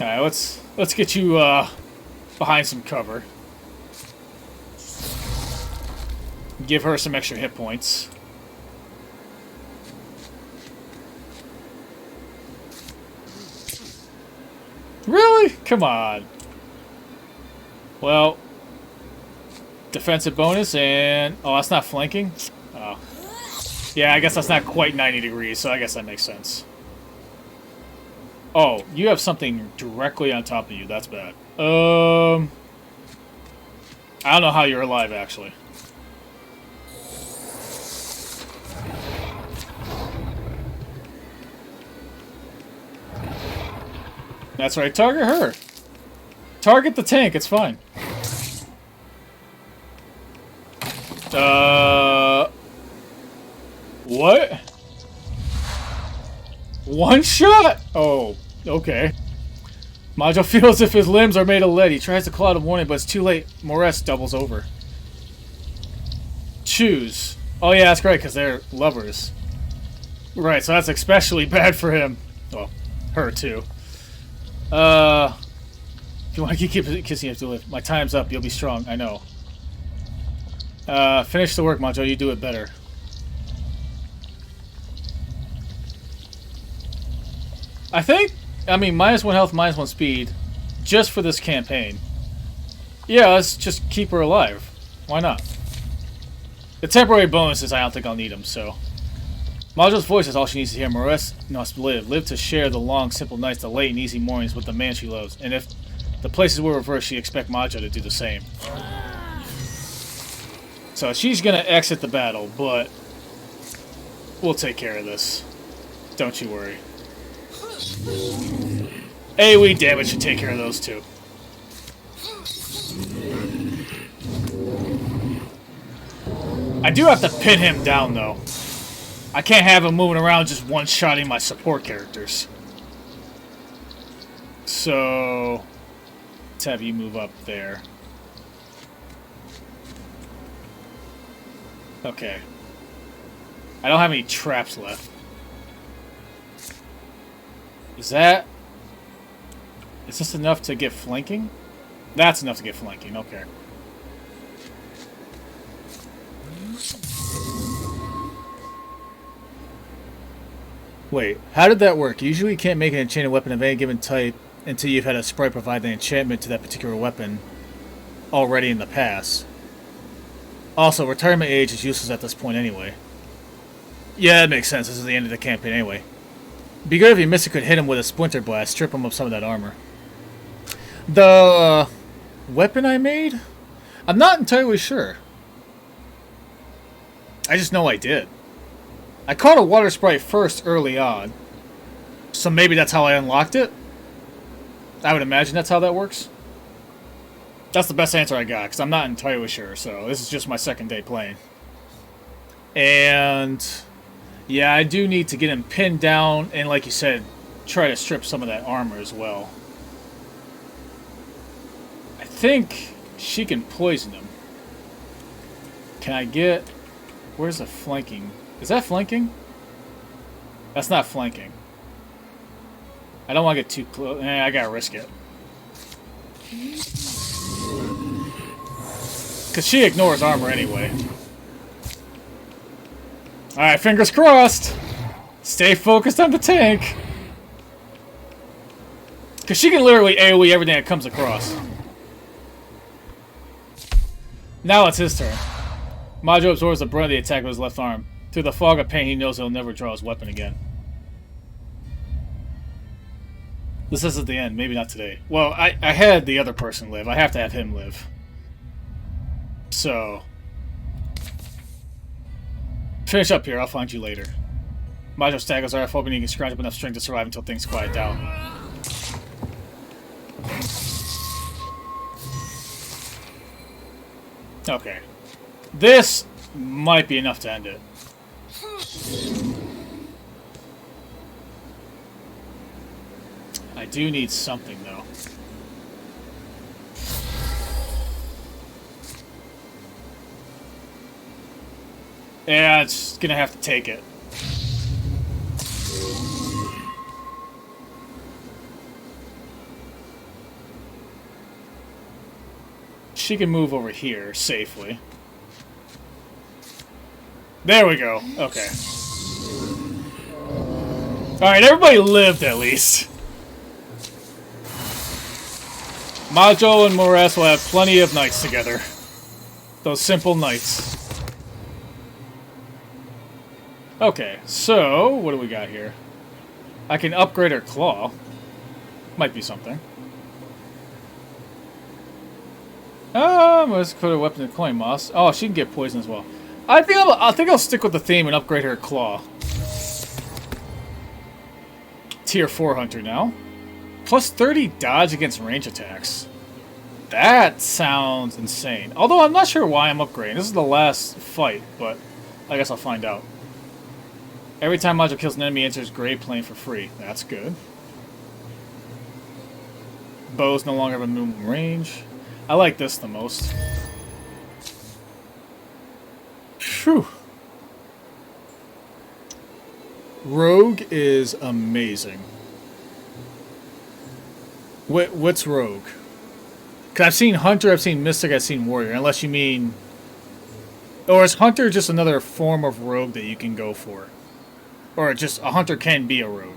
Speaker 1: Alright, let's get you, behind some cover. Give her some extra hit points. Really? Come on. Well, defensive bonus and... Oh, that's not flanking? Oh. Yeah, I guess that's not quite 90 degrees, so I guess that makes sense. Oh, you have something directly on top of you. That's bad. I don't know how you're alive, actually. That's right, target her. Target the tank, it's fine. What? One shot? Oh, okay. Majo feels as if his limbs are made of lead. He tries to call out a warning, but it's too late. Moress doubles over. Choose. Oh yeah, that's right, because they're lovers. Right, so that's especially bad for him. Well, her too. If you want to keep kissing, you have to live. My time's up. You'll be strong. I know. Finish the work, Majo. You do it better. I think, I mean, -1 health, -1 speed, just for this campaign. Yeah, let's just keep her alive. Why not? The temporary bonuses, I don't think I'll need them, so. Majo's voice is all she needs to hear. Moress must live. Live to share the long, simple nights, the late and easy mornings with the man she loves. And if the places were reversed, she'd expect Majo to do the same. So she's going to exit the battle, but we'll take care of this. Don't you worry. AoE damage should take care of those two. I do have to pin him down, though. I can't have him moving around just one-shotting my support characters. So, let's have you move up there. Okay. I don't have any traps left. Is this enough to get flanking? That's enough to get flanking, okay. Wait, how did that work? Usually you can't make an enchanted weapon of any given type until you've had a sprite provide the enchantment to that particular weapon already in the past. Also, retirement age is useless at this point anyway. Yeah, that makes sense. This is the end of the campaign anyway. Be good if your mystic could hit him with a splinter blast, strip him of some of that armor. The weapon I made? I'm not entirely sure. I just know I did. I caught a water sprite first early on, so maybe that's how I unlocked it. I would imagine that's how that works. That's the best answer I got, because I'm not entirely sure, so this is just my second day playing. And yeah, I do need to get him pinned down, and like you said, try to strip some of that armor as well. I think she can poison him. Can I get... Where's the flanking? Is that flanking? That's not flanking. I don't want to get too close. I gotta risk it. Because she ignores armor anyway. Alright, fingers crossed! Stay focused on the tank! Because she can literally AoE everything that comes across. Now it's his turn. Majo absorbs the brunt of the attack with his left arm. Through the fog of pain, he knows he'll never draw his weapon again. This isn't the end. Maybe not today. Well, I had the other person live. I have to have him live. So... Finish up here. I'll find you later. Majo staggers off, hoping he can scrounge up enough strength to survive until things quiet down. Okay. This might be enough to end it. I do need something, though. Yeah, it's gonna have to take it. she can move over here safely. There we go. Okay. Alright, everybody lived at least. Majo and Morass will have plenty of nights together. Those simple nights. Okay, so what do we got here? I can upgrade her claw. Might be something. Let's put a weapon in coin moss. Oh, she can get poison as well. I think I'll stick with the theme and upgrade her claw. Tier 4 hunter now. Plus 30 dodge against range attacks. That sounds insane. Although I'm not sure why I'm upgrading. This is the last fight, but I guess I'll find out. Every time Majo kills an enemy, enters Gray Plane for free. That's good. Bows no longer have a minimum range. I like this the most. Phew. Rogue is amazing. What's Rogue? Because I've seen Hunter, I've seen Mystic, I've seen Warrior. Unless you mean... Or is Hunter just another form of Rogue that you can go for? Or just a Hunter can be a Rogue?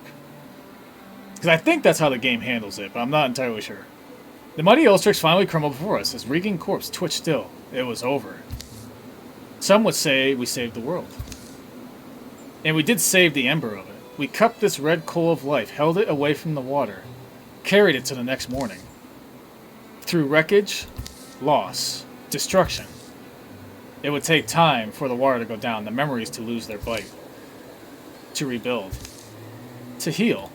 Speaker 1: Because I think that's how the game handles it, but I'm not entirely sure. The mighty Elstrix finally crumbled before us. His reeking corpse twitched still. It was over. Some would say we saved the world. And we did save the ember of it. We cupped this red coal of life, held it away from the water, carried it to the next morning. Through wreckage, loss, destruction. It would take time for the water to go down, the memories to lose their bite. To rebuild. To heal.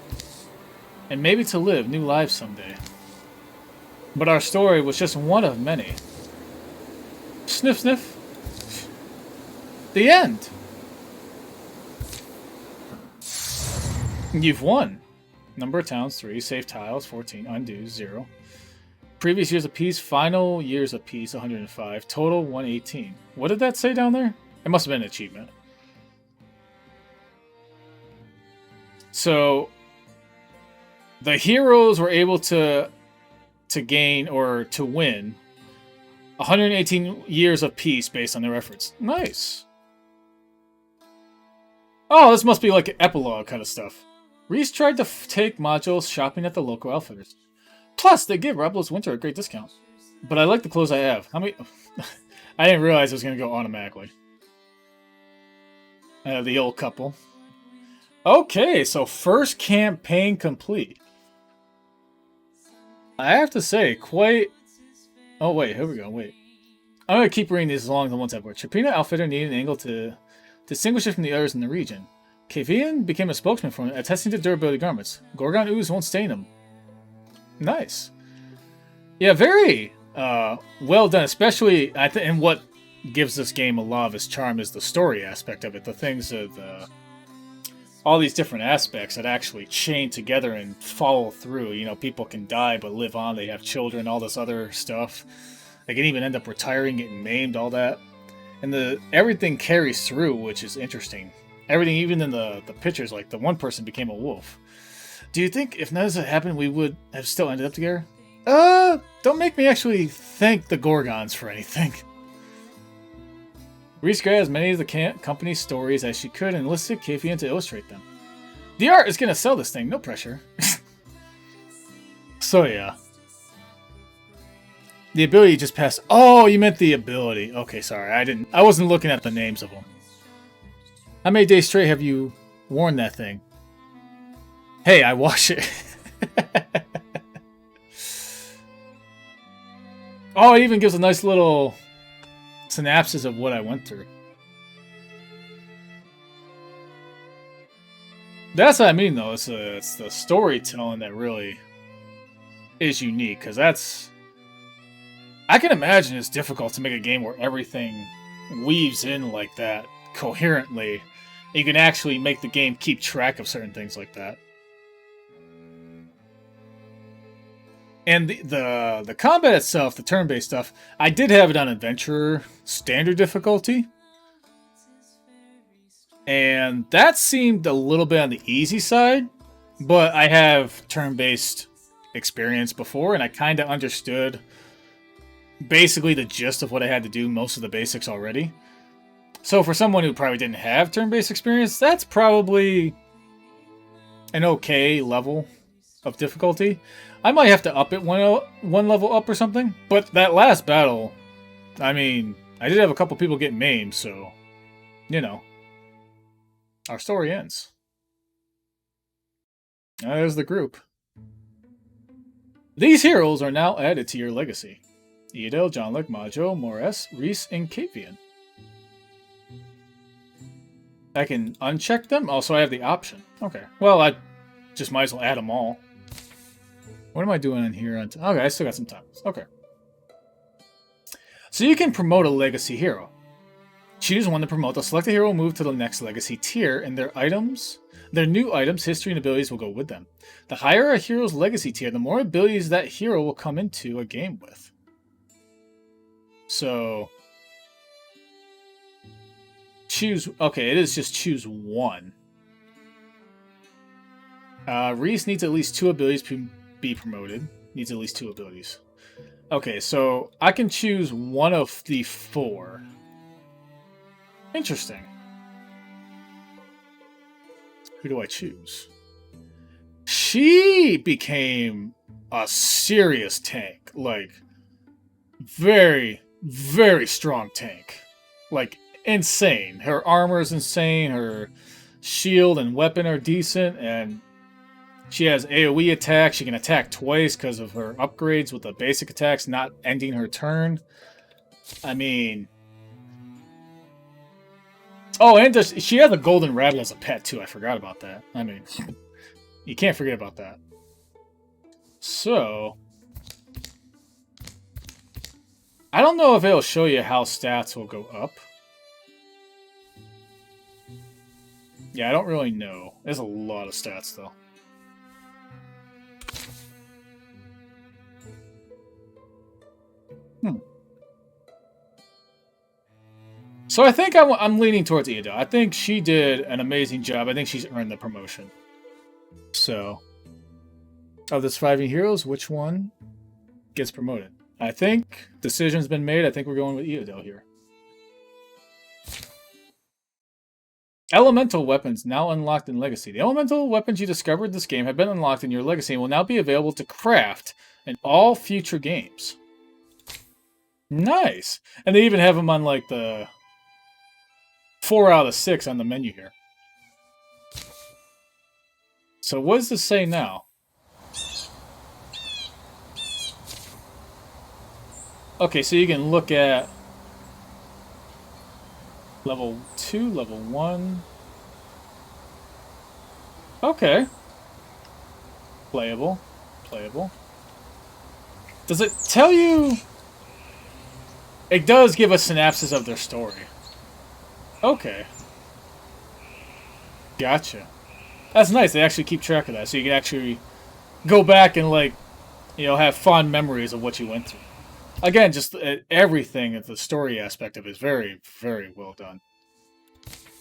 Speaker 1: And maybe to live new lives someday. But our story was just one of many. Sniff, sniff. The end. You've won. Number of towns, 3. Save tiles, 14. Undo, 0. Previous years of peace, final years of peace, 105. Total, 118. What did that say down there? It must have been an achievement. So, the heroes were able to gain, or to win, 118 years of peace based on their efforts. Nice. Oh, this must be like an epilogue kind of stuff. Reese tried to take modules shopping at the local outfitters. Plus, they give Rebels Winter a great discount. But I like the clothes I have. How many... I didn't realize it was going to go automatically. The old couple. Okay, so first campaign complete. I have to say, quite... Oh, wait, here we go, wait. I'm going to keep reading these along the ones I've worked. Chapina Outfitter needed an angle to distinguish it from the others in the region. Kavian became a spokesman for it, attesting to durability garments. Gorgon ooze won't stain them. Nice. Yeah, very well done, especially, and what gives this game a lot of its charm is the story aspect of it. The things of all these different aspects that actually chain together and follow through. You know, people can die but live on, they have children, all this other stuff. They can even end up retiring, getting named, all that. And everything carries through, which is interesting. Everything, even in the pictures, like the one person became a wolf. Do you think if none of this had happened, we would have still ended up together? Don't make me actually thank the Gorgons for anything. Reese grabbed as many of the company's stories as she could and enlisted Kafian to illustrate them. The art is gonna sell this thing, no pressure. So yeah. The ability just passed. Oh, you meant the ability. Okay, sorry, I wasn't looking at the names of them. How many days straight have you worn that thing? Hey, I wash it. Oh, it even gives a nice little synopsis of what I went through. That's what I mean, though. It's the storytelling that really is unique, because I can imagine it's difficult to make a game where everything weaves in like that coherently. You can actually make the game keep track of certain things like that. And the combat itself, the turn-based stuff, I did have it on Adventurer Standard difficulty. And that seemed a little bit on the easy side. But I have turn-based experience before, and I kind of understood basically the gist of what I had to do, most of the basics already. So for someone who probably didn't have turn-based experience, that's probably an okay level of difficulty. I might have to up it one level up or something. But that last battle, I mean, I did have a couple people get maimed, so, you know, our story ends. There's the group. These heroes are now added to your legacy. Eodel, Johnlick, Majo, Mores, Reese, and Kavian. I can uncheck them? Also, I have the option. Okay. Well, I just might as well add them all. What am I doing in here? Okay, I still got some time. Okay. So you can promote a legacy hero. Choose one to promote. The selected hero will move to the next legacy tier, and their new items, history, and abilities will go with them. The higher a hero's legacy tier, the more abilities that hero will come into a game with. So choose. Okay, it is just choose one. Reese needs at least 2 abilities to be promoted. Needs at least 2 abilities. Okay, so I can choose one of the 4. Interesting. Who do I choose? She became a serious tank. Like, very, very strong tank. Like, insane. Her armor is insane. Her shield and weapon are decent. And she has AoE attack. She can attack twice because of her upgrades with the basic attacks not ending her turn. I mean... Oh, and she has a golden rabbit as a pet, too. I forgot about that. I mean, you can't forget about that. So... I don't know if it'll show you how stats will go up. Yeah, I don't really know. There's a lot of stats, though. So I think I'm leaning towards Eodel. I think she did an amazing job. I think she's earned the promotion. So, of the surviving heroes, which one gets promoted? I think decision's been made. I think we're going with Eodel here. Elemental weapons now unlocked in Legacy. The elemental weapons you discovered this game have been unlocked in your Legacy and will now be available to craft in all future games. Nice! And they even have them on like the 4 out of 6 on the menu here. So what does this say now? Okay, so you can look at level 2, level 1. Okay. Playable. Playable. Does it tell you... It does give a synopsis of their story. Okay. Gotcha. That's nice. They actually keep track of that. So you can actually go back and, like, you know, have fond memories of what you went through. Again, just everything, the story aspect of it is very, very well done.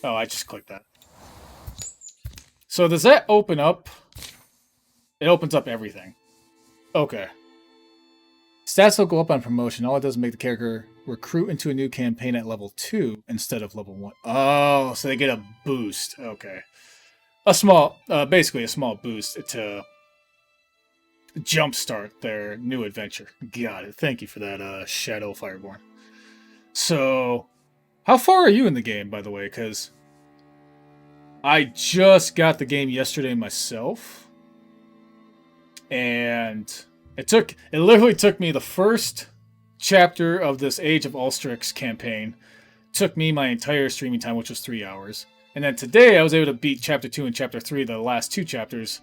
Speaker 1: Oh, I just clicked that. So does that open up? It opens up everything. Okay. Stats will go up on promotion. All it does is make the character recruit into a new campaign at level 2 instead of level 1. Oh, so they get a boost. Okay. A small, basically a small boost to jumpstart their new adventure. Got it. Thank you for that, Shadow Fireborn. So, how far are you in the game, by the way? Because I just got the game yesterday myself. And it literally took me the first chapter of this Age of Ulstrix campaign. Took me my entire streaming time, which was 3 hours. And then today I was able to beat Chapter 2 and Chapter 3, the last 2 chapters,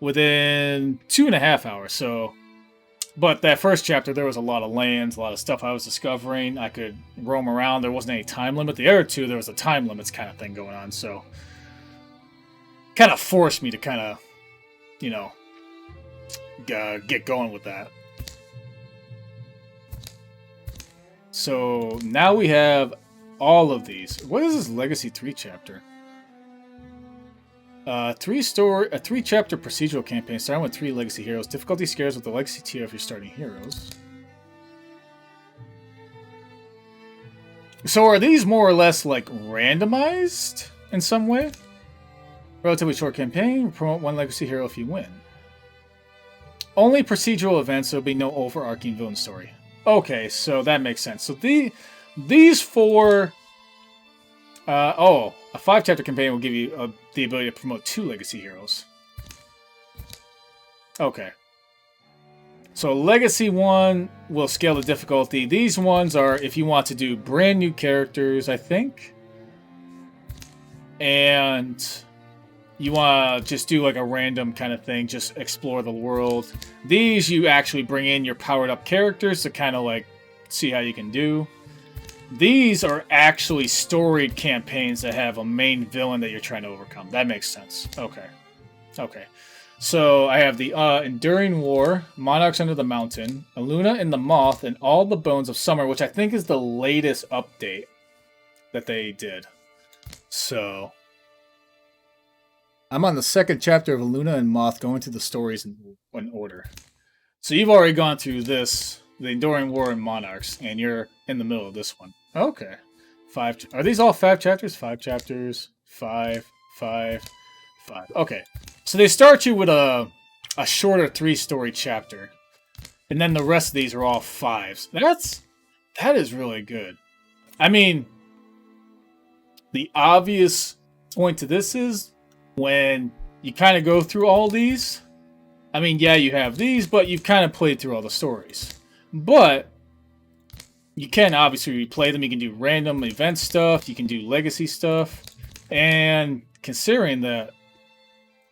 Speaker 1: within 2.5 hours. So, but that first chapter, there was a lot of lands, a lot of stuff I was discovering. I could roam around. There wasn't any time limit. The other 2, there was a time limits kind of thing going on. So, kind of forced me to kind of, you know, get going with that. So now we have all of these. What is this Legacy 3 chapter? 3-chapter procedural campaign starting with 3 legacy heroes. Difficulty scares with the legacy tier if you're starting heroes. So are these more or less like randomized in some way? Relatively short campaign. Promote one legacy hero if you win. Only procedural events. There'll be no overarching villain story. Okay, so that makes sense. So these four. A 5-chapter campaign will give you the ability to promote 2 legacy heroes. Okay. So Legacy 1 will scale the difficulty. These ones are if you want to do brand new characters, I think. And you want to just do like a random kind of thing, just explore the world. These you actually bring in your powered up characters to kind of like see how you can do. These are actually storied campaigns that have a main villain that you're trying to overcome. That makes sense. Okay. Okay. So I have the Enduring War, Monarchs Under the Mountain, Aluna and the Moth, and All the Bones of Summer, which I think is the latest update that they did. So I'm on the 2nd chapter of Aluna and Moth, going through the stories in order. So you've already gone through this, the Enduring War and Monarchs, and you're in the middle of this one. Okay. 5. Are these all 5 chapters? 5 chapters. 5. Okay. So they start you with a shorter 3-story chapter. And then the rest of these are all 5s. That is really good. I mean, the obvious point to this is when you kind of go through all these. I mean, yeah, you have these, but you've kind of played through all the stories. But you can obviously replay them. You can do random event stuff. You can do legacy stuff. And considering that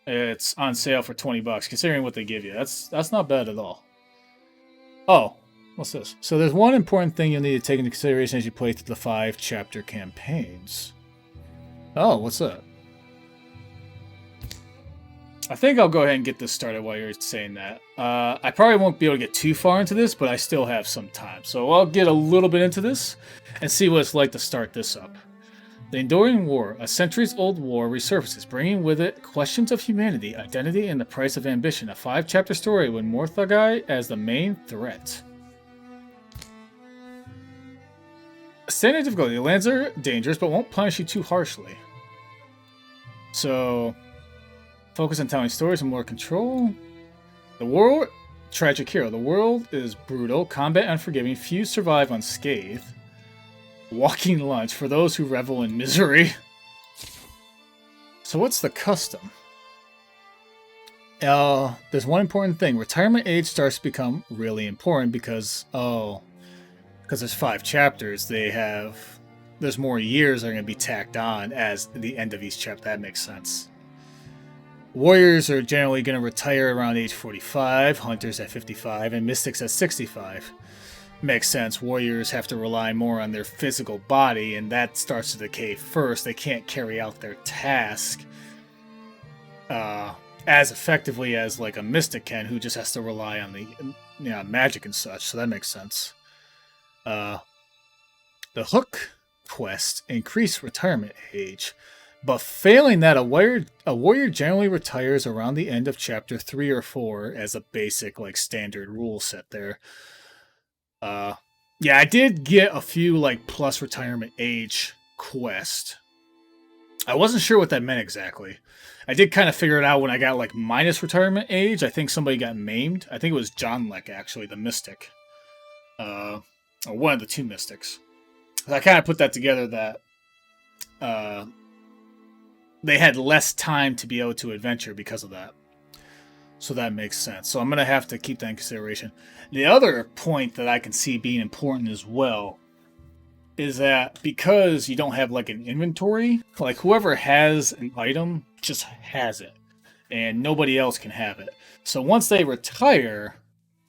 Speaker 1: it's on sale for $20, considering what they give you, that's not bad at all. Oh, what's this? So there's one important thing you'll need to take into consideration as you play through the 5-chapter campaigns. Oh, what's that? I think I'll go ahead and get this started while you're saying that. I probably won't be able to get too far into this, but I still have some time. So I'll get a little bit into this and see what it's like to start this up. The Enduring War, a centuries-old war, resurfaces, bringing with it questions of humanity, identity, and the price of ambition. A 5-chapter story with Morthagai as the main threat. Standard difficulty. The lands are dangerous, but won't punish you too harshly. So, focus on telling stories and more control. The world, tragic hero. The world is brutal, combat unforgiving, few survive unscathed. Walking lunch for those who revel in misery. So what's the custom? There's one important thing. Retirement age starts to become really important because there's 5 chapters. There's more years that are going to be tacked on as the end of each chapter. That makes sense. Warriors are generally going to retire around age 45, hunters at 55, and mystics at 65. Makes sense. Warriors have to rely more on their physical body, and that starts to decay first. They can't carry out their task as effectively as like a mystic can, who just has to rely on the magic and such. So that makes sense. The Hook quest increase retirement age, but failing that, a warrior generally retires around the end of chapter 3 or 4 as a basic like standard rule set there. Yeah, I did get a few like plus retirement age quest. I wasn't sure what that meant exactly. I did kind of figure it out when I got like minus retirement age. I think somebody got maimed. I think it was John Leck, actually, the mystic. Or one of the 2 mystics. I kind of put that together that they had less time to be able to adventure because of that. So that makes sense. So I'm going to have to keep that in consideration. The other point that I can see being important as well is that because you don't have like an inventory, like whoever has an item just has it and nobody else can have it. So once they retire,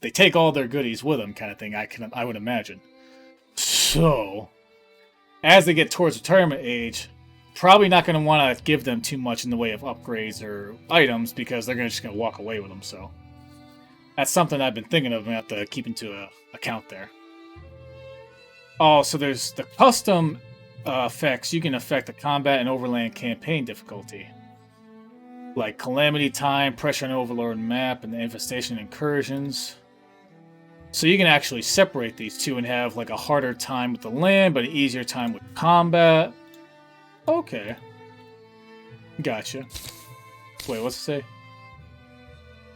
Speaker 1: they take all their goodies with them, kind of thing. I would imagine. So as they get towards retirement age, probably not going to want to give them too much in the way of upgrades or items because they're just going to walk away with them. So that's something I've been thinking of and have to keep into account there. Oh, so there's the custom effects. You can affect the combat and overland campaign difficulty. Like calamity time, pressure on overlord map, and the infestation incursions. So you can actually separate these two and have like a harder time with the land, but an easier time with combat. Okay. Gotcha. Wait, what's it say?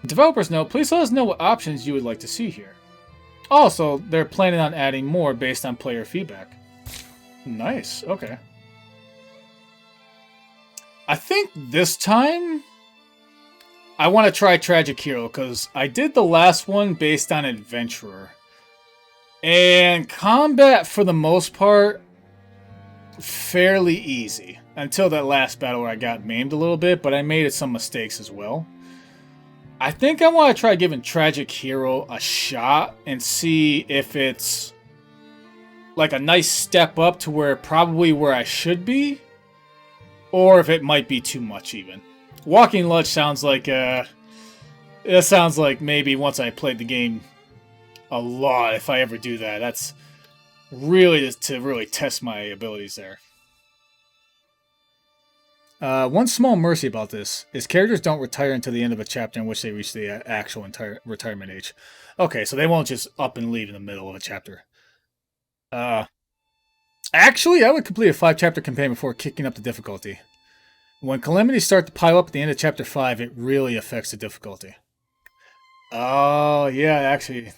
Speaker 1: Developers note, please let us know what options you would like to see here. Also, they're planning on adding more based on player feedback. Nice, okay. I think this time I want to try Tragic Hero because I did the last one based on Adventurer. And combat, for the most part, fairly easy. Until that last battle where I got maimed a little bit, but I made some mistakes as well. I think I want to try giving Tragic Hero a shot and see if it's like a nice step up to where probably where I should be, or if it might be too much even. Walking Lodge sounds like it sounds like maybe once I played the game a lot, if I ever do that, that's really to really test my abilities there. One small mercy about this is characters don't retire until the end of a chapter in which they reach the actual retirement age. Okay, so they won't just up and leave in the middle of a chapter. Actually, I would complete a 5-chapter campaign before kicking up the difficulty. When calamities start to pile up at the end of chapter 5, it really affects the difficulty. Oh, yeah, actually.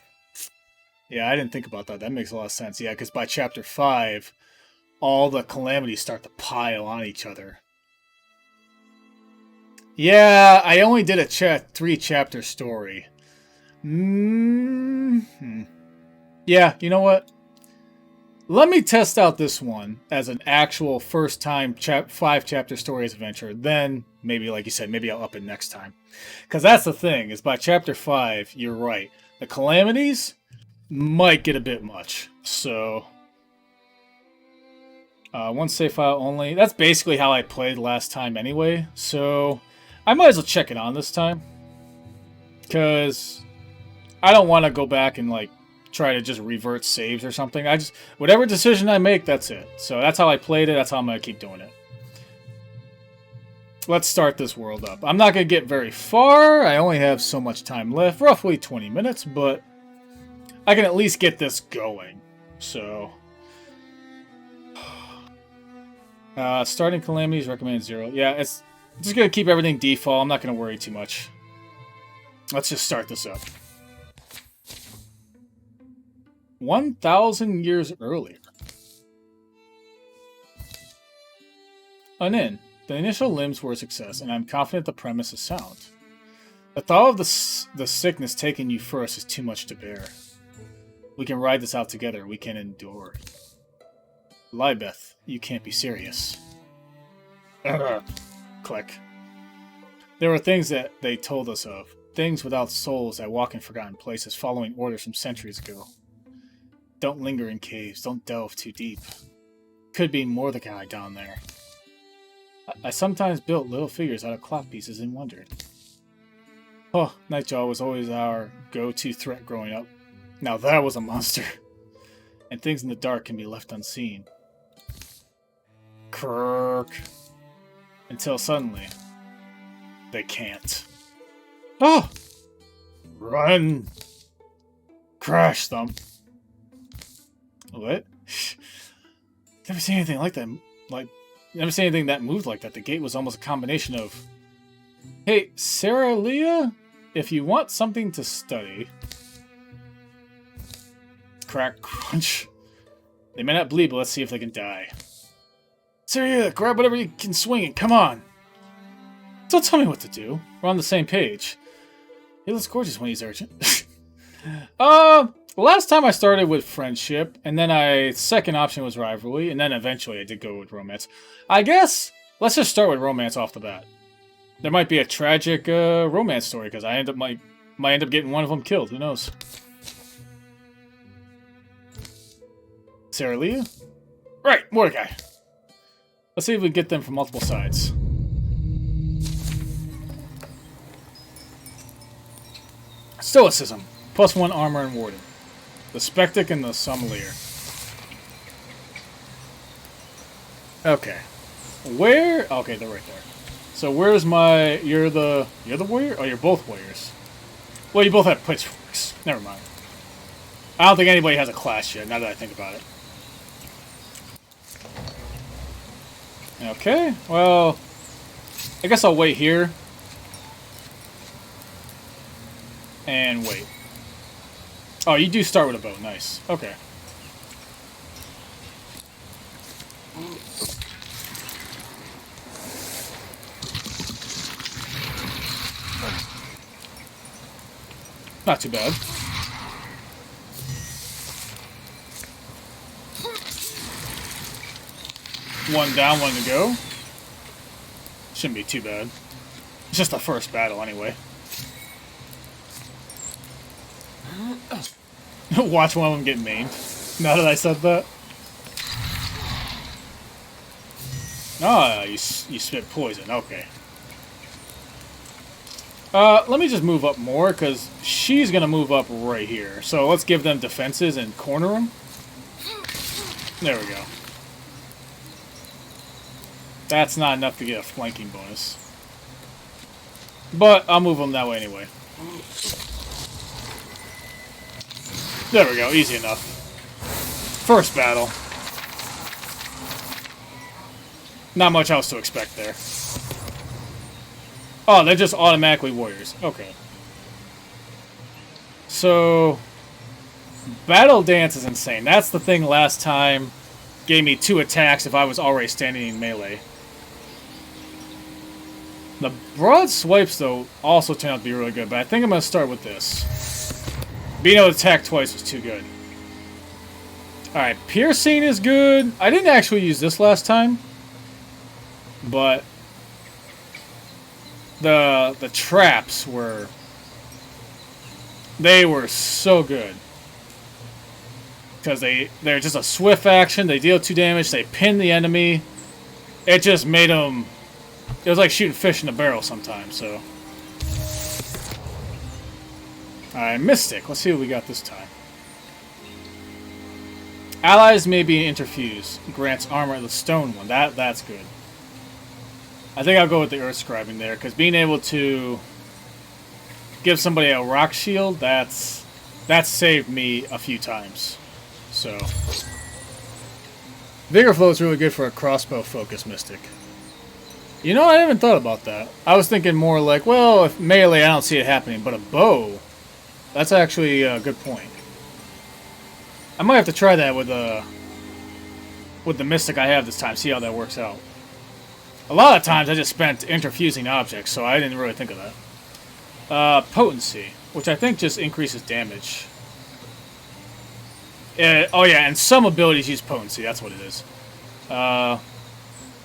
Speaker 1: Yeah, I didn't think about that. That makes a lot of sense. Yeah, because by chapter 5, all the calamities start to pile on each other. Yeah, I only did a 3-chapter story. Yeah, you know what? Let me test out this one as an actual first-time 5-chapter stories adventure. Then, maybe, like you said, maybe I'll up it next time. Because that's the thing, is by chapter 5, you're right. The calamities might get a bit much. So, one save file only. That's basically how I played last time anyway. So, I might as well check it on this time. Because I don't want to go back and, like, try to just revert saves or something. Whatever decision I make, that's it. So that's how I played it. That's how I'm going to keep doing it. Let's start this world up. I'm not going to get very far. I only have so much time left. Roughly 20 minutes, but I can at least get this going. So, starting calamities, recommend 0. Yeah, it's just going to keep everything default. I'm not going to worry too much. Let's just start this up. 1,000 years earlier. An inn. The initial limbs were a success, and I'm confident the premise is sound. The thought of the sickness taking you first is too much to bear. We can ride this out together. We can endure. Libeth, you can't be serious. Click. There were things that they told us of. Things without souls that walk in forgotten places, following orders from centuries ago. Don't linger in caves. Don't delve too deep. Could be more the guy down there. I sometimes built little figures out of clock pieces and wondered. Oh, Nightjaw was always our go-to threat growing up. Now that was a monster. And things in the dark can be left unseen. Kirk. Until suddenly, they can't. Oh! Run! Crash them. What? Never seen anything like that. Never seen anything that moved like that. The gate was almost a combination of... Hey, Sarah Leah? If you want something to study... Crack, crunch. They may not bleed, but let's see if they can die. Sarah, grab whatever you can swing and come on. Don't tell me what to do. We're on the same page. He looks gorgeous when he's urgent. Last time I started with friendship, and then second option was rivalry, and then eventually I did go with romance. I guess, let's just start with romance off the bat. There might be a tragic romance story, because I might end up getting one of them killed, who knows. Sarah Leah? Right, Mordecai. Let's see if we can get them from multiple sides. Stoicism. +1 armor and warding. The Spectic and the Sommelier. Okay. Where? Okay, they're right there. So where's my... You're the warrior? Oh, you're both warriors. Well, you both have pitchforks. Never mind. I don't think anybody has a clash yet, now that I think about it. Okay, well, I guess I'll wait here. And wait. Oh, you do start with a bow. Nice. Okay. Not too bad. One down, one to go. Shouldn't be too bad. It's just the first battle anyway. Watch one of them get maimed. Now that I said that. Ah, you spit poison. Okay. Let me just move up more, because she's going to move up right here. So let's give them defenses and corner them. There we go. That's not enough to get a flanking bonus. But I'll move them that way anyway. There we go, easy enough. First battle. Not much else to expect there. Oh, they're just automatically warriors. Okay. So, Battle Dance is insane. That's the thing last time gave me 2 attacks if I was already standing in melee. The Broad Swipes, though, also turned out to be really good, but I think I'm going to start with this. Being able to attack twice was too good. Alright, Piercing is good. I didn't actually use this last time, but the traps were... They were so good. Because they're just a swift action, they deal 2 damage, they pin the enemy. It just made them... It was like shooting fish in a barrel sometimes, so... Alright, Mystic. Let's see what we got this time. Allies may be interfused. Grants armor the stone one. That's good. I think I'll go with the Earth Scribing there, because being able to give somebody a rock shield, that's saved me a few times. So Vigor Flow is really good for a crossbow focus Mystic. You know, I haven't thought about that. I was thinking more like, well, if melee, I don't see it happening, but a bow, that's actually a good point. I might have to try that with the Mystic I have this time, see how that works out. A lot of times I just spent interfusing objects, so I didn't really think of that. Potency, which I think just increases damage. Oh yeah, and some abilities use potency, that's what it is.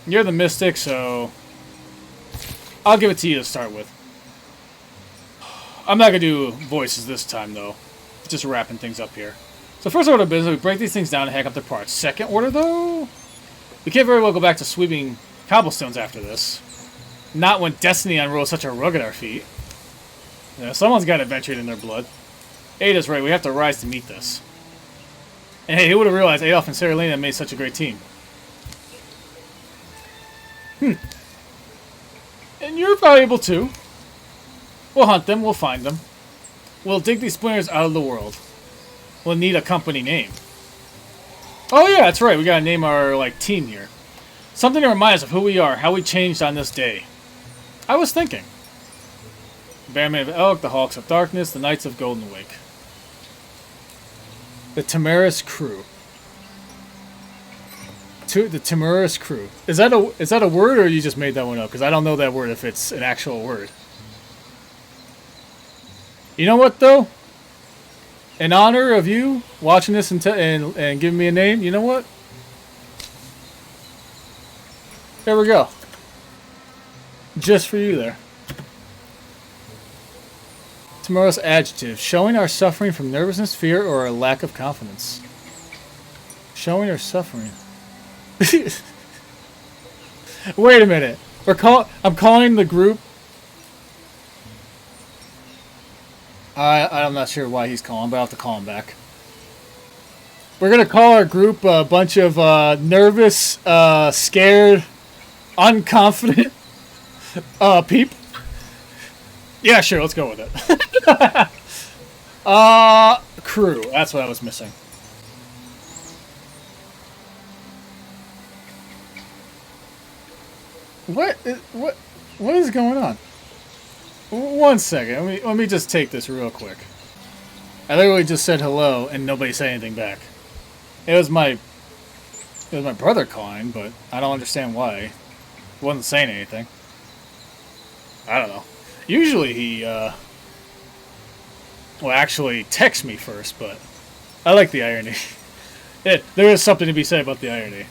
Speaker 1: You're the Mystic, so I'll give it to you to start with. I'm not going to do voices this time, though. Just wrapping things up here. So first order of business, we break these things down and hack up their parts. Second order, though? We can't very well go back to sweeping cobblestones after this. Not when Destiny unrolls such a rug at our feet. You know, someone's got adventured in their blood. Ada's right, we have to rise to meet this. And hey, who would have realized Adolf and Sarah Lena made such a great team? And you're valuable too. We'll hunt them, we'll find them. We'll dig these splinters out of the world. We'll need a company name. Oh yeah, that's right, we gotta name our, team here. Something to remind us of who we are, how we changed on this day. I was thinking. Bandman of Elk, the Hawks of Darkness, the Knights of Golden Wake. The Tamaris Crew. The Tamaris Crew. Is that a word, or you just made that one up? Because I don't know that word if it's an actual word. You know what, though? In honor of you watching this and giving me a name, you know what? There we go. Just for you there. Tomorrow's adjective. Showing our suffering from nervousness, fear, or a lack of confidence. Showing our suffering. Wait a minute. I'm calling the group. I'm not sure why he's calling, but I'll have to call him back. We're going to call our group a bunch of nervous, scared, unconfident peep. Yeah, sure, let's go with it. Crew. That's what I was missing. What is going on? One second. Let me just take this real quick. I literally just said hello and nobody said anything back. It was my brother calling, but I don't understand why. He wasn't saying anything. I don't know. Usually he well, actually texts me first, but I like the irony. There is something to be said about the irony.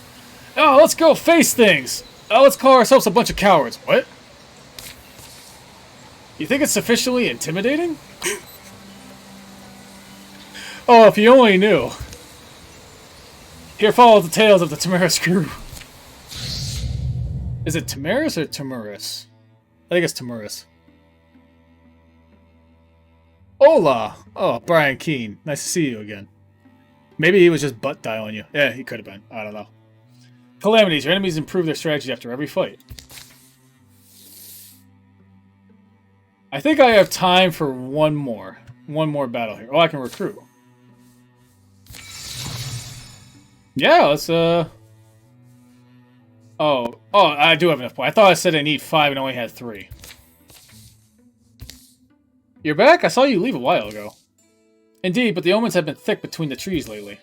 Speaker 1: Oh, let's go face things! Oh, let's call ourselves a bunch of cowards. What? You think it's sufficiently intimidating? Oh, if you only knew. Here follows the tales of the Tamaris crew. Is it Tamaris or Tamaris? I think it's Tamaris. Hola! Oh, Brian Keene. Nice to see you again. Maybe he was just butt dialing you. Yeah, he could have been. I don't know. Calamities. Your enemies improve their strategy after every fight. I think I have time for one more battle here. Oh, I can recruit. Yeah, let's, Oh, I do have enough points. I thought I said I need 5 and only had 3. You're back? I saw you leave a while ago. Indeed, but the omens have been thick between the trees lately.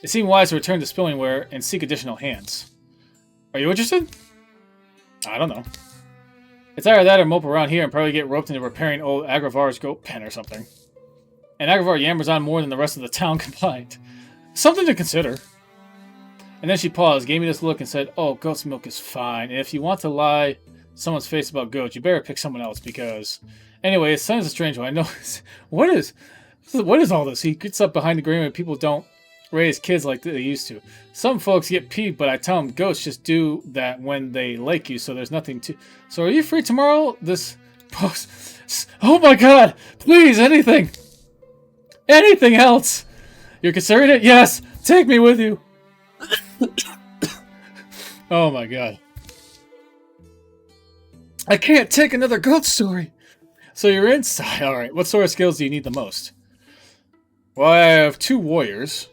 Speaker 1: It seemed wise to return to Spillingware and seek additional hands. Are you interested? I don't know. It's either that or mope around here and probably get roped into repairing old Agravar's goat pen or something. And Agravar yammers on more than the rest of the town combined. Something to consider. And then she paused, gave me this look, and said, "Oh, goat's milk is fine. And if you want to lie someone's face about goats, you better pick someone else because..." Anyway, his son is a strange one. I know. What is all this? He gets up behind the green when people don't raise kids like they used to. Some folks get peeved, but I tell them goats just do that when they like you, so there's nothing to... So are you free tomorrow? This post... Oh my god! Please, anything! Anything else! You're considering it? Yes! Take me with you! Oh my god. I can't take another goat story! So you're inside. Alright, what sort of skills do you need the most? Well, I have 2 warriors.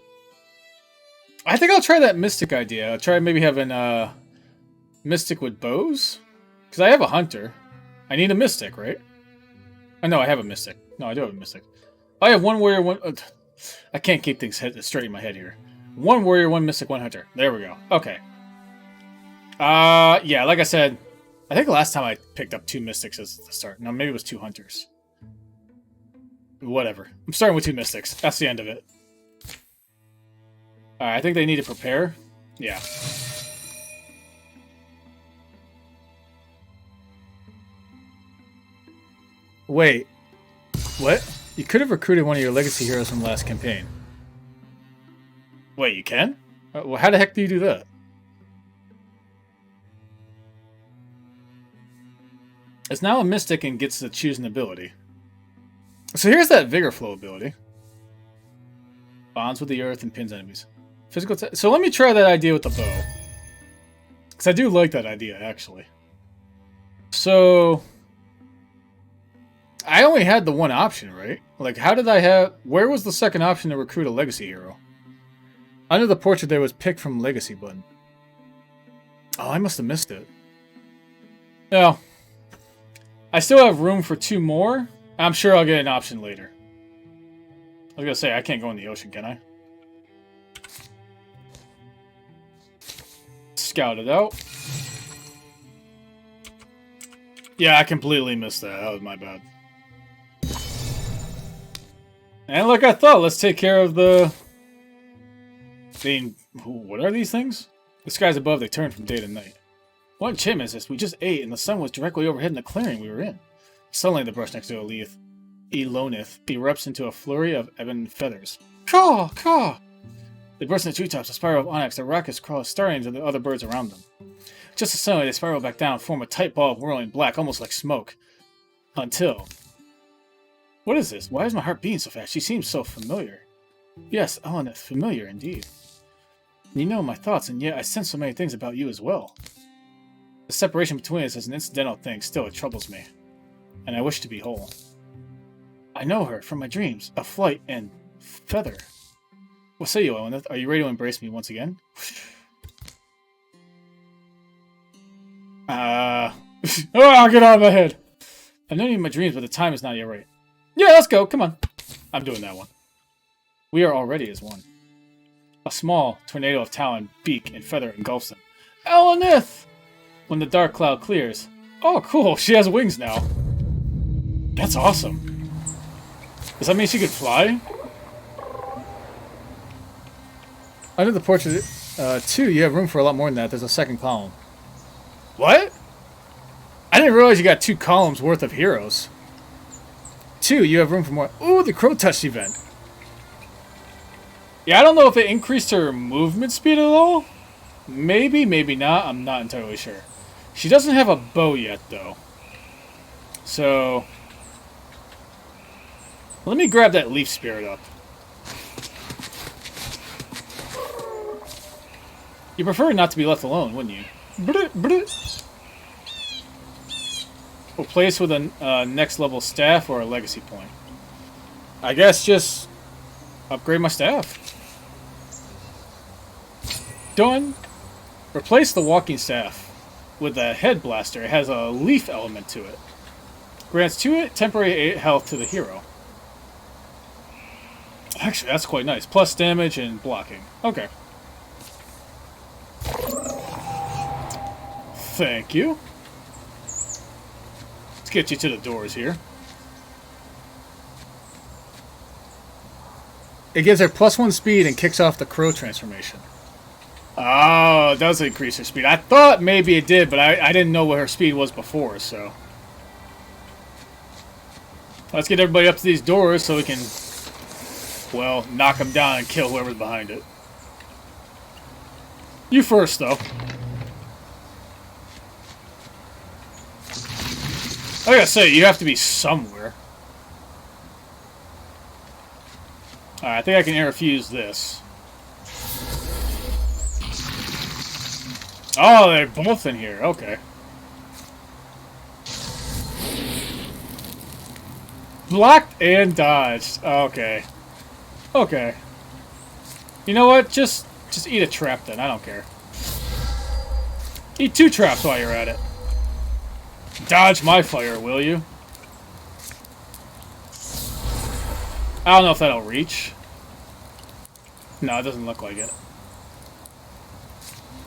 Speaker 1: I think I'll try that mystic idea. I'll try maybe having mystic with bows. Because I have a hunter. I need a mystic, right? Oh, no, I have a mystic. No, I do have a mystic. I have 1 warrior, 1... I can't keep things straight in my head here. 1 warrior, 1 mystic, 1 hunter. There we go. Okay. Yeah, like I said, I think last time I picked up 2 mystics as the start. No, maybe it was 2 hunters. Whatever. I'm starting with 2 mystics. That's the end of it. Alright, I think they need to prepare. Yeah. Wait. What? You could have recruited one of your legacy heroes from the last campaign. Wait, you can? Well, how the heck do you do that? It's now a mystic and gets to choose an ability. So here's that Vigor Flow ability. Bonds with the earth and pins enemies. Physical so let me try that idea with the bow. Because I do like that idea, actually. So... I only had the 1 option, right? Like, how did I have... Where was the second option to recruit a legacy hero? Under the portrait there was pick from legacy button. Oh, I must have missed it. No. I still have room for 2 more. I'm sure I'll get an option later. I was gonna say, I can't go in the ocean, can I? Scout it out. Yeah, I completely missed that. That was my bad. And like I thought, let's take care of the... What are these things? The skies above, they turn from day to night. What enchantment is this? We just ate, and the sun was directly overhead in the clearing we were in. Suddenly, the brush next to Elonith erupts into a flurry of ebon feathers. Caw! Caw! They burst in the treetops, a spiral of onyx, the rockets crawl starting to the other birds around them. Just as suddenly, they spiral back down, form a tight ball of whirling black, almost like smoke. Until... What is this? Why is my heart beating so fast? She seems so familiar. Yes, Elonith, familiar indeed. You know my thoughts, and yet I sense so many things about you as well. The separation between us is an incidental thing, still it troubles me. And I wish to be whole. I know her from my dreams of flight and feather. What say you, Wildermyth? Are you ready to embrace me once again? Oh, get out of my head! I've known you in my dreams, but the time is not yet right. Yeah, let's go. Come on. I'm doing that one. We are already as one. A small tornado of talon, beak, and feather engulfs them. Wildermyth! When the dark cloud clears. Oh, cool. She has wings now. That's awesome. Does that mean she could fly? Under the portrait, 2, you have room for a lot more than that. There's a second column. What? I didn't realize you got 2 columns worth of heroes. 2, you have room for more. Ooh, the Crow Touch event. Yeah, I don't know if it increased her movement speed at all. Maybe, maybe not. I'm not entirely sure. She doesn't have a bow yet, though. So, let me grab that Leaf Spirit up. You prefer not to be left alone, wouldn't you? Replace with a next level staff or a legacy point. I guess just upgrade my staff. Done. Replace the walking staff with a head blaster. It has a leaf element to it. Grants 2 temporary health to the hero. Actually, that's quite nice. Plus damage and blocking. Okay. Thank you. Let's get you to the doors here. It gives her +1 speed and kicks off the crow transformation. Oh, it does increase her speed. I thought maybe it did, but I didn't know what her speed was before, so. Let's get everybody up to these doors so we can, well, knock them down and kill whoever's behind it. You first, though. I gotta say, you have to be somewhere. Alright, I think I can interfuse this. Oh, they're both in here. Okay. Blocked and dodged. Okay. Okay. You know what? Just eat a trap then. I don't care. Eat 2 traps while you're at it. Dodge my fire, will you? I don't know if that'll reach. No, it doesn't look like it.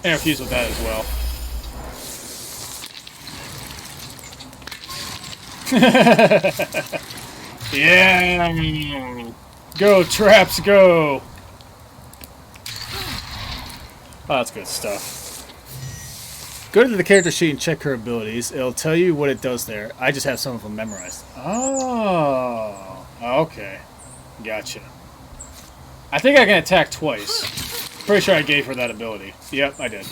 Speaker 1: Interfuse with that as well. Yeah! Go, traps, go! Oh, that's good stuff. Go to the character sheet and check her abilities. It'll tell you what it does there. I just have some of them memorized. Oh, okay. Gotcha. I think I can attack twice. Pretty sure I gave her that ability. Yep, I did.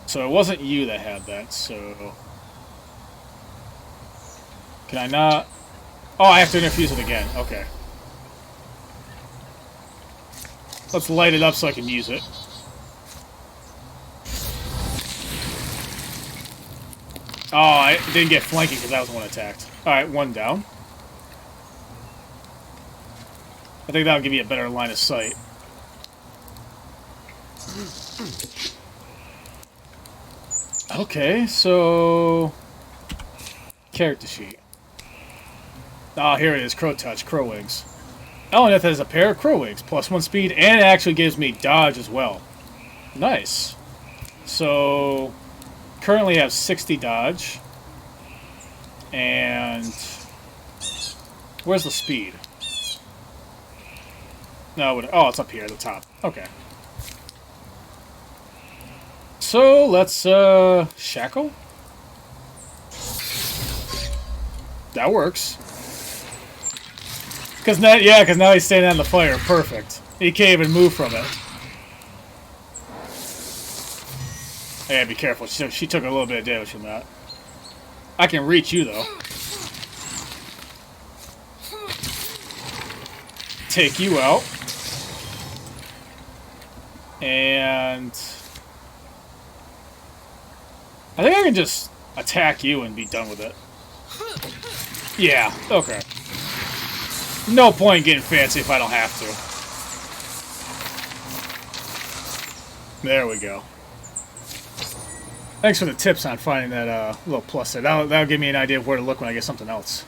Speaker 1: So it wasn't you that had that, so... Can I not... Oh, I have to interfuse it again. Okay. Let's light it up so I can use it. Oh, I didn't get flanking because that was one attacked. Alright, 1 down. I think that'll give you a better line of sight. Okay, so... Character sheet. Oh, here it is. Crow Touch, Crow Wings. Wildermyth has a pair of Crow Wings, +1 speed, and it actually gives me dodge as well. Nice. So... Currently have 60 dodge. And... Where's the speed? No, oh, it's up here at the top. Okay. So, let's, shackle? That works. Because now he's standing on the fire. Perfect. He can't even move from it. I gotta be careful. She took a little bit of damage from that. I can reach you, though. Take you out. And... I think I can just attack you and be done with it. Yeah, okay. No point getting fancy if I don't have to. There we go. Thanks for the tips on finding that little plus there. That'll give me an idea of where to look when I get something else.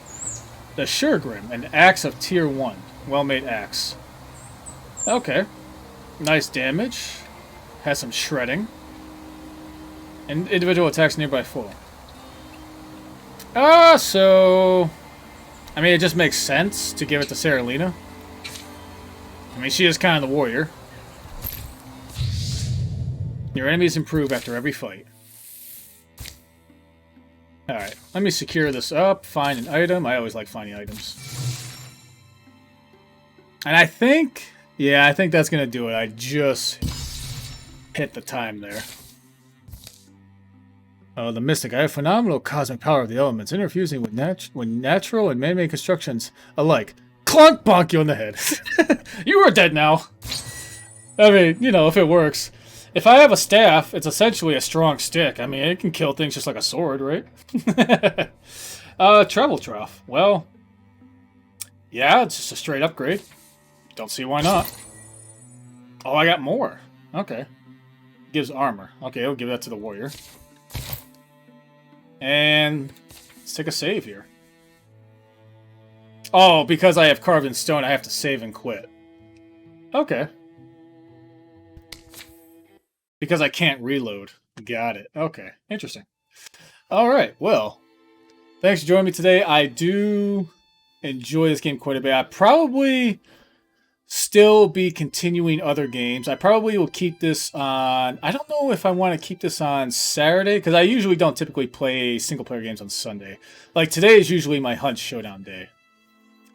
Speaker 1: The Suregrim, an axe of tier 1. Well-made axe. Okay. Nice damage. Has some shredding. And individual attacks nearby full. So... I mean, it just makes sense to give it to Saralina. I mean, she is kind of the warrior. Your enemies improve after every fight. Alright, let me secure this up, find an item. I always like finding items. And I think... yeah, I think that's going to do it. I just hit the time there. Oh, the Mystic. I have phenomenal cosmic power of the elements, interfusing with natural and man-made constructions alike. Clunk! Bonk you on the head. You are dead now. I mean, you know, if it works. If I have a staff, it's essentially a strong stick. I mean, it can kill things just like a sword, right? Treble Trough. Well, yeah, it's just a straight upgrade. Don't see why not. Oh, I got more. Okay. Gives armor. Okay, I'll give that to the warrior. And let's take a save here. Oh, because I have carved in stone, I have to save and quit. Okay. Because I can't reload. Got it. Okay. Interesting. Alright, well. Thanks for joining me today. I do enjoy this game quite a bit. I probably still be continuing other games. I probably will keep this on... I don't know if I want to keep this on Saturday, because I usually don't typically play single-player games on Sunday. Like, today is usually my Hunt Showdown day.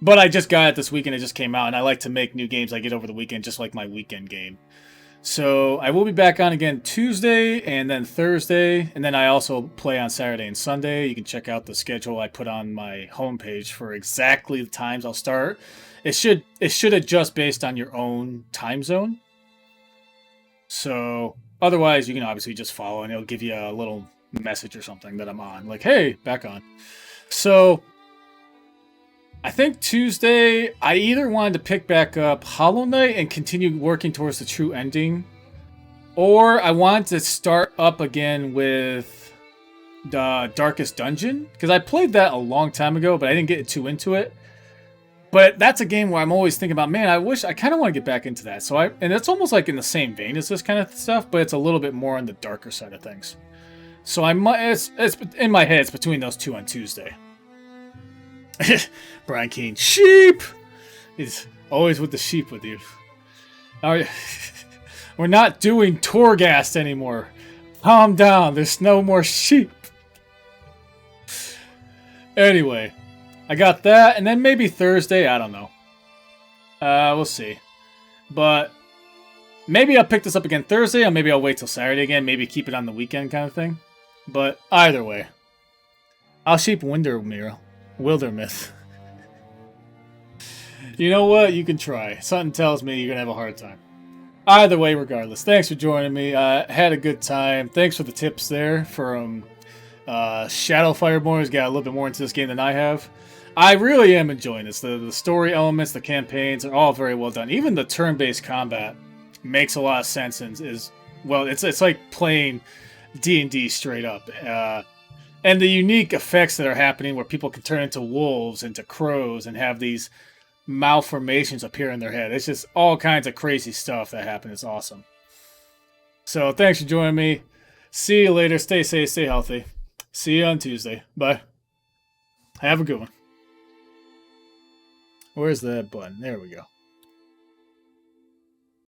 Speaker 1: But I just got it this weekend. It just came out, and I like to make new games I get over the weekend, just like my weekend game. So I will be back on again Tuesday and then Thursday, and then I also play on Saturday and Sunday. You can check out the schedule I put on my homepage for exactly the times I'll start. It should adjust based on your own time zone. So otherwise, you can obviously just follow, and it'll give you a little message or something that I'm on, like, hey, back on. So I think Tuesday, I either wanted to pick back up Hollow Knight and continue working towards the true ending, or I wanted to start up again with the Darkest Dungeon, because I played that a long time ago, but I didn't get too into it. But that's a game where I'm always thinking about, man, I kind of want to get back into that. So and it's almost like in the same vein as this kind of stuff, but it's a little bit more on the darker side of things. So I might, it's in my head, it's between those two on Tuesday. Brian Keane, sheep! He's always with the sheep with you. We're not doing Torghast anymore. Calm down, there's no more sheep. Anyway, I got that, and then maybe Thursday, I don't know. We'll see. But maybe I'll pick this up again Thursday, or maybe I'll wait till Saturday again, maybe keep it on the weekend kind of thing. But either way, I'll sheep Wildermyth. You know what? You can try. Something tells me you're going to have a hard time. Either way, regardless. Thanks for joining me. Had a good time. Thanks for the tips there from Shadow Fireborn. Got a little bit more into this game than I have. I really am enjoying this. The story elements, the campaigns are all very well done. Even the turn-based combat makes a lot of sense and is, well, it's like playing D&D straight up. And the unique effects that are happening where people can turn into wolves, into crows, and have these malformations appear in their head. It's just all kinds of crazy stuff that happens. It's awesome. So thanks for joining me. See you later. Stay safe, stay healthy. See you on Tuesday. Bye. Have a good one. Where's that button? There we go.